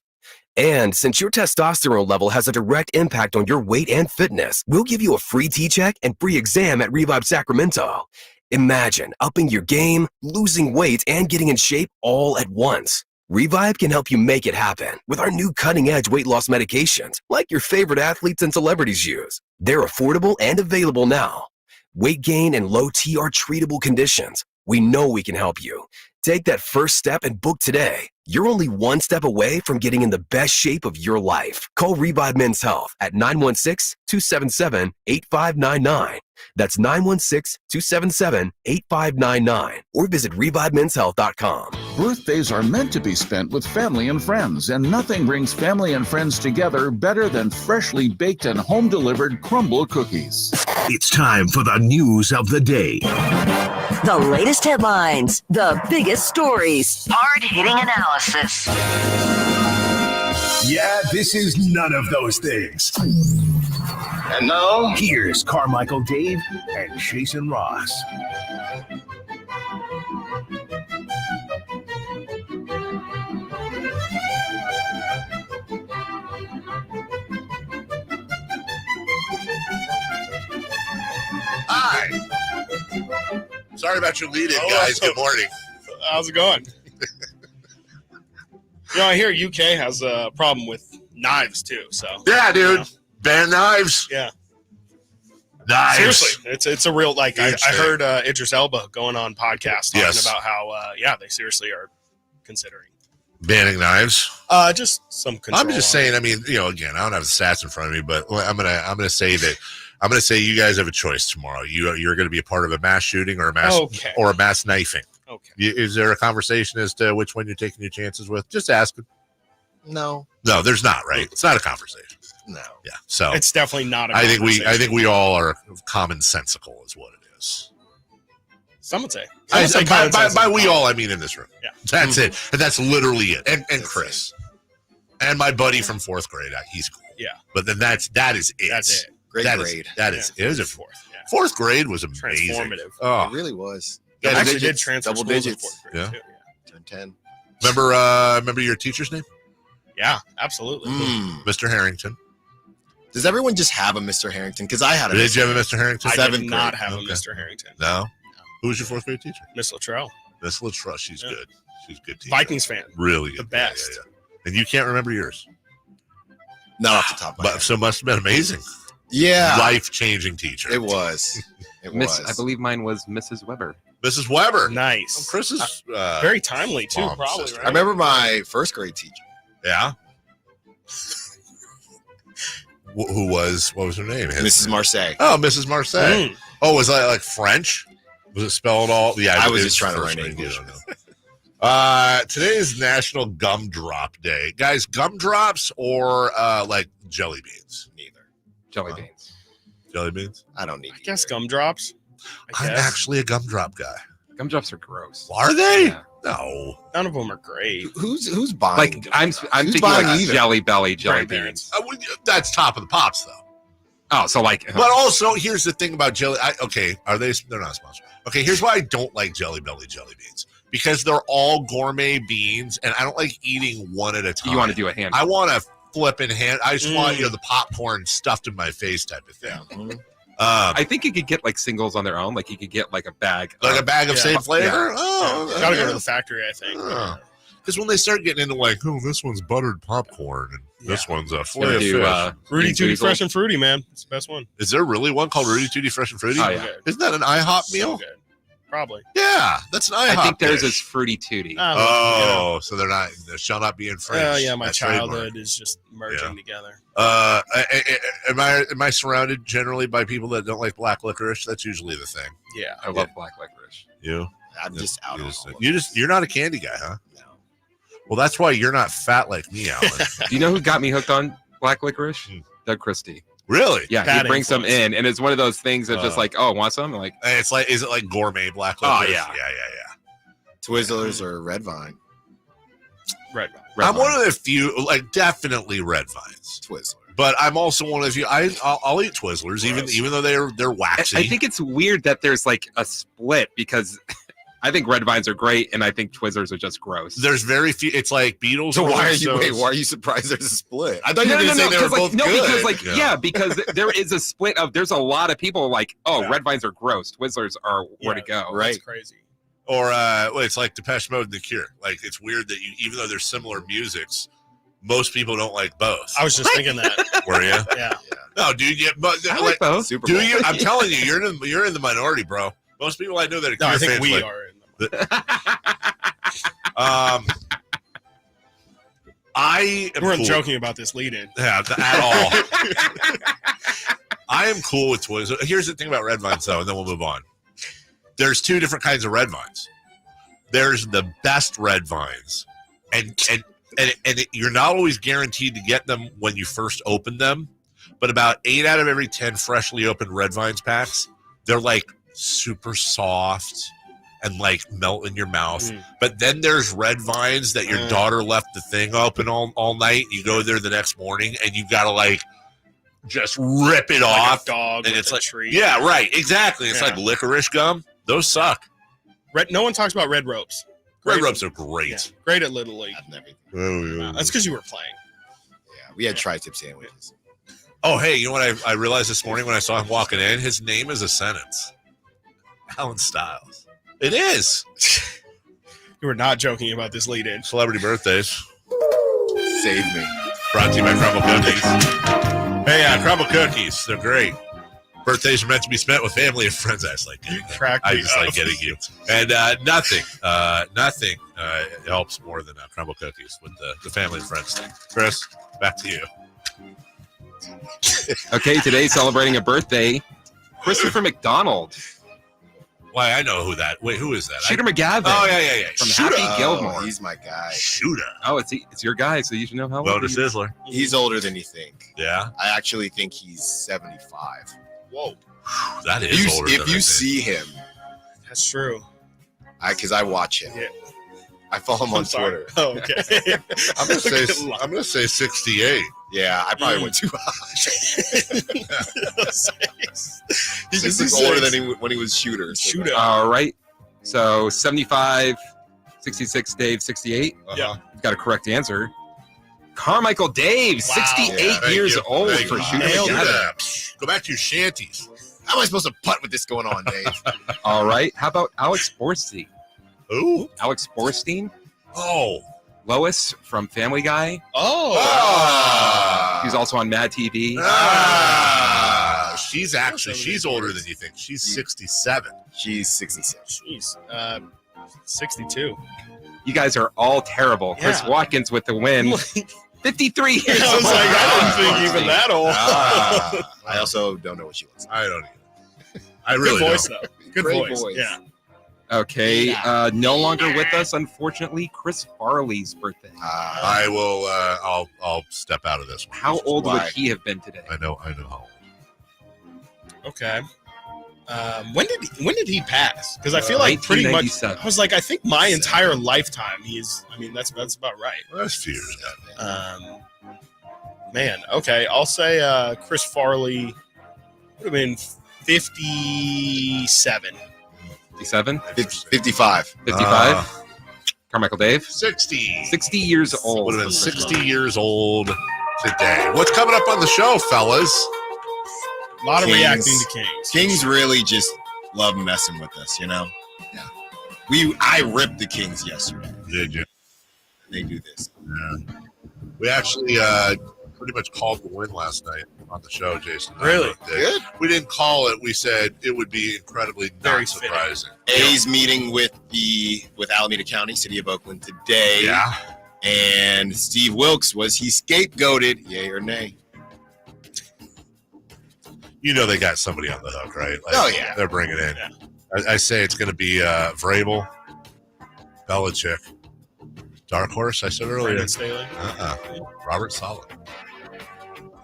And since your testosterone level has a direct impact on your weight and fitness, we'll give you a free T-check and free exam at Revive Sacramento. Imagine upping your game, losing weight, and getting in shape all at once. Revive can help you make it happen with our new cutting-edge weight loss medications like your favorite athletes and celebrities use. They're affordable and available now. Weight gain and low T are treatable conditions. We know we can help you. Take that first step and book today. You're only one step away from getting in the best shape of your life. Call Revive Men's Health at 916-277-8599. That's 916-277-8599. Or visit ReviveMen'sHealth.com. Birthdays are meant to be spent with family and friends, and nothing brings family and friends together better than freshly baked and home-delivered crumble cookies. It's time for the news of the day. The latest headlines, the biggest stories, hard-hitting analysis. Yeah, this is none of those things. And now, here's Carmichael Dave and Jason Ross. Hi. Sorry about your lead-in, guys. Good morning. How's it going? I hear UK has a problem with knives too. So yeah, dude, ban knives. Yeah, knives. Seriously, it's a real I heard Idris Elba going on podcast talking about how they seriously are considering banning knives. Just some control. I'm just saying. I mean, again, I don't have the stats in front of me, but I'm gonna say that. I'm going to say you guys have a choice tomorrow. You're going to be a part of a mass shooting or a mass knifing. Okay. Is there a conversation as to which one you're taking your chances with? Just ask them. No, there's not. Right? It's not a conversation. No. Yeah. So it's definitely not. I think we all are commonsensical, is what it is. Some would say. By we all, I mean in this room. Yeah. That's it. And that's literally it. And Chris, and my buddy from 4th grade. He's cool. Yeah. But then that is it. That's it. Great grade. It was a 4th grade was amazing. Transformative. Oh, it really was. Yeah, I actually did transfer double digits. Yeah. 10. Remember your teacher's name? Yeah, absolutely. Mr. Harrington. Does everyone just have a Mr. Harrington? Because I had a Did you have a Mr. Harrington? I did not have a Mr. Harrington. No? Who was your 4th grade teacher? Miss Luttrell. Miss Luttrell. She's good. She's a good teacher. Vikings fan. Really good. The best. Yeah. And you can't remember yours? Not off the top of my head. So it must have been amazing. Yeah. Life-changing teacher. It was. It Miss, was. I believe mine was Mrs. Weber. Mrs. Weber. Nice. Chris is very timely too, mom's probably, sister. right? I remember my first grade teacher. Yeah. Who was? What was her name? Mrs. Marseille. Oh, Mrs. Marseille. Oh, was that like French? Was it spelled all? Yeah, I was it just trying to first learn grade, English. you don't know. Today is National Gumdrop Day, guys. Gumdrops or like jelly beans? Neither. Jelly beans. Jelly beans. I don't need. I guess gumdrops. I'm actually a gumdrop guy. Gumdrops are gross. Are they? Yeah. No. None of them are great. Who's buying? Like I'm Who's thinking buying like either? Jelly Belly jelly Grandparents. beans. That's top of the pops, though. Oh, so like, But also, here's the thing about jelly. Are they? They're not sponsored. Okay, here's why I don't like Jelly Belly jelly beans. Because they're all gourmet beans, and I don't like eating one at a time. you want to do a hand? I want to flip in hand. I just want the popcorn stuffed in my face type of thing. I think you could get like singles on their own. Like you could get like a bag, Like a bag of same flavor. Yeah. Oh, Gotta go to the factory, I think. Because when they start getting into like, oh, this one's buttered popcorn and this one's a fillet of do, fish. Rudy Tooty Bean Fresh and Fruity, man. It's the best one. Is there really one called Rudy Tooty Fresh and Fruity? Oh, yeah. Isn't that an IHOP So meal? good. Probably. Yeah, that's an IHOP. I think theirs dish. is Fruity Tooty. Oh, so they're not. They shall not be infringed. Oh, yeah, my That's childhood trademark. is just merging together. Am I surrounded generally by people that don't like black licorice? That's usually the thing. Yeah, I love black licorice. You? I'm just out on all of You're not a candy guy, huh? No. Well, that's why you're not fat like me, Alan. Do you know who got me hooked on black licorice? Doug Christie. Really? Yeah, Bad he brings some influence. in, and it's one of those things of just like, oh, want some? I'm like, It's like, is it like gourmet black Oh, licorice? yeah. Yeah. Twizzlers or Red Vine. Red. I'm one of the few, like definitely red vines. Twizzler. But I'm also one of the few. I'll eat Twizzlers, even though they're waxy. I think it's weird that there's like a split because I think red vines are great, and I think Twizzlers are just gross. There's very few. It's like Beatles. So or why Oreos. are you surprised there's a split? I thought you were going to say they were both good. Because there is a split of. There's a lot of people like, red vines are gross. Twizzlers are where to go. Right. That's crazy. Or it's like Depeche Mode and The Cure. Like it's weird that even though they're similar musics, most people don't like both. I was just thinking that. Were you? Yeah. No, dude. I like both. Super Do Bowl. you? I'm telling you, you're in the minority, bro. Most people I know that are No, Cure I think fans we like, are in I am We weren't cool. joking about this lead-in. Yeah, at all. I am cool with Twizzlers. Here's the thing about red vines, though, and then we'll move on. There's two different kinds of red vines. There's the best red vines, and you're not always guaranteed to get them when you first open them. But about 8 out of every 10 freshly opened red vines packs, they're like super soft and like melt in your mouth. But then there's red vines that your daughter left the thing open all night. You go there the next morning and you gotta like just rip it off. A dog and with it's a like treat. yeah, right, exactly. It's Yeah. like licorice gum. Those suck. No one talks about red ropes. Red ropes are great. Yeah, great at Little League. Oh, That's because you were playing. Yeah, we had tri-tip sandwiches. Oh, hey, you know what I realized this morning when I saw him walking in? His name is a sentence. Alan Stiles. It is. You were not joking about this lead-in. Celebrity birthdays. Save me. Brought to you by Crumble Cookies. Hey, Crumble Cookies. They're great. Birthdays are meant to be spent with family and friends. I just like getting like getting you. And nothing helps more than Crumble Cookies with the family and friends thing. Chris, back to you. Okay, today celebrating a birthday, Christopher McDonald. Why, I know who that. Wait, who is that? Shooter McGavin. Oh, yeah. From Shooter. Happy Gilmore. Oh, he's my guy. Shooter. Oh, it's your guy, so you should know how Well, old to he is. Sizzler. He's older than you think. Yeah. I actually think he's 75. Whoa. That is older If than you I think. see him, That's true. because I watch him. Yeah. I follow him on Twitter. Oh, okay. I'm gonna say 68. Yeah, I probably went too high. He just looks 66. older than when he was Shooter. So Shooter. All right. So 75, 66, Dave, 68. Yeah. You've got a correct answer. Carmichael Dave, 68 Yeah, years old Thank for you. Shooter Nailed McGavin. it. Go back to your shanties. How am I supposed to putt with this going on, Dave? All right. How about Alex Borstein? Who? Alex Borstein? Oh. Lois from Family Guy. Oh. Ah. He's also on Mad TV. Ah. she's older than you think. She's 67. She's 66. Jeez. 62. You guys are all terrible. Yeah. Chris Watkins with the win. 53 years old. I was like, I didn't think even that old. I also don't know what she looks like. I don't either. I really Good voice, don't. though. Good Great voice. voice. Yeah. Okay, no longer with us, unfortunately, Chris Farley's birthday. I will. I'll step out of this one. How old would he have been today? I know how old. Okay. When did he pass? Because I feel like pretty much. I was like, I think my entire lifetime. That's about right. Well, that's a few years ago. Man. Okay. I'll say Chris Farley would have been 57. 57? 55. 55? Carmichael Dave? 60. 60 years old. Would have been 60 years old today. What's coming up on the show, fellas? A lot of reacting to Kings. Kings really just love messing with us, you know? Yeah. I ripped the Kings yesterday. Did you? They do this. Yeah. We actually pretty much called the win last night on the show, Jason. Really? Good. We didn't call it. We said it would be incredibly Very not surprising. A's meeting with Alameda County, City of Oakland today. Yeah. And Steve Wilks, was he scapegoated? Yay or nay? You know they got somebody on the hook, right? Like, Oh, yeah. They're bringing in. Yeah. I say it's going to be Vrabel, Belichick, Dark Horse, I said earlier. Brandon Staley. Robert Saleh.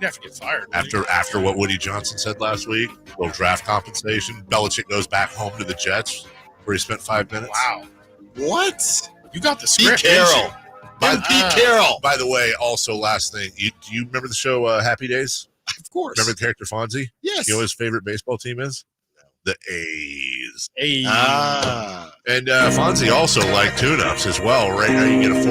You have to get fired. After what Woody Johnson said last week, little draft compensation, Belichick goes back home to the Jets where he spent 5 minutes. Wow. What? You got the Pete script. Carroll. Pete Carroll. By the way, also last thing, do you remember the show Happy Days? Of course. Remember the character Fonzie? Yes. You know what his favorite baseball team is? The A's. Hey. And Fonzie also liked tune-ups as well, right? Now you get a 40